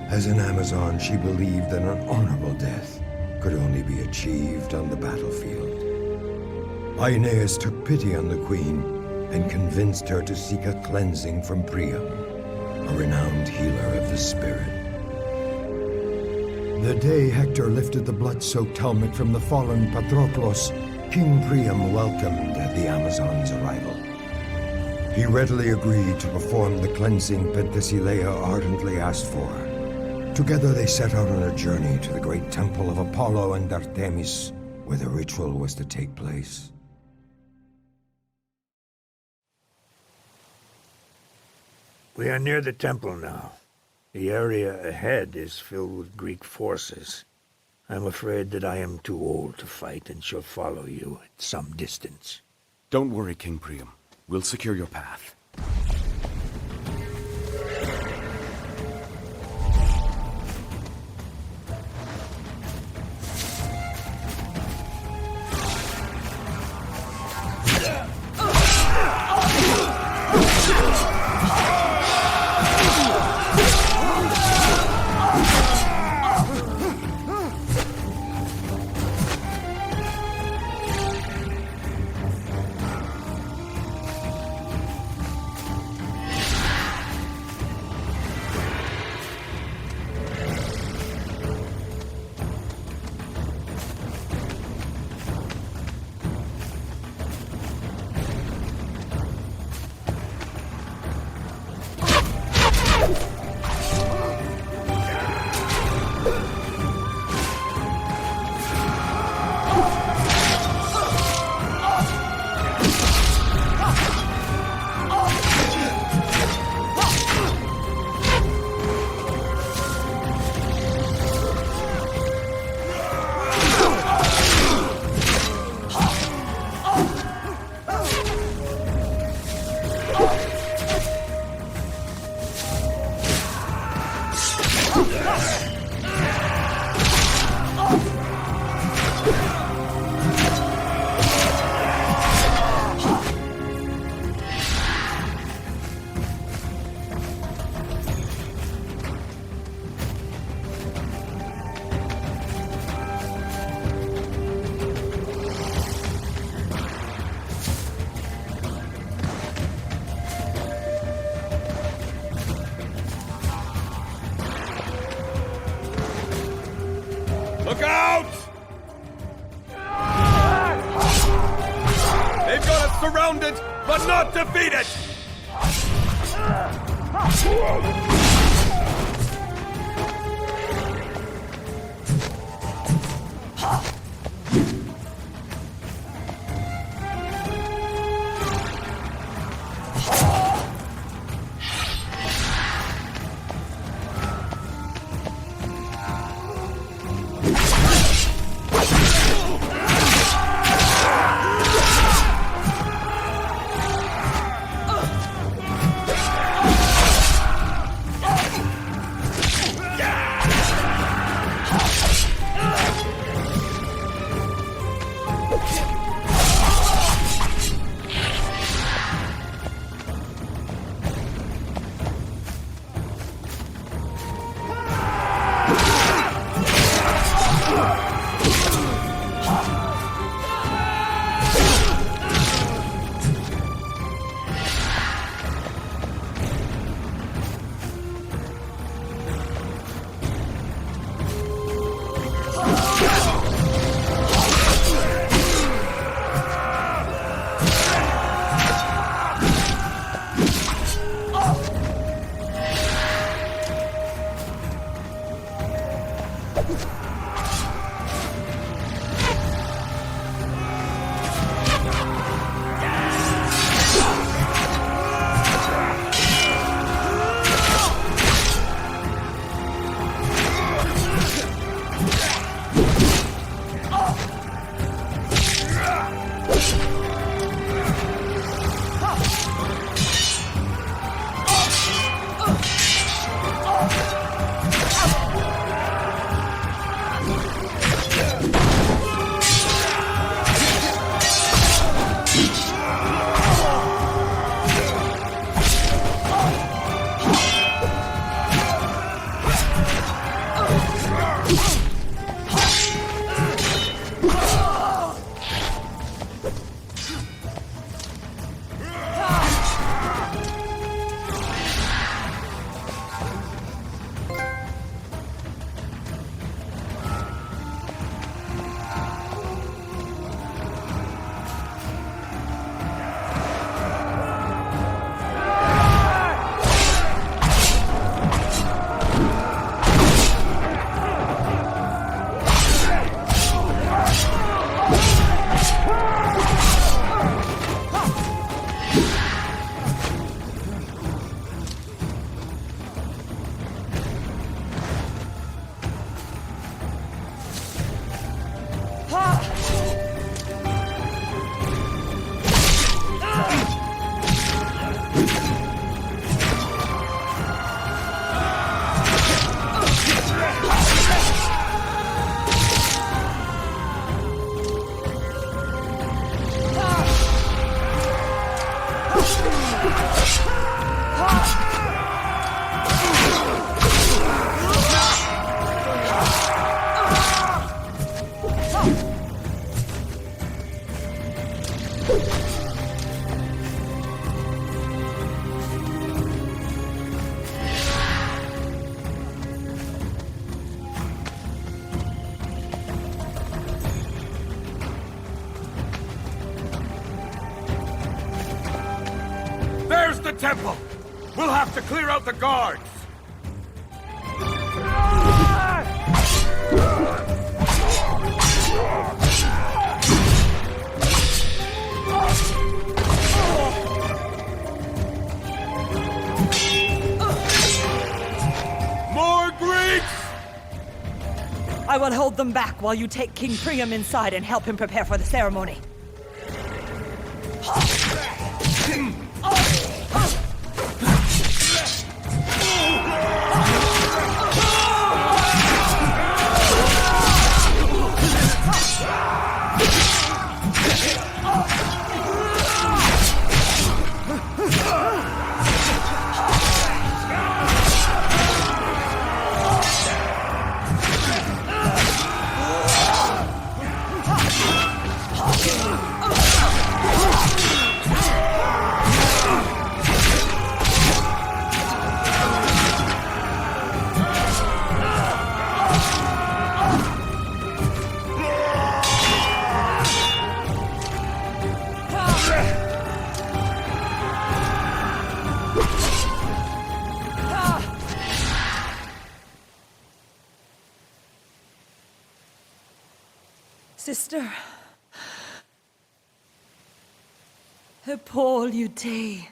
As an Amazon, she believed that an honorable death could only be achieved on the battlefield. Aeneas took pity on the queen and convinced her to seek a cleansing from Priam, a renowned healer of the spirit. The day Hector lifted the blood-soaked helmet from the fallen Patroklos, King Priam welcomed the Amazon's arrival. He readily agreed to perform the cleansing Penthesilea ardently asked for. Together they set out on a journey to the great temple of Apollo and Artemis, where the ritual was to take place.
We are near the temple now. The area ahead is filled with Greek forces. I'm afraid that I am too old to fight and shall follow you at some distance.
Don't worry, King Priam. We'll secure your path.
Look out! They've got us surrounded, but not defeated! There's the temple! We'll have to clear out the guards! More Greeks!
I will hold them back while you take King Priam inside and help him prepare for the ceremony. Sister. Hippolyte.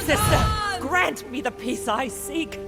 Sister, grant me the peace I seek.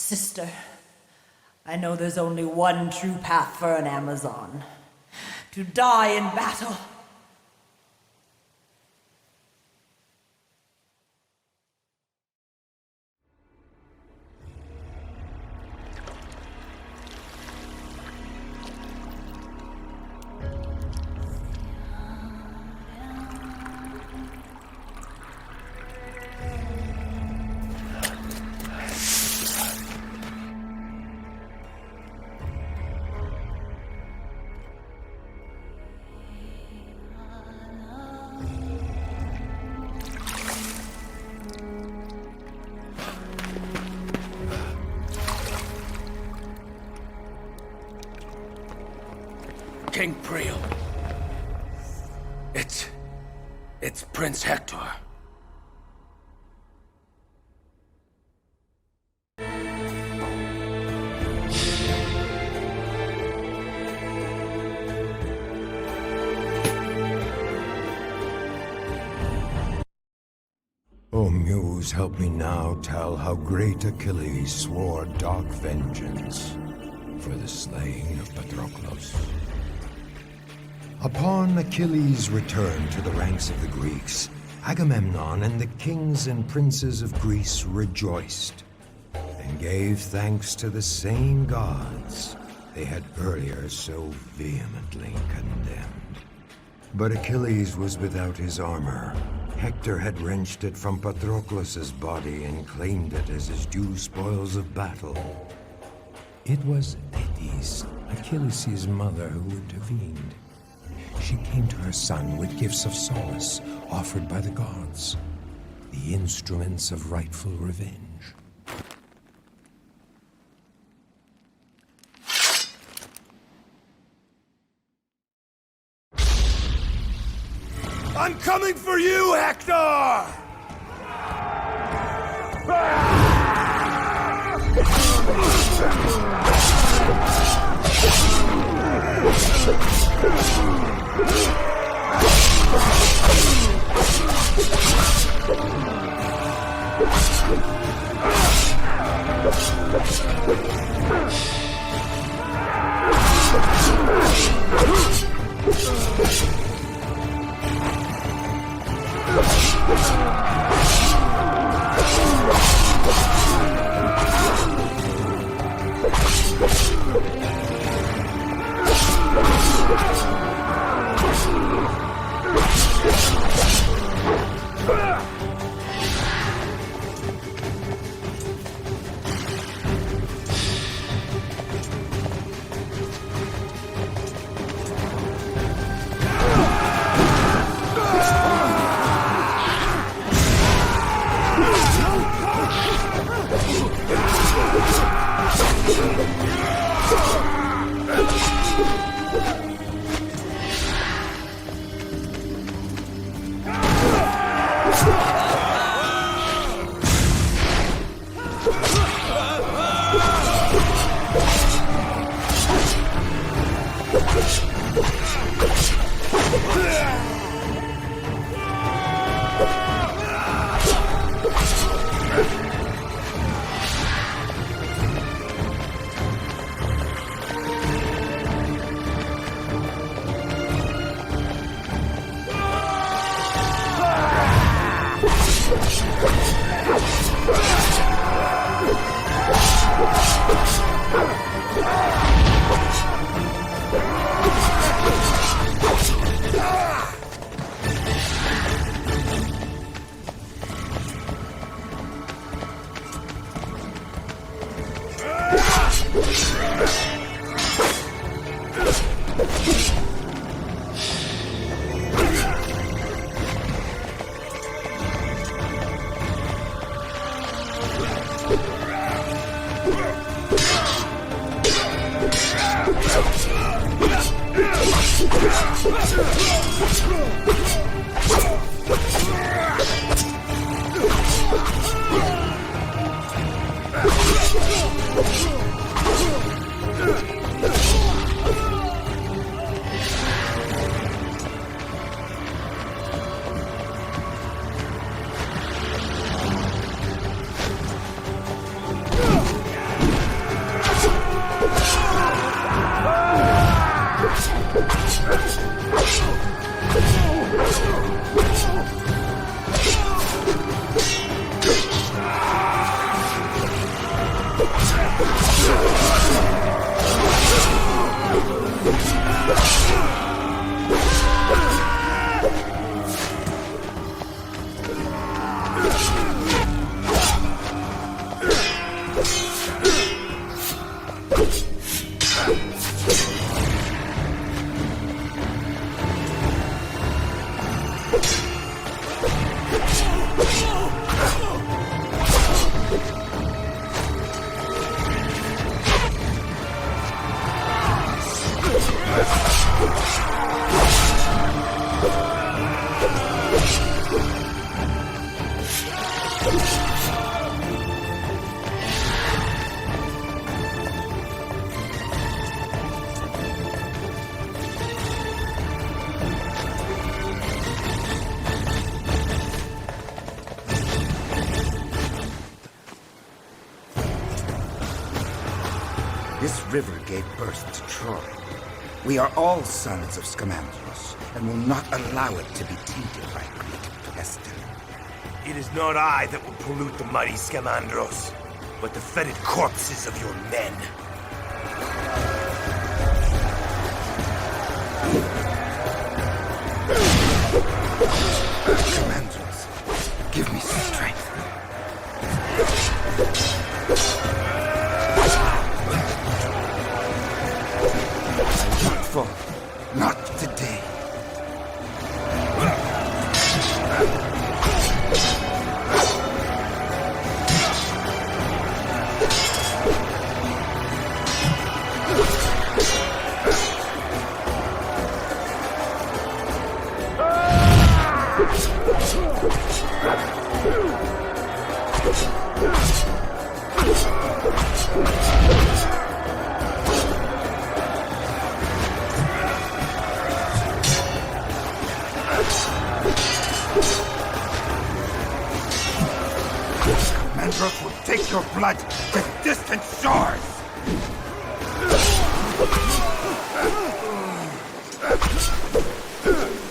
Sister, I know there's only one true path for an Amazon. To die in battle.
King Priam. It's Prince Hector.
O Muse, help me now tell how great Achilles swore dark vengeance for the slaying of Patroklos. Upon Achilles' return to the ranks of the Greeks, Agamemnon and the kings and princes of Greece rejoiced and gave thanks to the same gods they had earlier so vehemently condemned. But Achilles was without his armor. Hector had wrenched it from Patroklos' body and claimed it as his due spoils of battle. It was Thetis, Achilles' mother, who intervened. She came to her son with gifts of solace offered by the gods, the instruments of rightful revenge.
I'm coming for you, Hector!
river gave birth to Troy. We are all sons of Scamandros, and will not allow it to be tainted by Greek destiny.
It is not I that will pollute the mighty Scamandros, but the fetid corpses of your men.
Scamandros, give me strength. Not fall. Not today. Scamandros will take your blood to distant shores!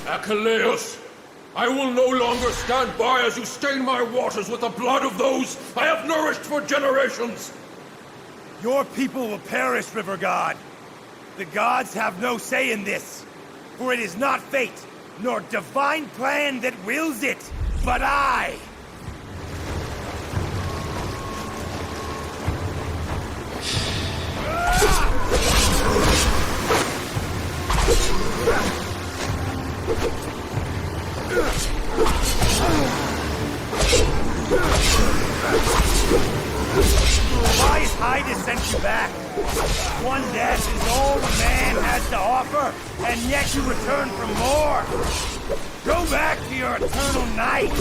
Achilles, I will no longer stand by as you stain my waters with the blood of those I have nourished for generations!
Your people will perish, River God. The gods have no say in this, for it is not fate, nor divine plan that wills it, but I! Why is Hydus sent you back? One death is all the man has to offer, and yet you return for more! Go back to your eternal night!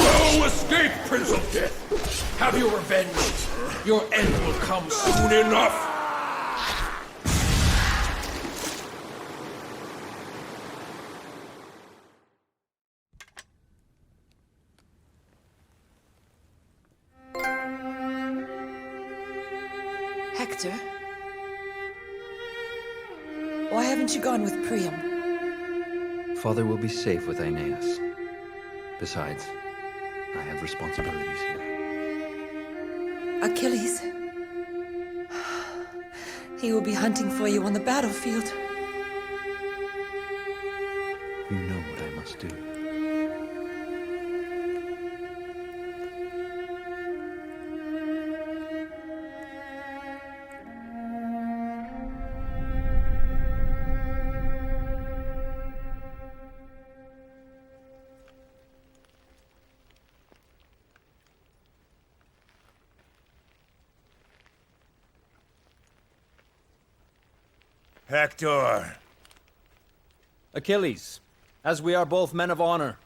No escape, Prince of Death! Have your revenge! Your end will come soon enough!
Hector? Why haven't you gone with Priam?
Father will be safe with Aeneas. Besides, I have responsibilities here.
Achilles? He will be hunting for you on the battlefield.
You know what I must do.
Hector!
Achilles, as we are both men of honor,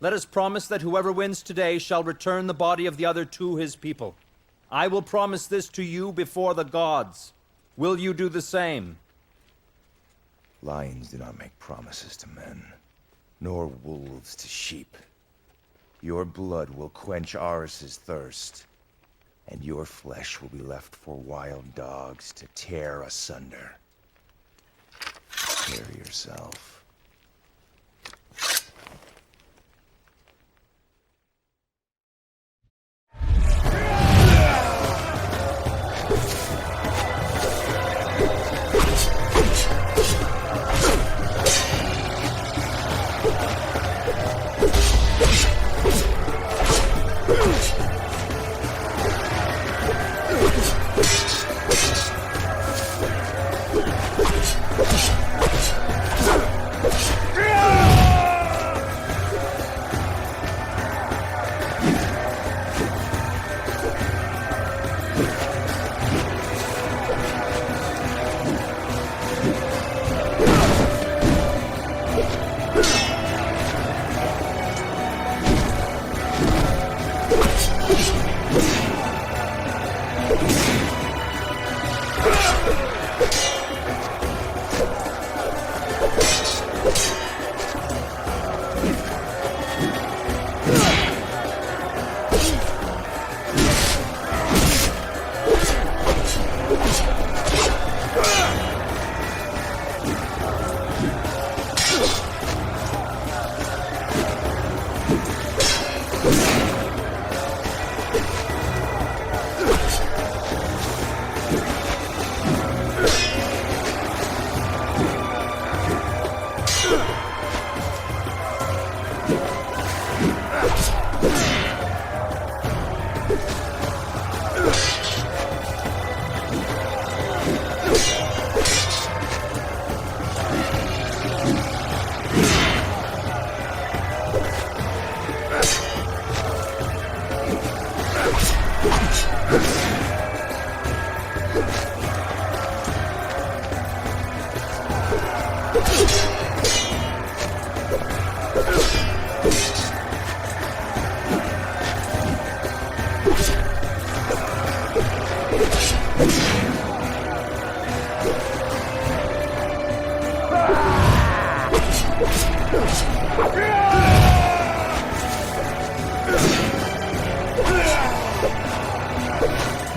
let us promise that whoever wins today shall return the body of the other to his people. I will promise this to you before the gods. Will you do the same?
Lions do not make promises to men, nor wolves to sheep. Your blood will quench Ares's thirst, and your flesh will be left for wild dogs to tear asunder. Prepare yourself.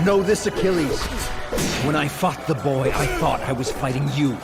Know this, Achilles. When I fought the boy, I thought I was fighting you.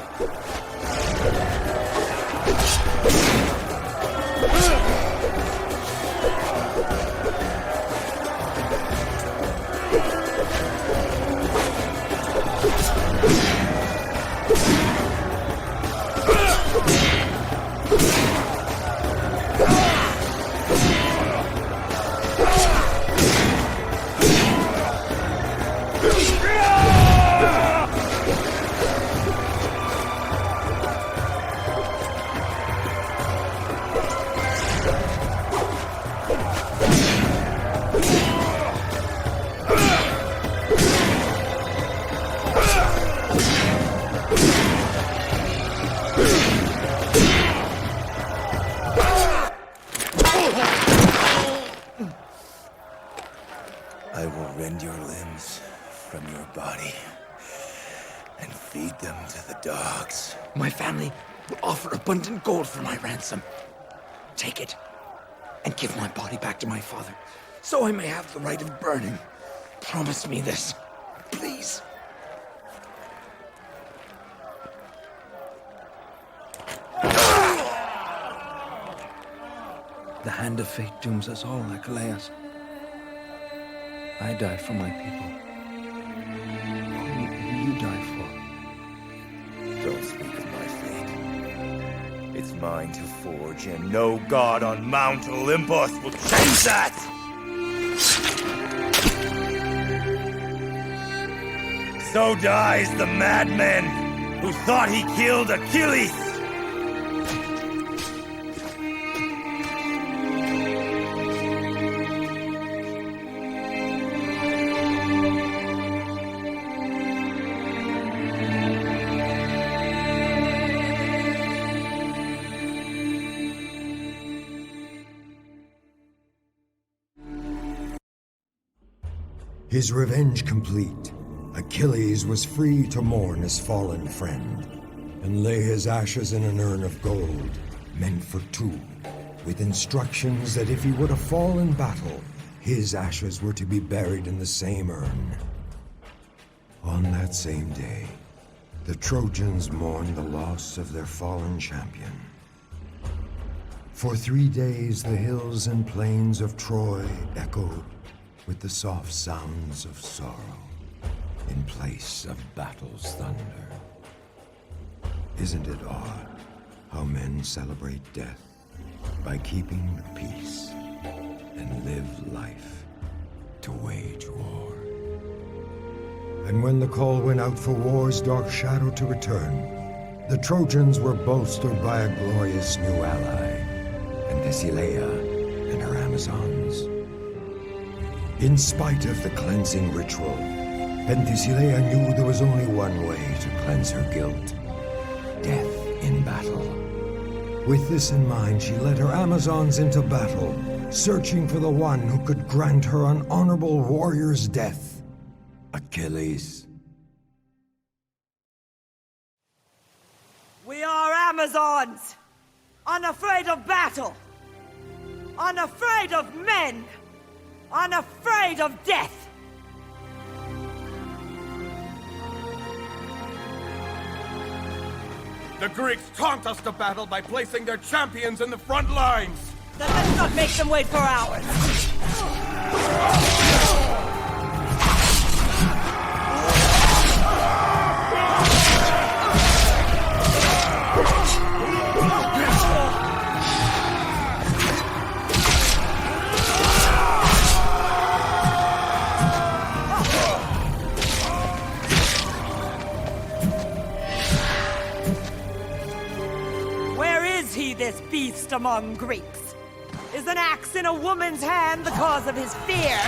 My family will offer abundant gold for my ransom. Take it, and give my body back to my father, so I may have the right of burning. Promise me this, please.
The hand of fate dooms us all, Achilles. I die for my people. Who will you die for?
Don't speak of my fate. It's mine to forge, and no god on Mount Olympus will change that! So dies the madman who thought he killed Achilles!
His revenge complete, Achilles was free to mourn his fallen friend, and lay his ashes in an urn of gold, meant for two, with instructions that if he were to fall in battle, his ashes were to be buried in the same urn. On that same day, the Trojans mourned the loss of their fallen champion. For 3 days the hills and plains of Troy echoed with the soft sounds of sorrow in place of battle's thunder. Isn't it odd how men celebrate death by keeping the peace and live life to wage war? And when the call went out for war's dark shadow to return, the Trojans were bolstered by a glorious new ally, Penthesilea and her Amazons. In spite of the cleansing ritual, Penthesilea knew there was only one way to cleanse her guilt: death in battle. With this in mind, she led her Amazons into battle, searching for the one who could grant her an honorable warrior's death: Achilles.
We are Amazons, unafraid of battle, unafraid of men, unafraid of death.
The Greeks taunt us to battle by placing their champions in the front lines.
Then let's not make them wait for hours. This beast among Greeks? Is an axe in a woman's hand the cause of his fear?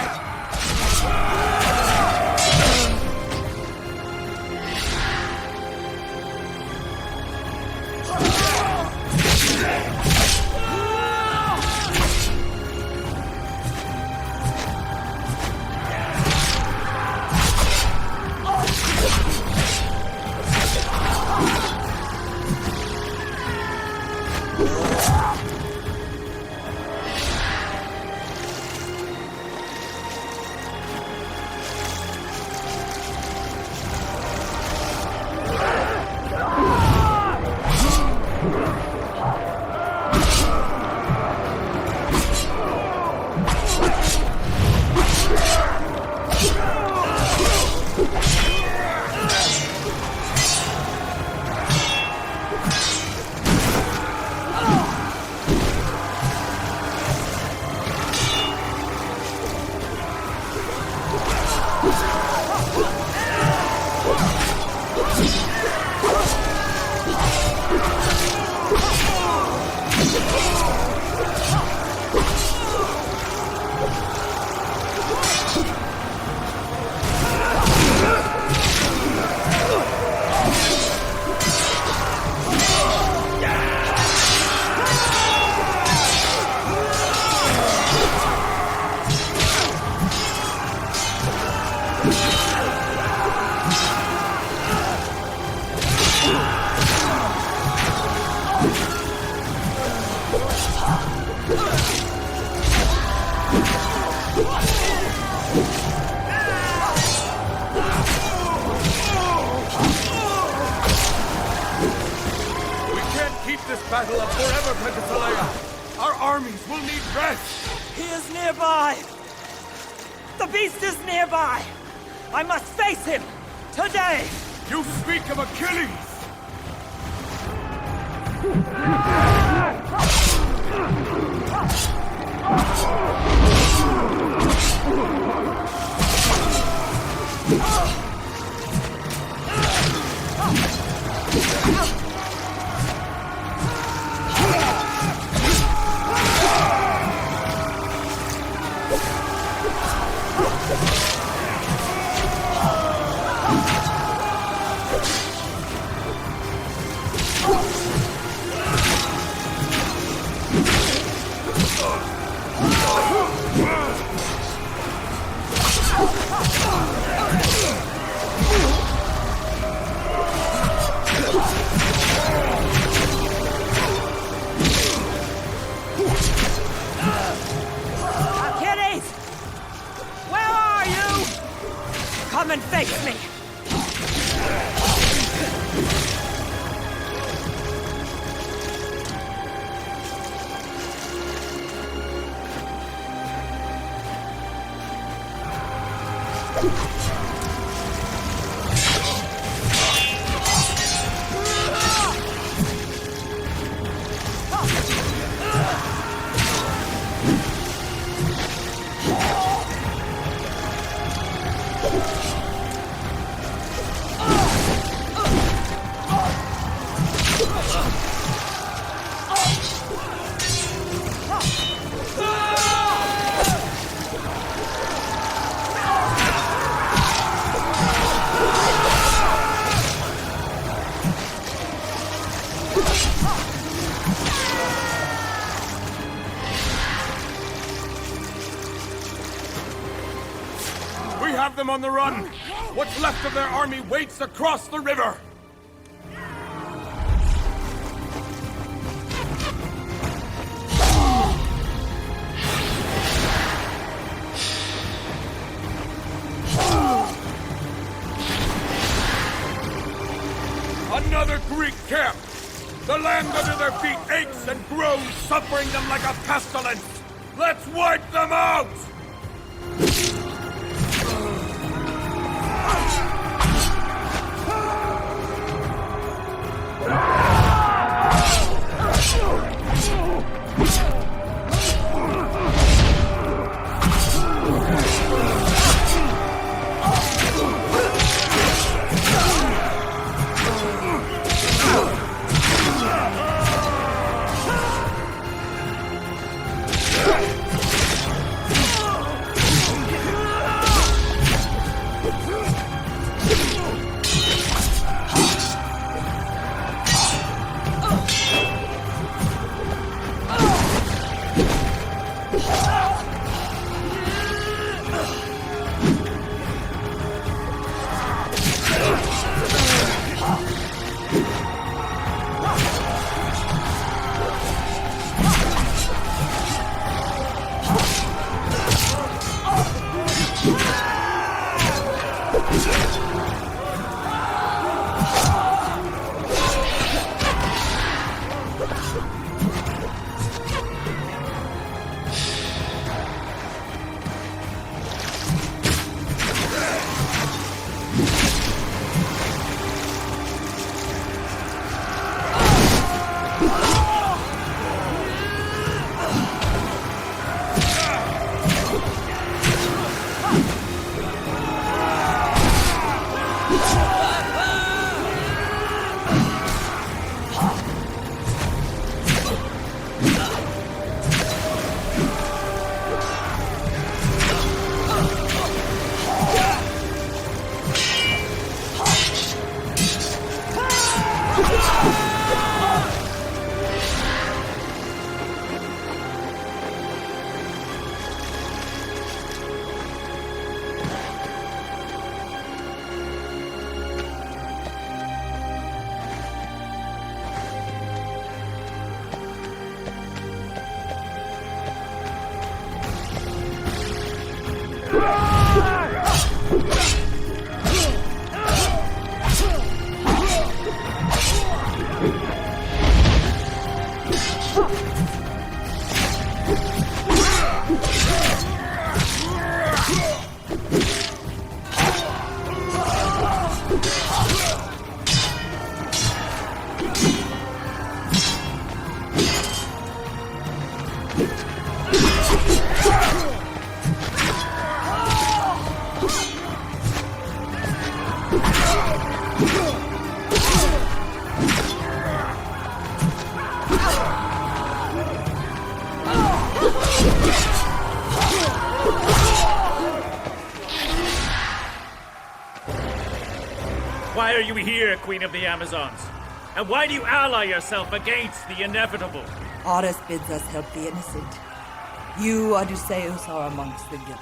keep this battle up forever, Penthesilea. Our armies will need rest.
He is nearby. The beast is nearby. I must face him today.
You speak of Achilles.
Achilles! Where are you? Come and face me!
We have them on the run! What's left of their army waits across the river! Another Greek camp! The land under their feet aches and grows, suffering them like a pestilence! Let's wipe them out!
Why are you here, Queen of the Amazons? And why do you ally yourself against the inevitable?
Horus bids us help the innocent. You, Odysseus, are amongst the guilty.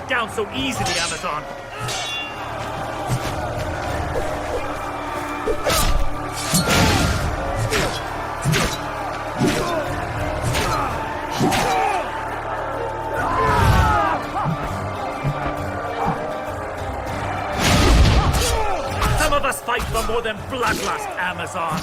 Down so easily, Amazon! Some of us fight for more than bloodlust, Amazon!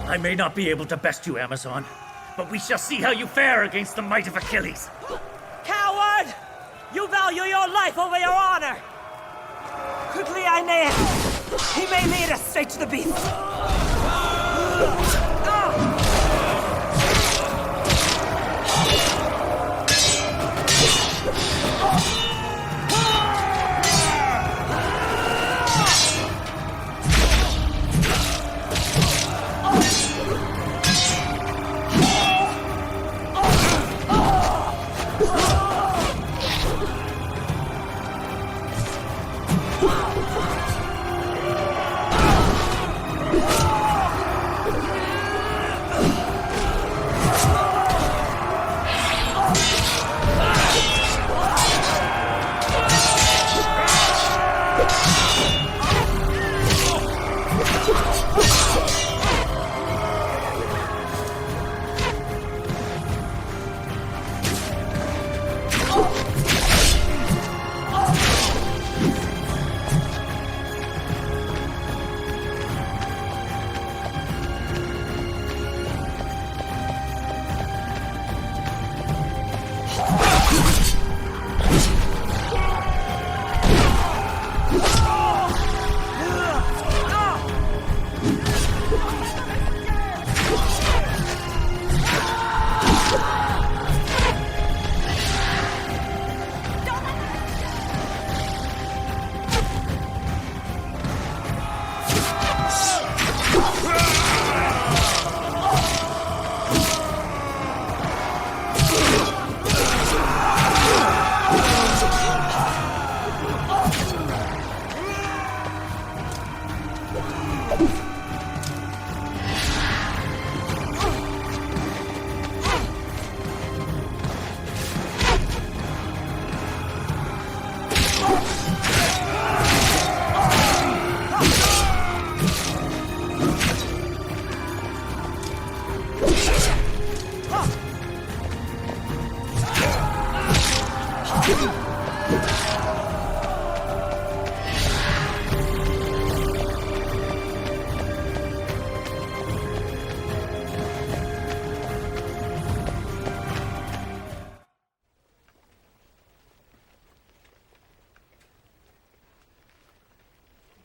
I may not be able to best you, Amazon, but we shall see how you fare against the might of Achilles.
Coward! You value your life over your honor! Quickly, Aeneas! He may lead us straight to the beast!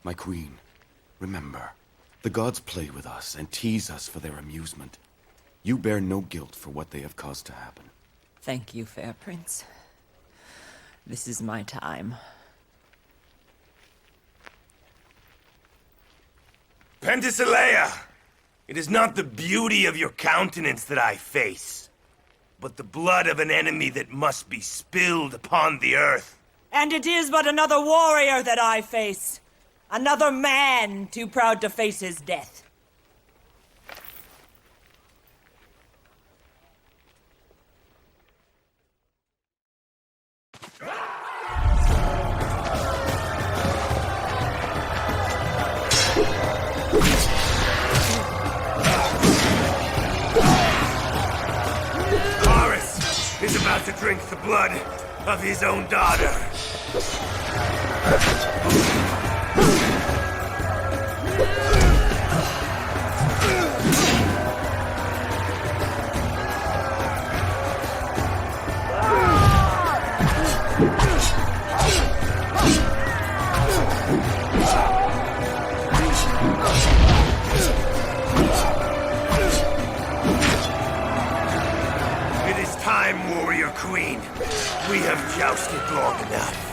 My queen, remember, the gods play with us and tease us for their amusement. You bear no guilt for what they have caused to happen.
Thank you, fair prince. This is my time.
Penthesilea! It is not the beauty of your countenance that I face, but the blood of an enemy that must be spilled upon the earth.
And it is but another warrior that I face. Another man too proud to face his death.
Is about to drink the blood of his own daughter. Warrior Queen, we have jousted long enough.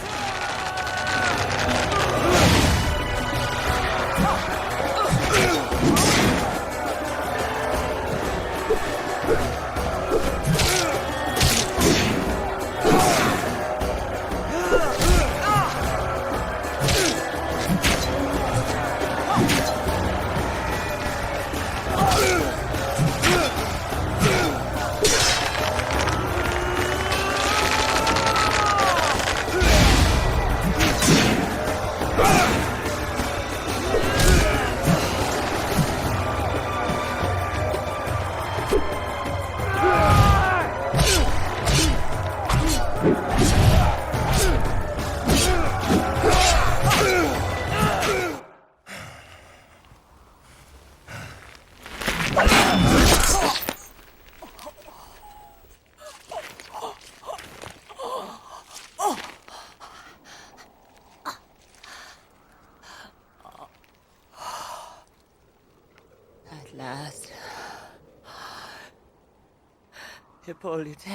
Hippolyte.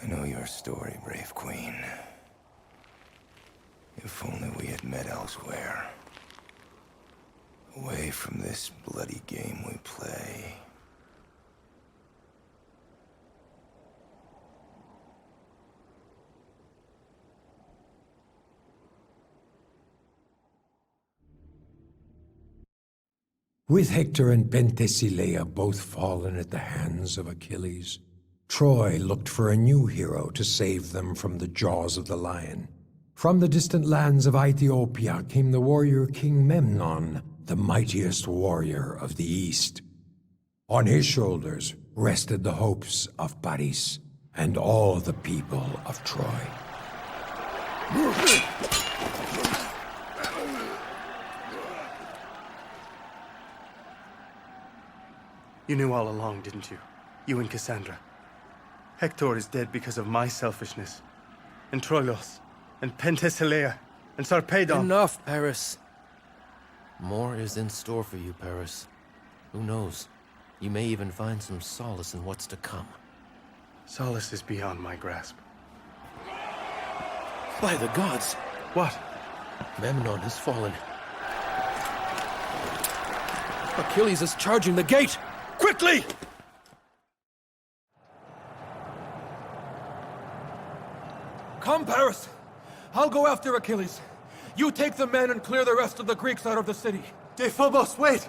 I know your story, brave queen. If only we had met elsewhere. Away from this bloody game we play.
With Hector and Penthesilea both fallen at the hands of Achilles, Troy looked for a new hero to save them from the jaws of the lion. From the distant lands of Ethiopia came the warrior King Memnon, the mightiest warrior of the East. On his shoulders rested the hopes of Paris and all the people of Troy.
You knew all along, didn't you? You and Cassandra. Hector is dead because of my selfishness. And Troilos, and Penthesilea, and Sarpedon.
Enough, Paris. More is in store for you, Paris. Who knows? You may even find some solace in what's to come.
Solace is beyond my grasp.
By the gods!
What?
Memnon has fallen. Achilles is charging the gate! Quickly!
Come, Paris! I'll go after Achilles. You take the men and clear the rest of the Greeks out of the city.
Phobos, wait!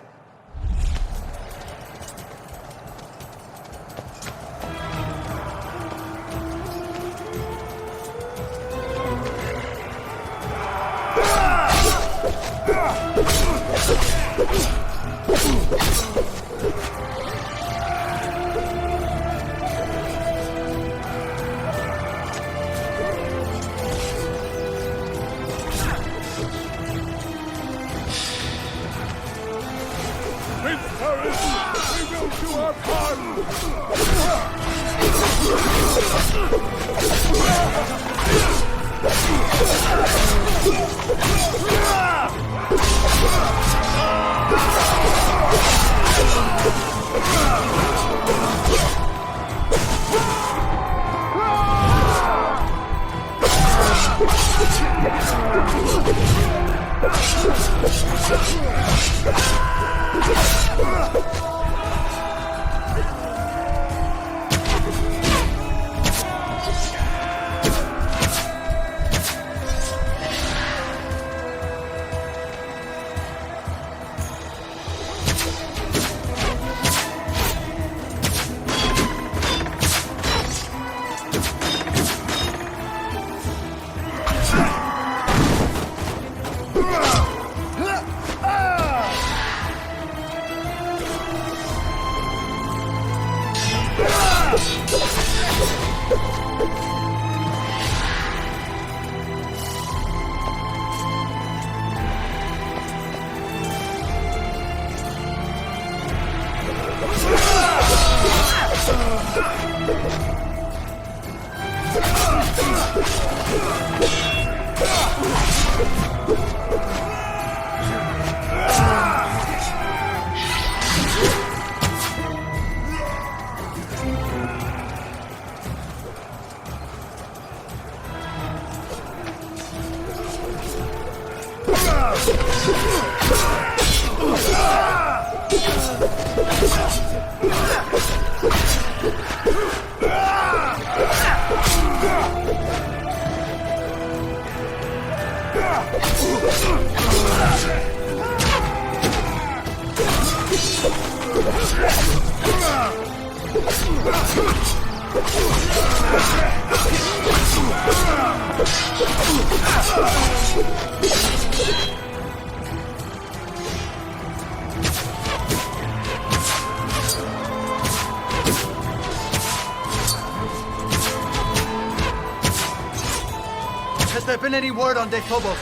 Has there been any word on Phobos?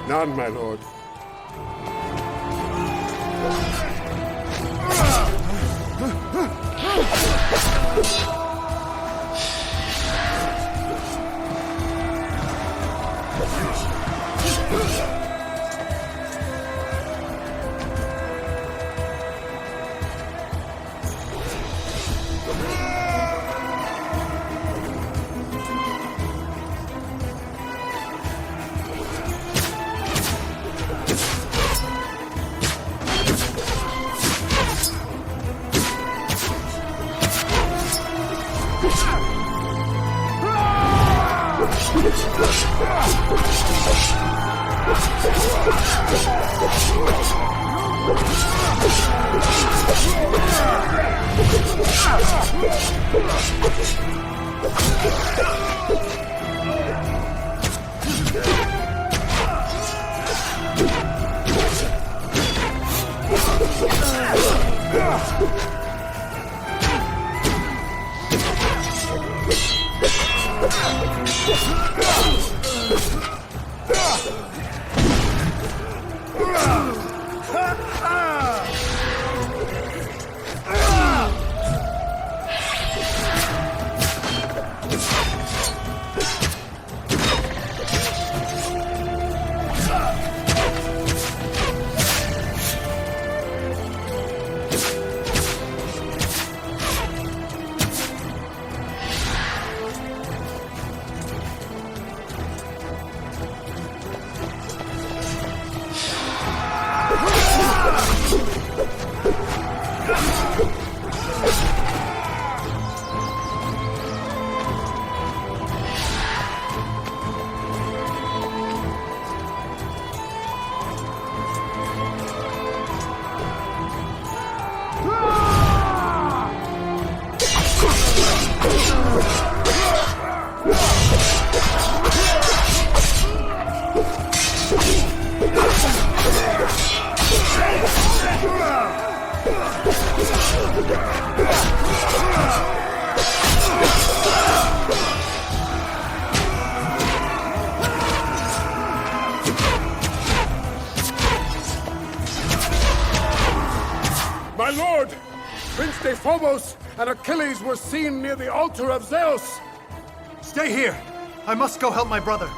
None, my lord. My lord! Prince Phobos and Achilles were seen near the altar of Zeus!
Stay here! I must go help my brother.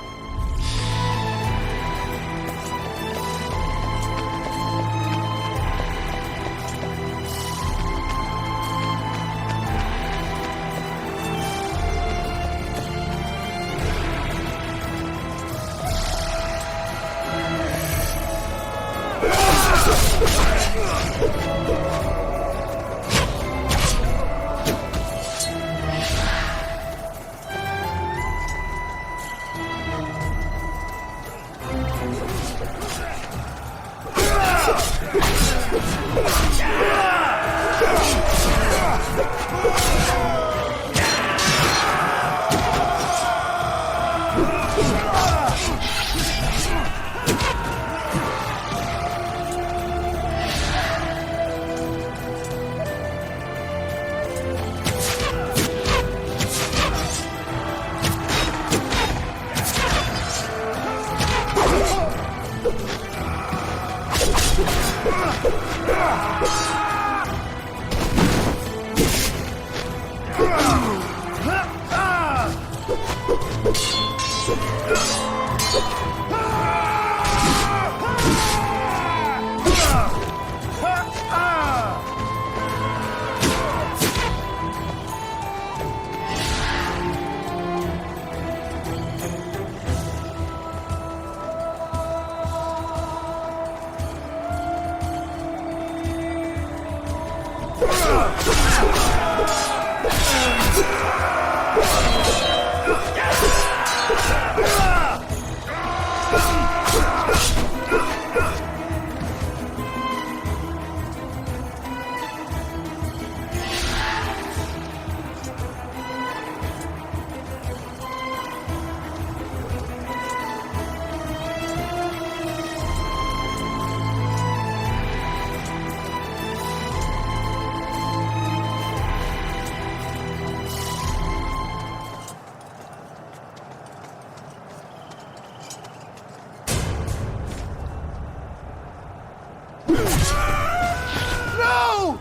No!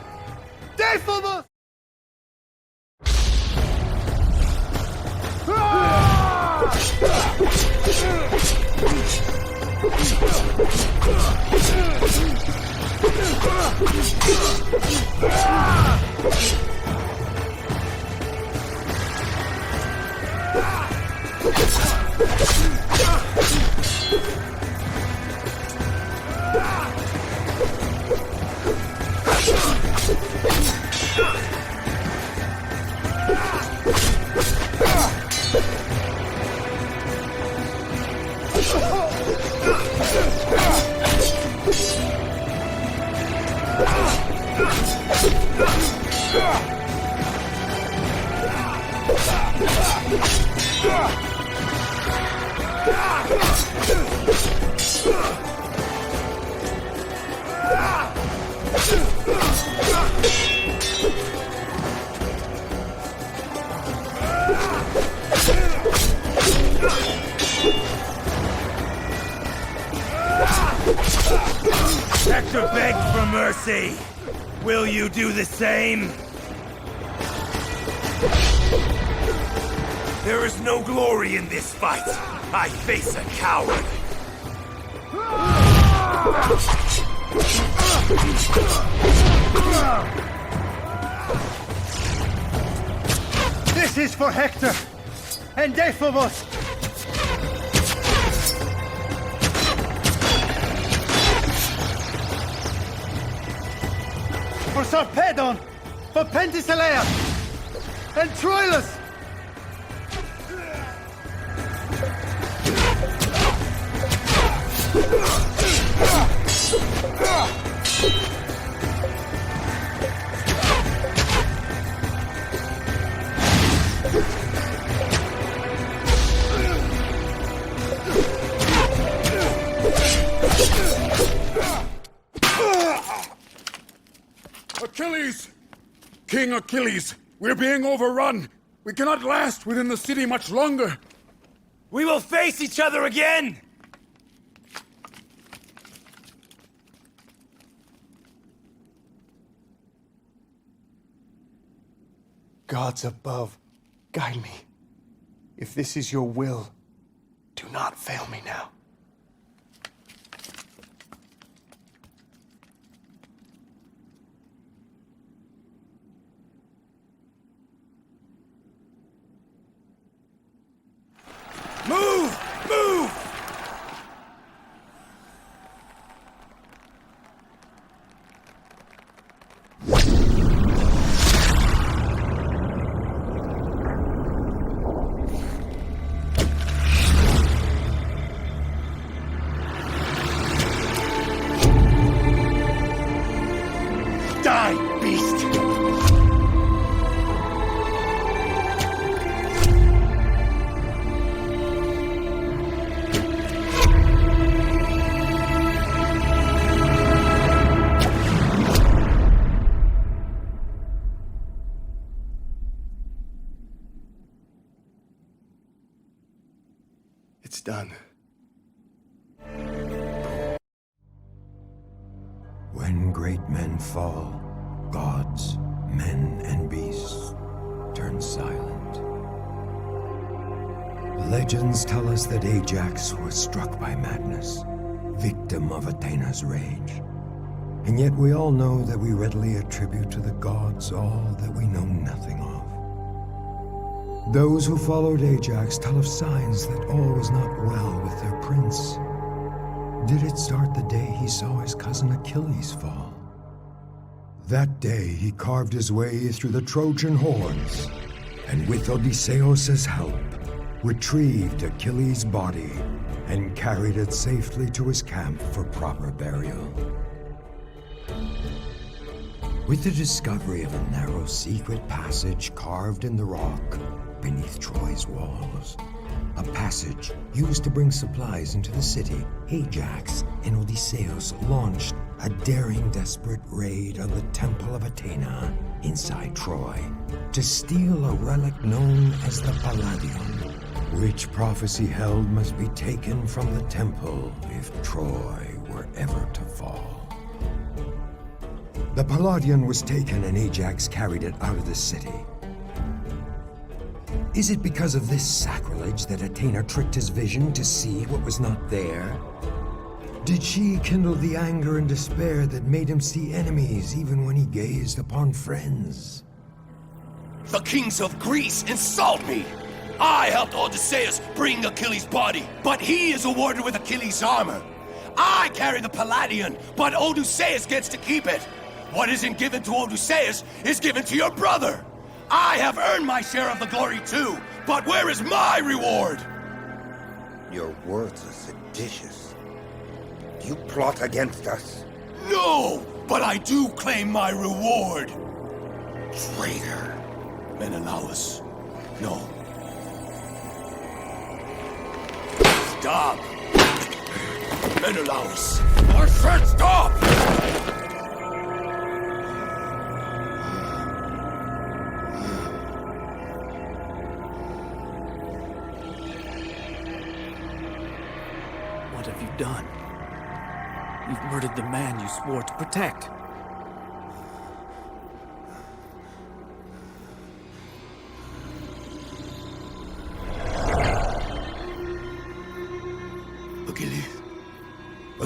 Death!
Hector begged for mercy. Will you do the same? There is no glory in this fight. I face a coward.
This is for Hector and Dephobos. For Sarpedon, for Penthesilea, and Troilus!
Achilles! King Achilles, we're being overrun. We cannot last within the city much longer.
We will face each other again!
Gods above, guide me. If this is your will, do not fail me now.
Move! Move!
Die, beast! It's done.
When great men fall, gods, men, and beasts turn silent. Legends tell us that Ajax was struck by madness, victim of Athena's rage. And yet we all know that we readily attribute to the gods all that we know nothing of. Those who followed Ajax tell of signs that all was not well with their prince. Did it start the day he saw his cousin Achilles fall? That day he carved his way through the Trojan hordes and with Odysseus' help, retrieved Achilles' body and carried it safely to his camp for proper burial. With the discovery of a narrow secret passage carved in the rock beneath Troy's walls, a passage used to bring supplies into the city, Ajax and Odysseus launched a daring, desperate raid on the Temple of Athena inside Troy to steal a relic known as the Palladium, which prophecy held must be taken from the temple if Troy were ever to fall. The Palladium was taken and Ajax carried it out of the city. Is it because of this sacrilege that Athena tricked his vision to see what was not there? Did she kindle the anger and despair that made him see enemies even when he gazed upon friends?
The kings of Greece insult me! I helped Odysseus bring Achilles' body, but he is awarded with Achilles' armor. I carry the Palladium, but Odysseus gets to keep it. What isn't given to Odysseus is given to your brother. I have earned my share of the glory too, but where is my reward?
Your words are seditious. You plot against us?
No, but I do claim my reward.
Traitor.
Menelaos, no. Stop! Menelaos! I said stop!
What have you done? You've murdered the man you swore to protect.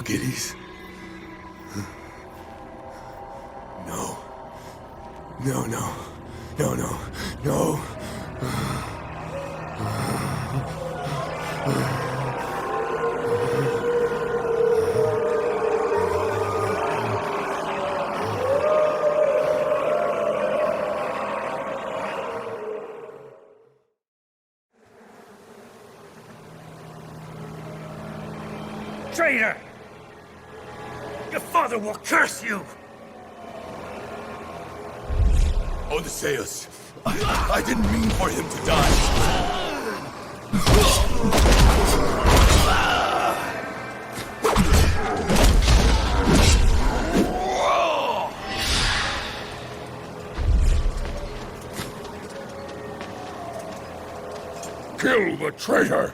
Achilles. No. No, no. No, no. No.
Traitor! Your father will curse you!
Odysseus, I didn't mean for him to die.
Kill the traitor!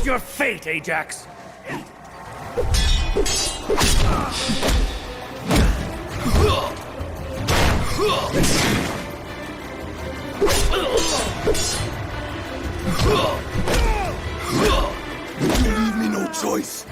is your fate, Ajax!
You leave me no choice.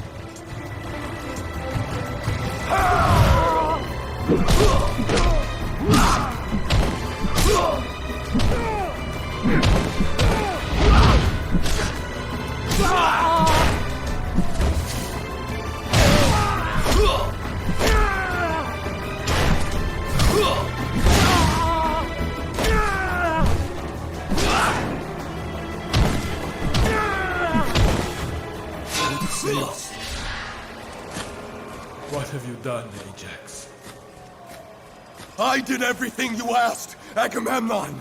Odysseus, what have you done, Ajax?
I did everything you asked, Agamemnon.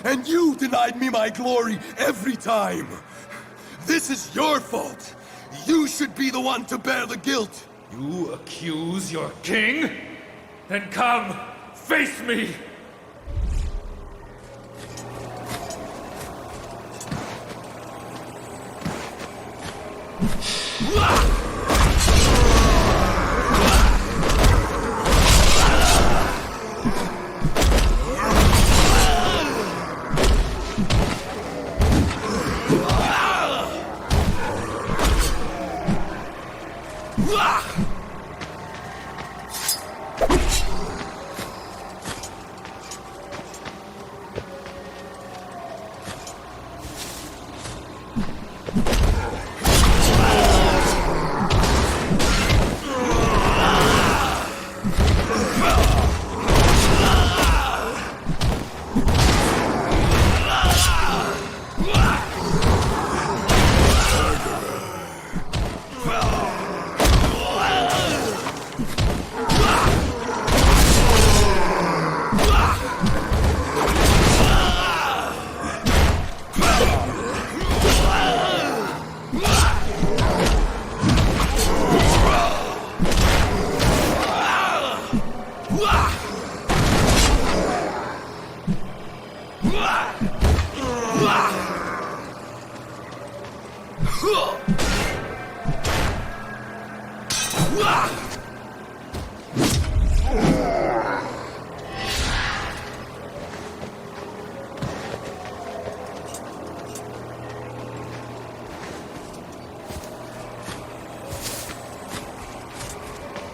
And you denied me my glory every time. This is your fault. You should be the one to bear the guilt.
You accuse your king? Then come, face me!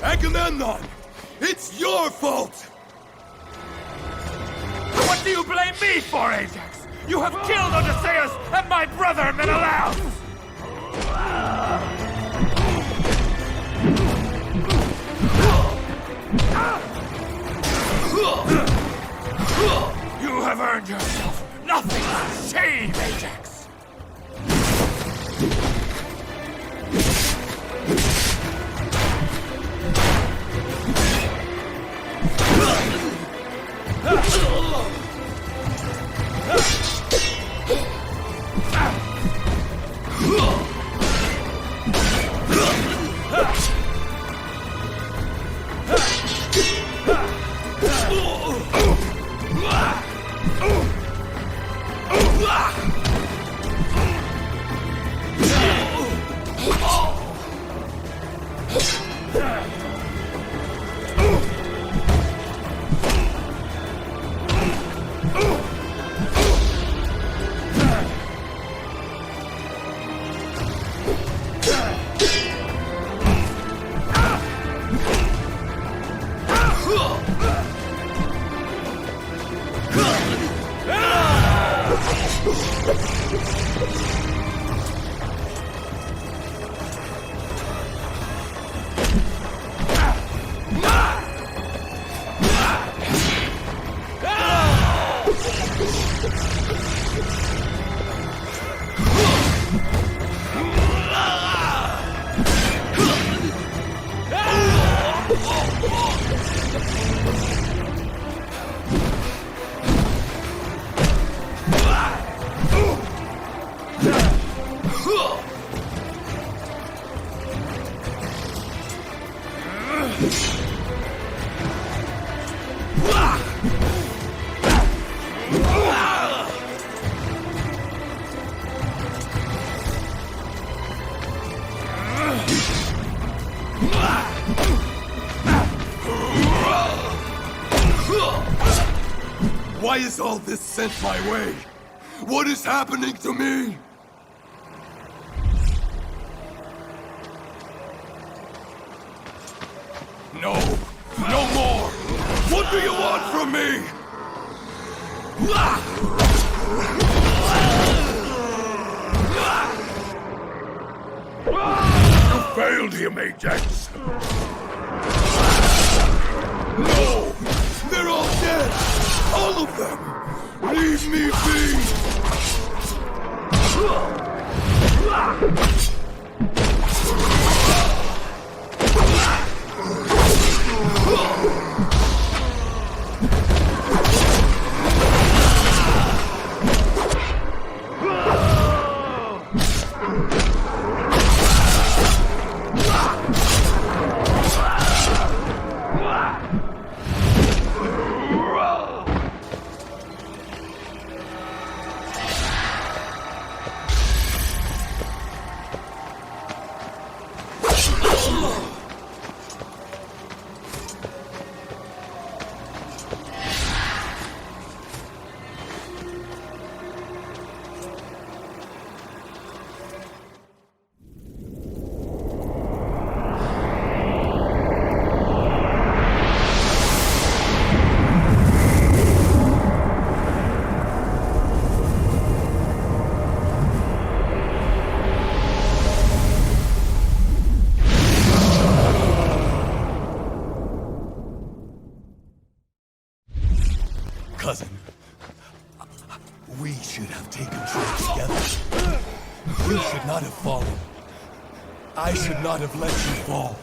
Agamemnon! It's your fault!
What do you blame me for, Ajax? You have killed Odysseus and my brother Menelaos! You have earned yourself nothing but shame, Ajax!
Why is all this sent my way? What is happening to me? No! No more! What do you want from me?
You failed him, Ajax!
No! They're all dead! All of them! Leave me be! Cousin, we should have taken Troy together. You should not have fallen. I should not have let you fall.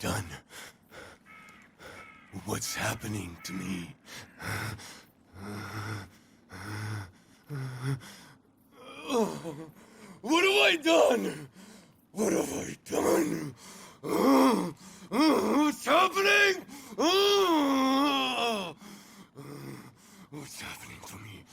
done? What's happening to me? What have I done? What have I done? What's happening? What's happening to me?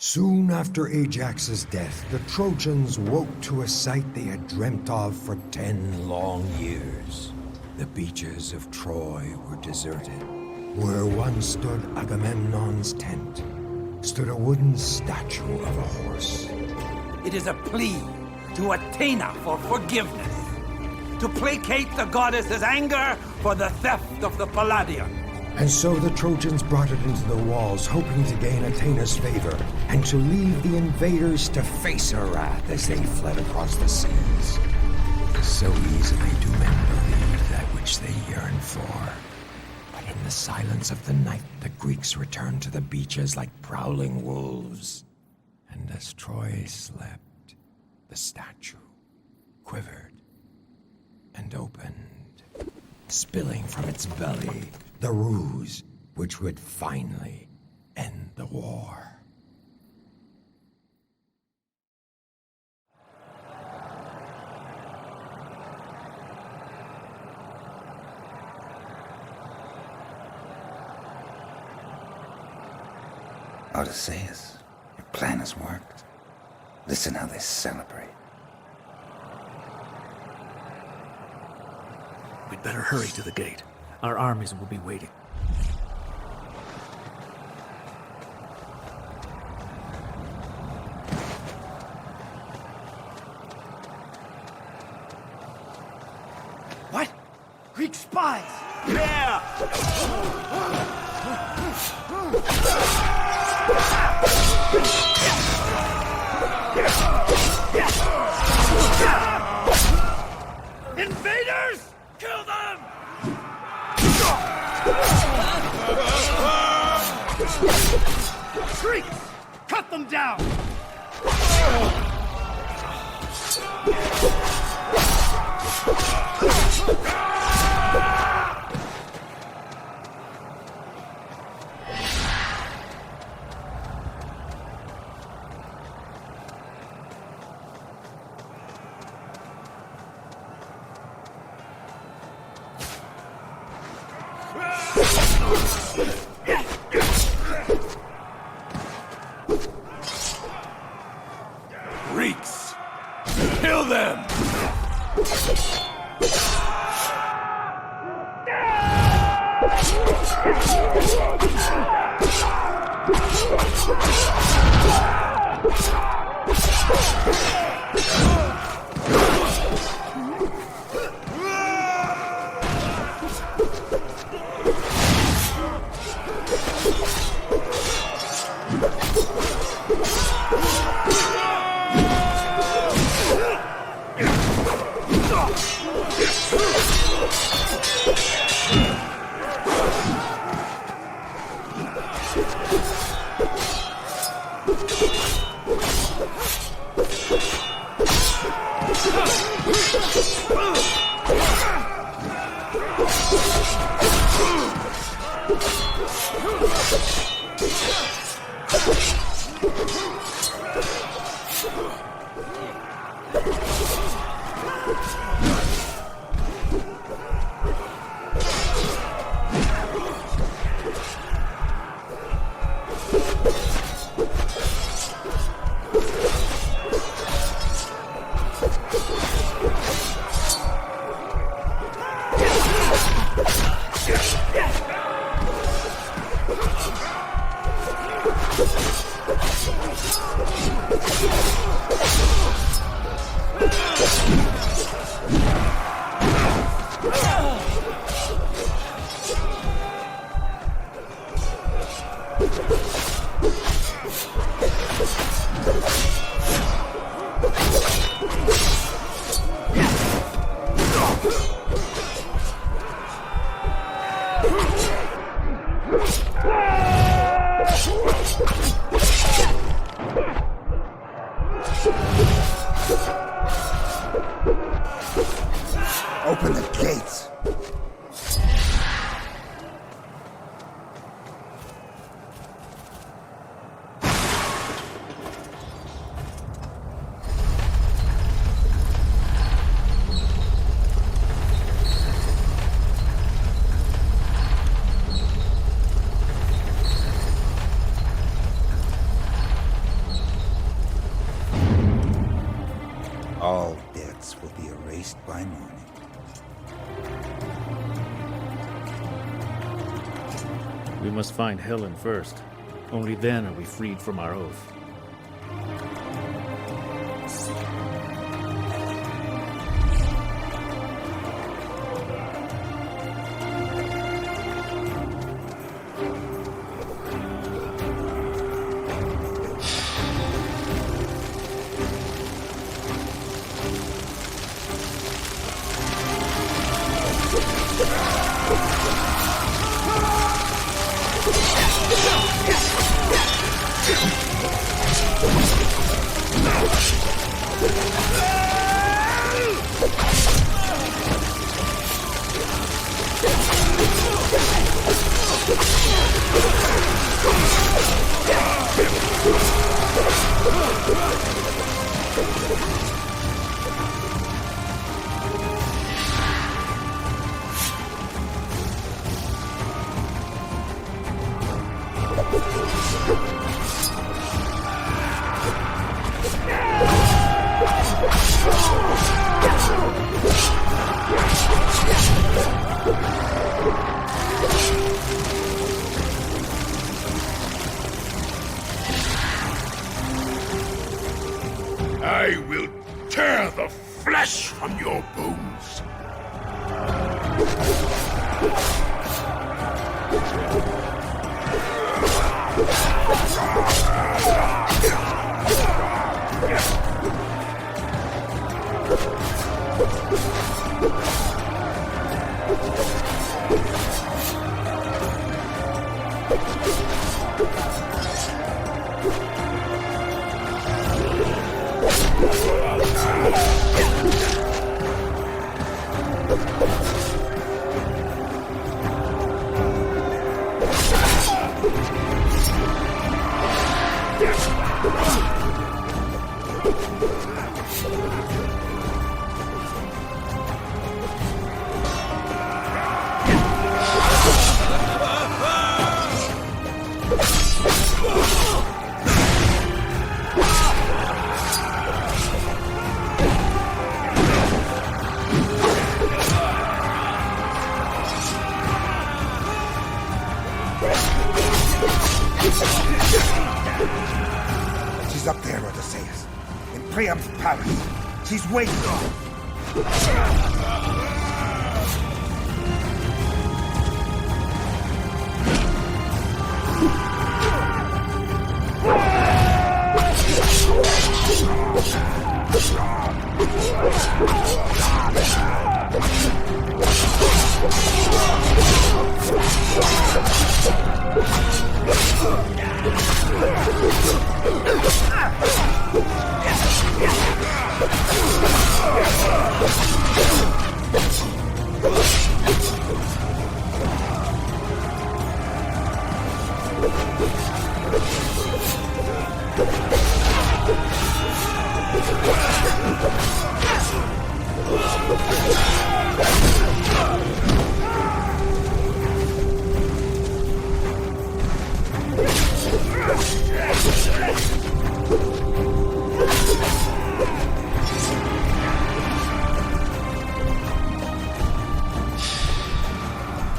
Soon after Ajax's death, the Trojans woke to a sight they had dreamt of for 10 long years. The beaches of Troy were deserted. Where once stood Agamemnon's tent, stood a wooden statue of a horse.
It is a plea to Athena for forgiveness, to placate the goddess's anger for the theft of the Palladium.
And so the Trojans brought it into the walls, hoping to gain Athena's favor, and to leave the invaders to face her wrath as they fled across the seas. So easily do men believe that which they yearn for. But in the silence of the night, the Greeks returned to the beaches like prowling wolves. And as Troy slept, the statue quivered and opened, spilling from its belly the ruse which would finally end the war.
Odysseus, your plan has worked. Listen how they celebrate.
We'd better hurry to the gate. Our armies will be waiting.
What? Greek spies! There!
Invaders! Kill them!
Greeks! Cut them down!
Greeks! Kill them!
Open the gates!
We must find Helen first. Only then are we freed from our oath.
I will tear the flesh from your bones.
She's up there, Odysseus. In Priam's palace. She's waiting.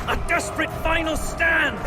A desperate final stand!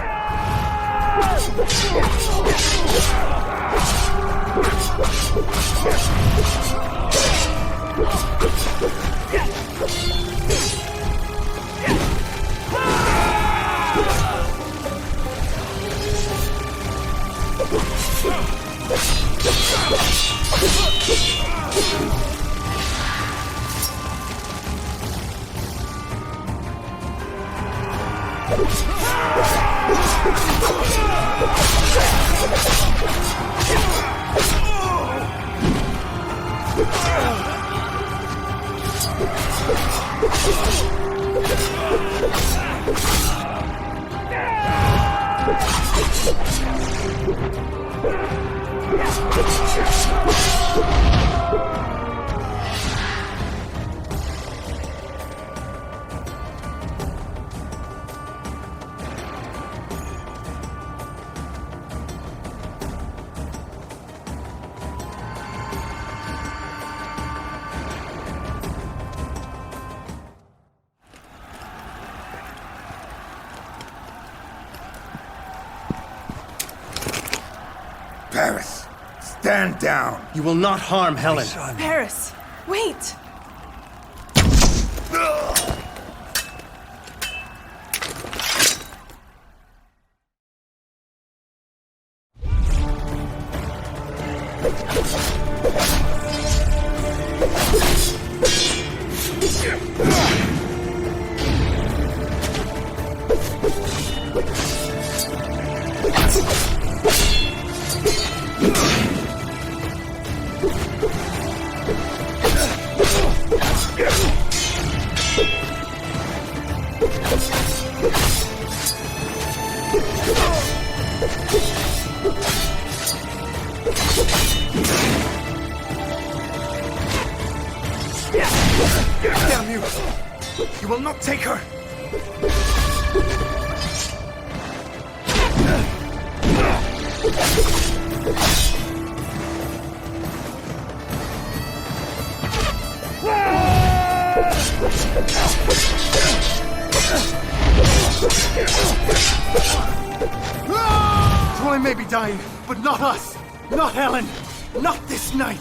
Paris, stand down.
You will not harm Helen.
Paris, wait!
Damn you! You will not take her!
Troy may be dying, but not us! Not Helen! Not this night!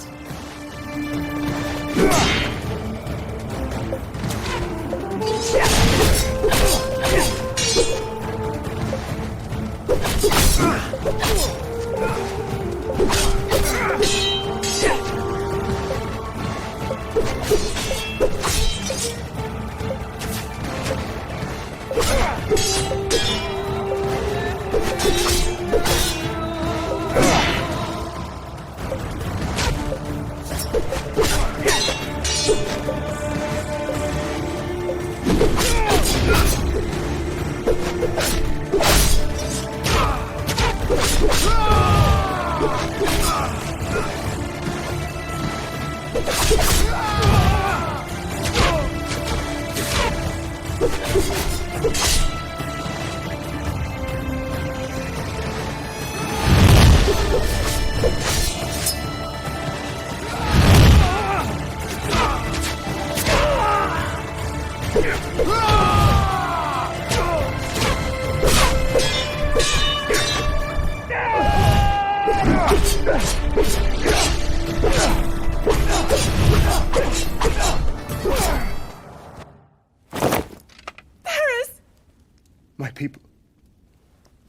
My people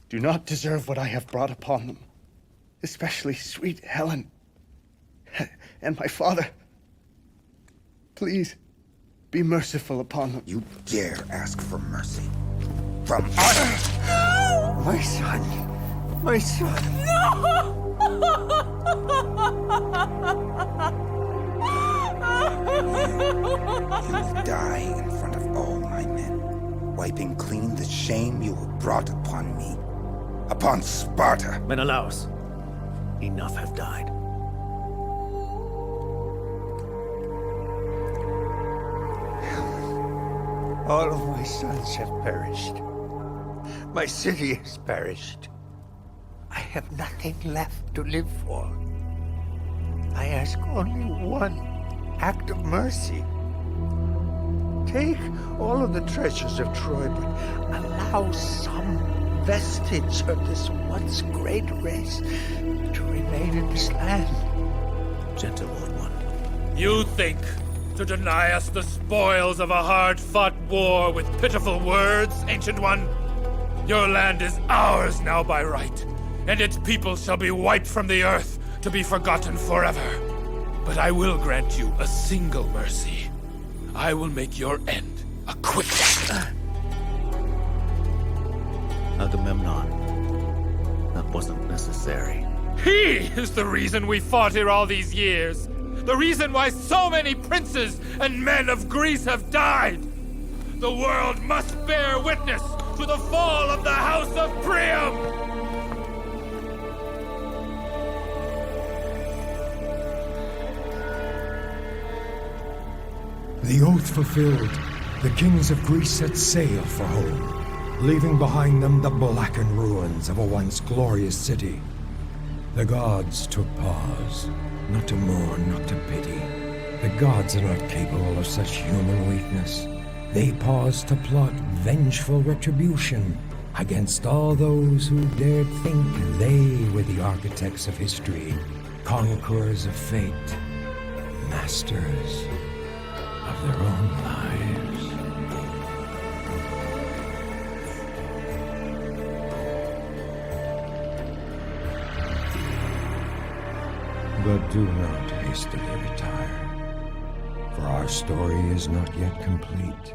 do not deserve what I have brought upon them, especially sweet Helen and my father. Please, be merciful upon them.
You dare ask for mercy from us?
My son. My son.
You will die in front of all my men, wiping clean the shame you have brought upon me, upon Sparta.
Menelaos, enough have died.
All of my sons have perished. My city has perished. I have nothing left to live for. I ask only one act of mercy. Take all of the treasures of Troy, but allow some vestige of this once great race to remain in this land.
Gentle Lord One.
You think to deny us the spoils of a hard-fought war with pitiful words, Ancient One? Your land is ours now by right, and its people shall be wiped from the earth to be forgotten forever. But I will grant you a single mercy. I will make your end a quick one.
Agamemnon, that wasn't necessary.
He is the reason we fought here all these years. The reason why so many princes and men of Greece have died. The world must bear witness to the fall of the House of Priam!
The oath fulfilled, the kings of Greece set sail for home, leaving behind them the blackened ruins of a once glorious city. The gods took pause, not to mourn, not to pity. The gods are not capable of such human weakness. They paused to plot vengeful retribution, against all those who dared think they were the architects of history, conquerors of fate, masters of their own lives. But do not hastily retire, for our story is not yet complete.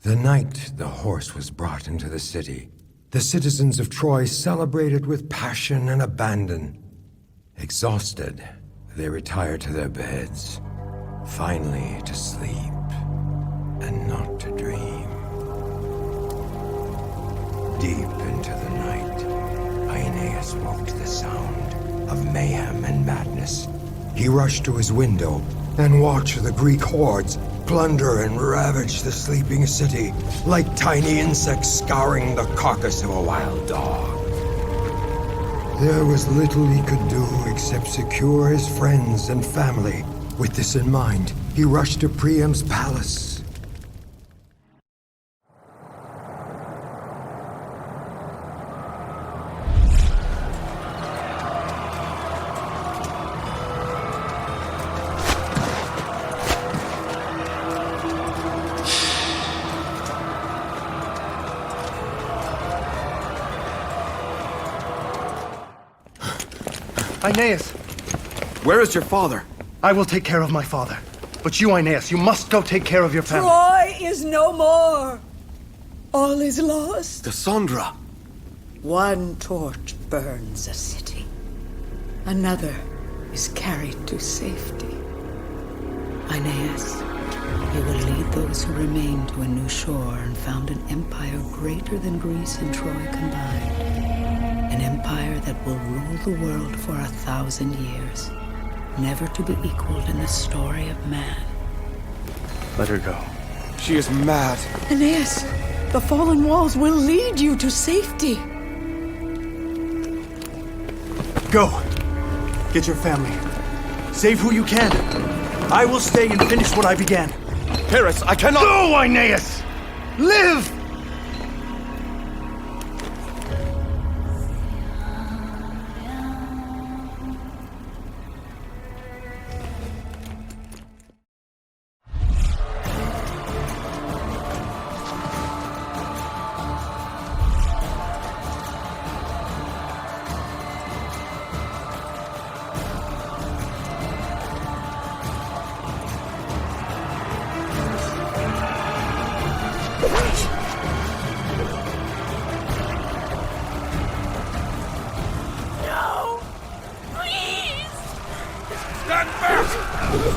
The night the horse was brought into the city, the citizens of Troy celebrated with passion and abandon. Exhausted, they retired to their beds, finally to sleep and not to dream. Deep into the night, Aeneas woke to the sound of mayhem and madness. He rushed to his window and watched the Greek hordes plunder and ravage the sleeping city like tiny insects scouring the carcass of a wild dog. There was little he could do except secure his friends and family. With this in mind, he rushed to Priam's palace.
Aeneas!
Where is your father?
I will take care of my father. But you, Aeneas, you must go take care of your family.
Troy is no more. All is lost.
Cassandra!
One torch burns a city. Another is carried to safety. Aeneas, you will lead those who remain to a new shore and found an empire greater than Greece and Troy combined. An empire that will rule the world for 1,000 years, never to be equaled in the story of man.
Let her go.
She is mad.
Aeneas, the fallen walls will lead you to safety.
Go. Get your family. Save who you can. I will stay and finish what I began.
Paris, I cannot—
Go, Aeneas! Live!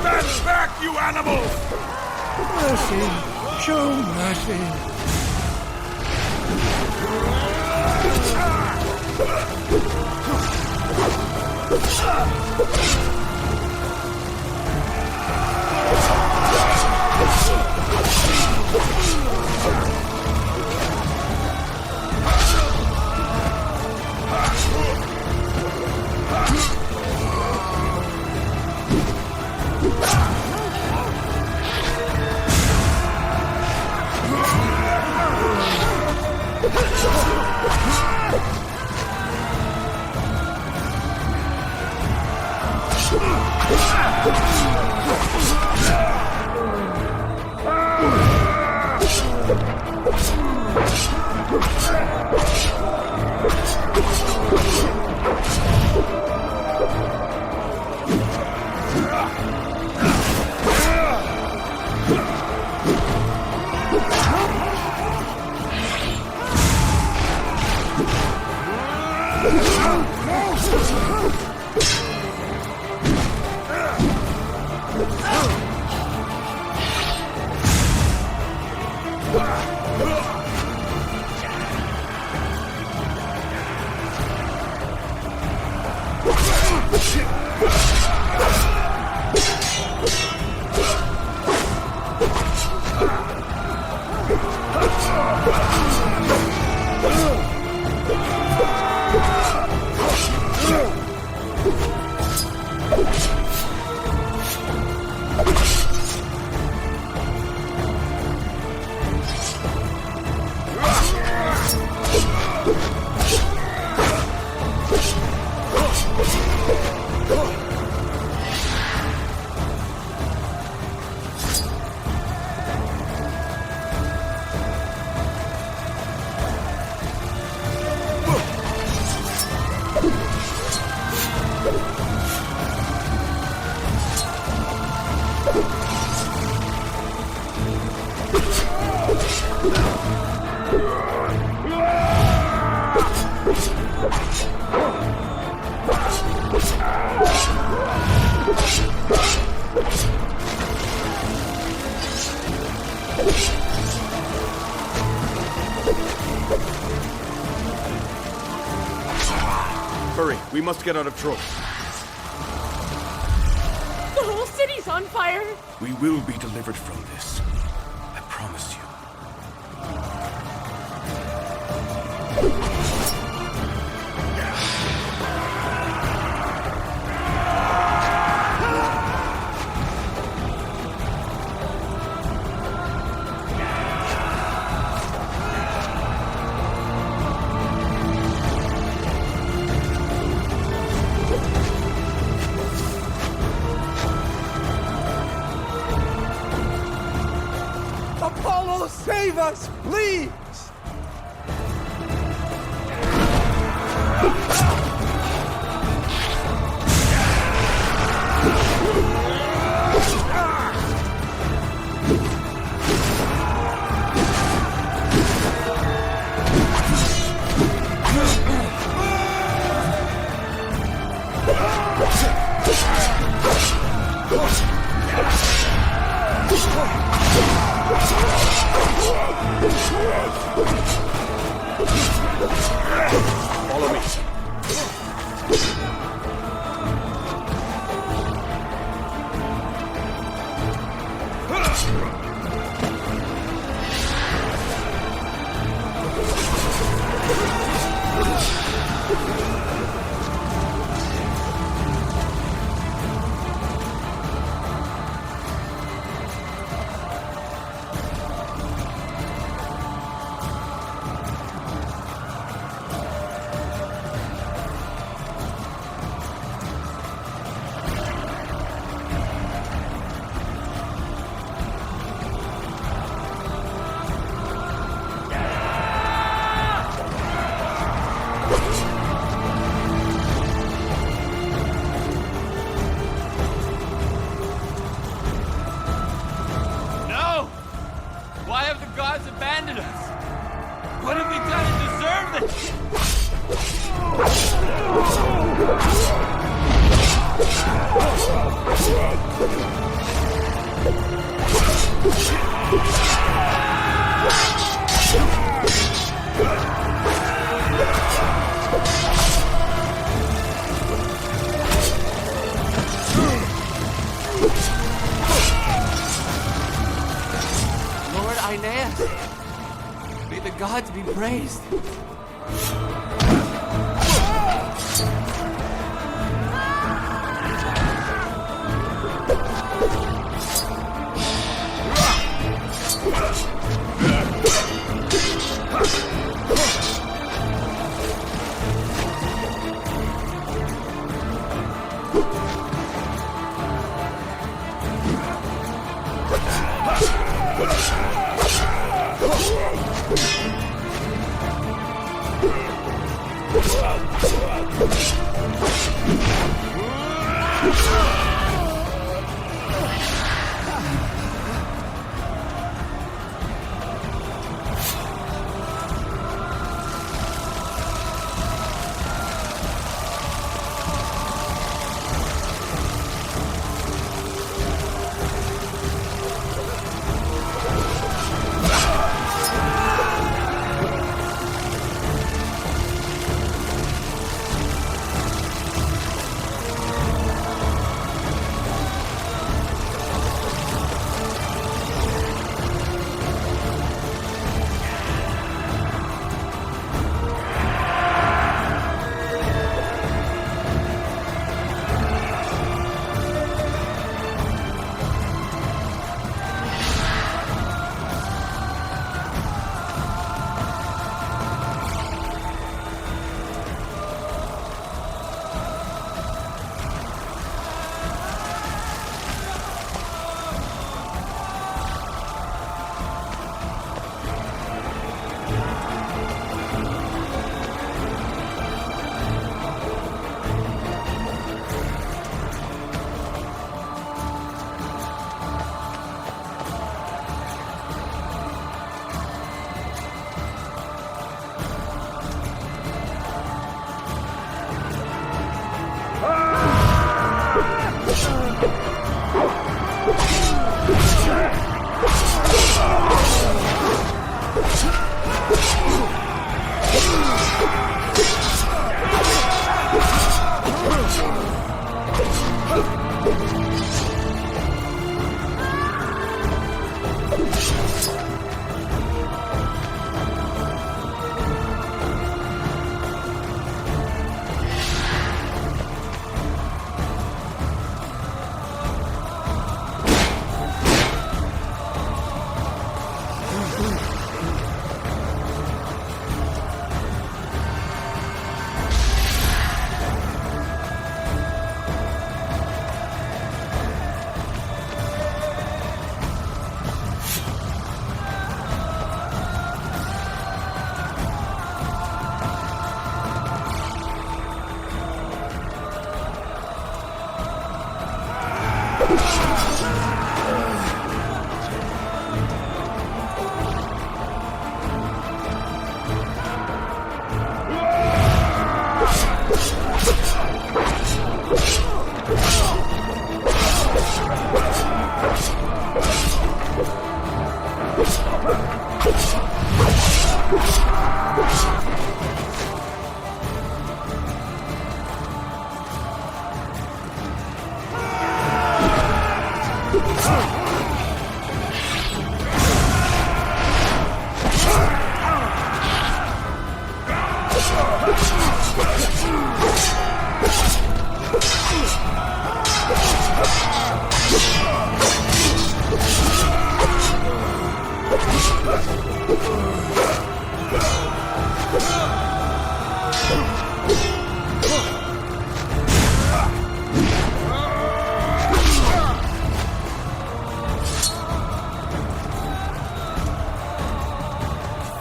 Stand back, you animals!
Mercy! Show mercy!
Hurry, we must get out of Troy.
The whole city's on fire!
We will be delivered from this. I promise you.
Apollo, save us, please!
Follow me.
Why have the gods abandoned us? What have we done to deserve this? Lord Aeneas, may the gods be praised.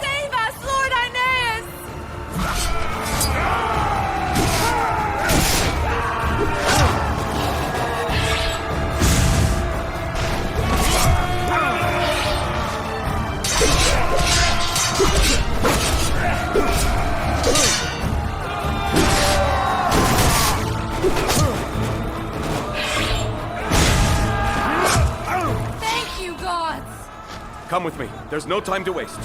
Save us, Lord Aeneas! Thank you, gods!
Come with me. There's no time to waste.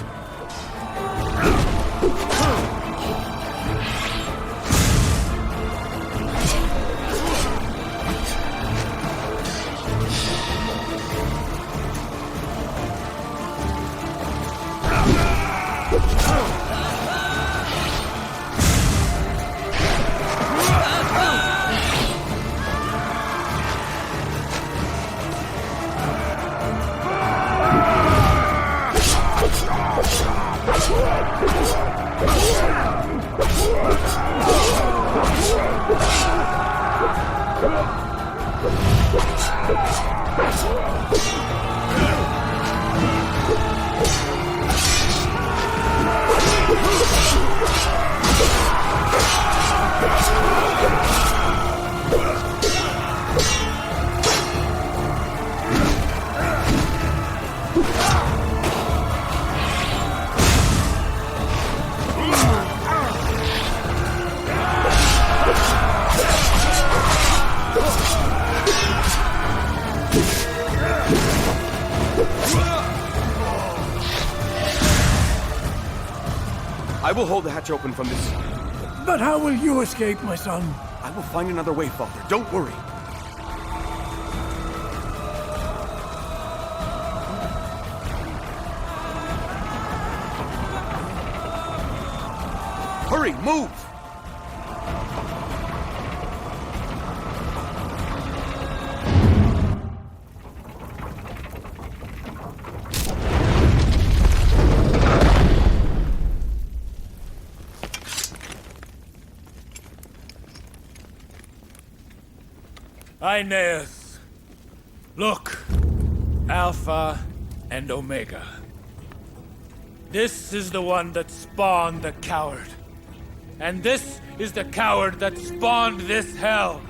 I will hold the hatch open from this side.
But how will you escape, my son?
I will find another way, Father. Don't worry. Hurry, move!
Aeneas, look, Alpha and Omega. This is the one that spawned the coward. And this is the coward that spawned this hell.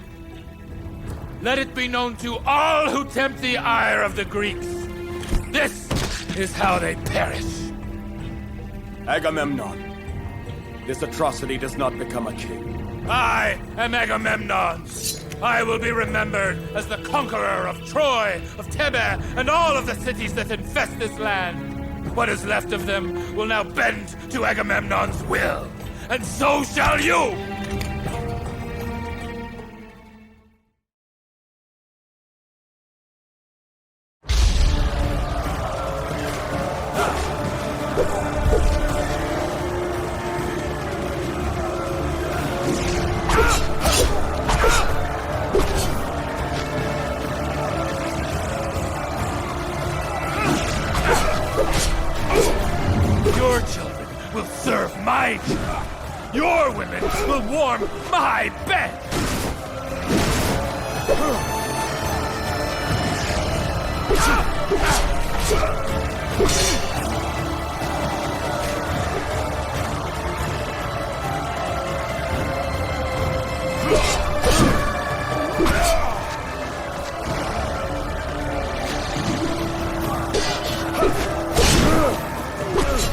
Let it be known to all who tempt the ire of the Greeks. This is how they perish.
Agamemnon, this atrocity does not become a king.
I am Agamemnon. I will be remembered as the conqueror of Troy, of Thebe, and all of the cities that infest this land. What is left of them will now bend to Agamemnon's will, and so shall you! Your children will serve my job. Your women will warm my bed.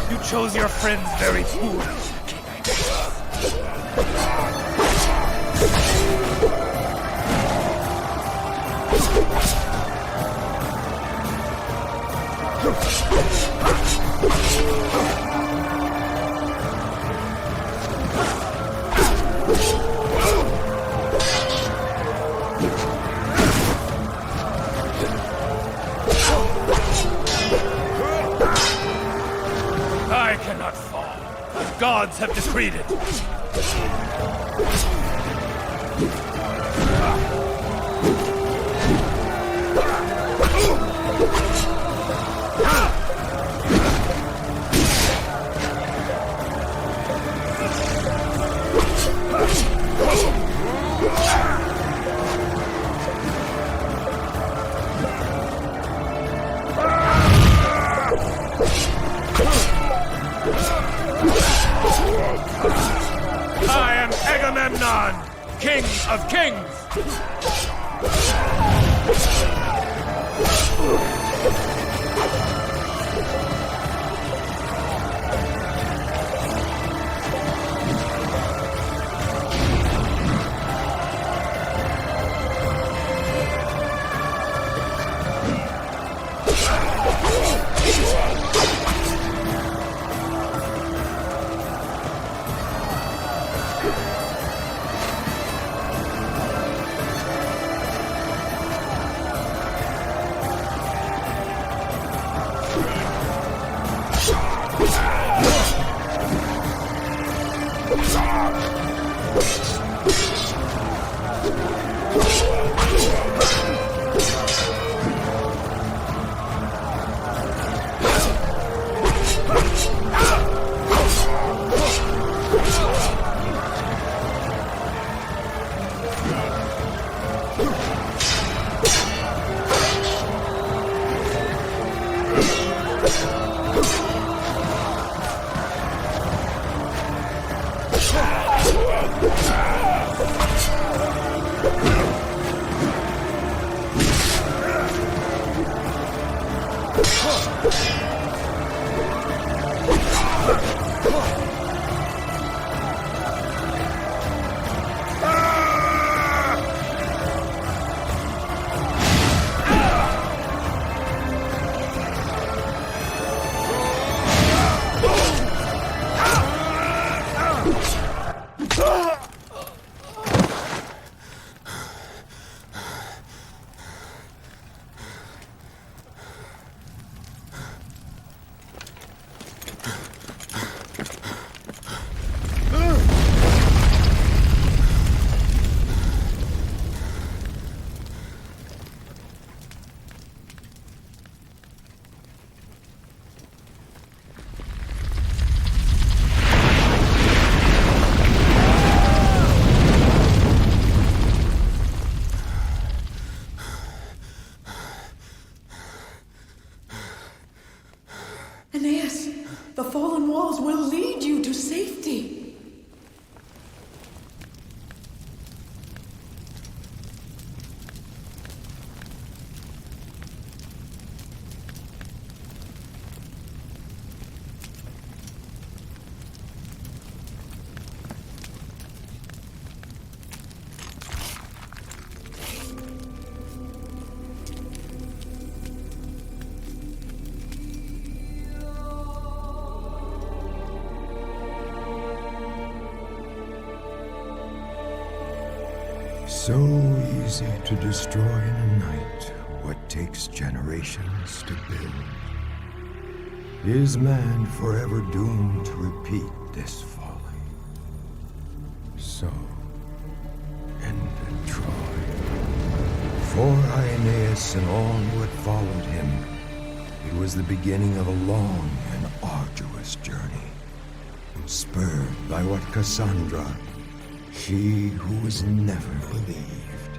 You chose your friends very poorly, King Aeneas. I cannot fall. The gods have decreed it. I am Agamemnon, King of Kings!
Aeneas, the fallen walls will lead you to safety.
So easy to destroy in a night what takes generations to build. Is man forever doomed to repeat this folly? So ended Troy. For Aeneas and all who had followed him, it was the beginning of a long and arduous journey, spurred by what Cassandra, she who was never believed,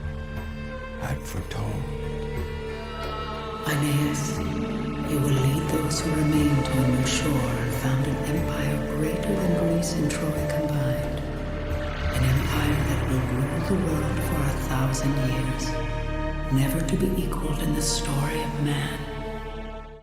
had foretold.
Aeneas, you will lead those who remain to a new shore and found an empire greater than Greece and Troy combined. An empire that will rule the world for 1,000 years, never to be equaled in the story of man.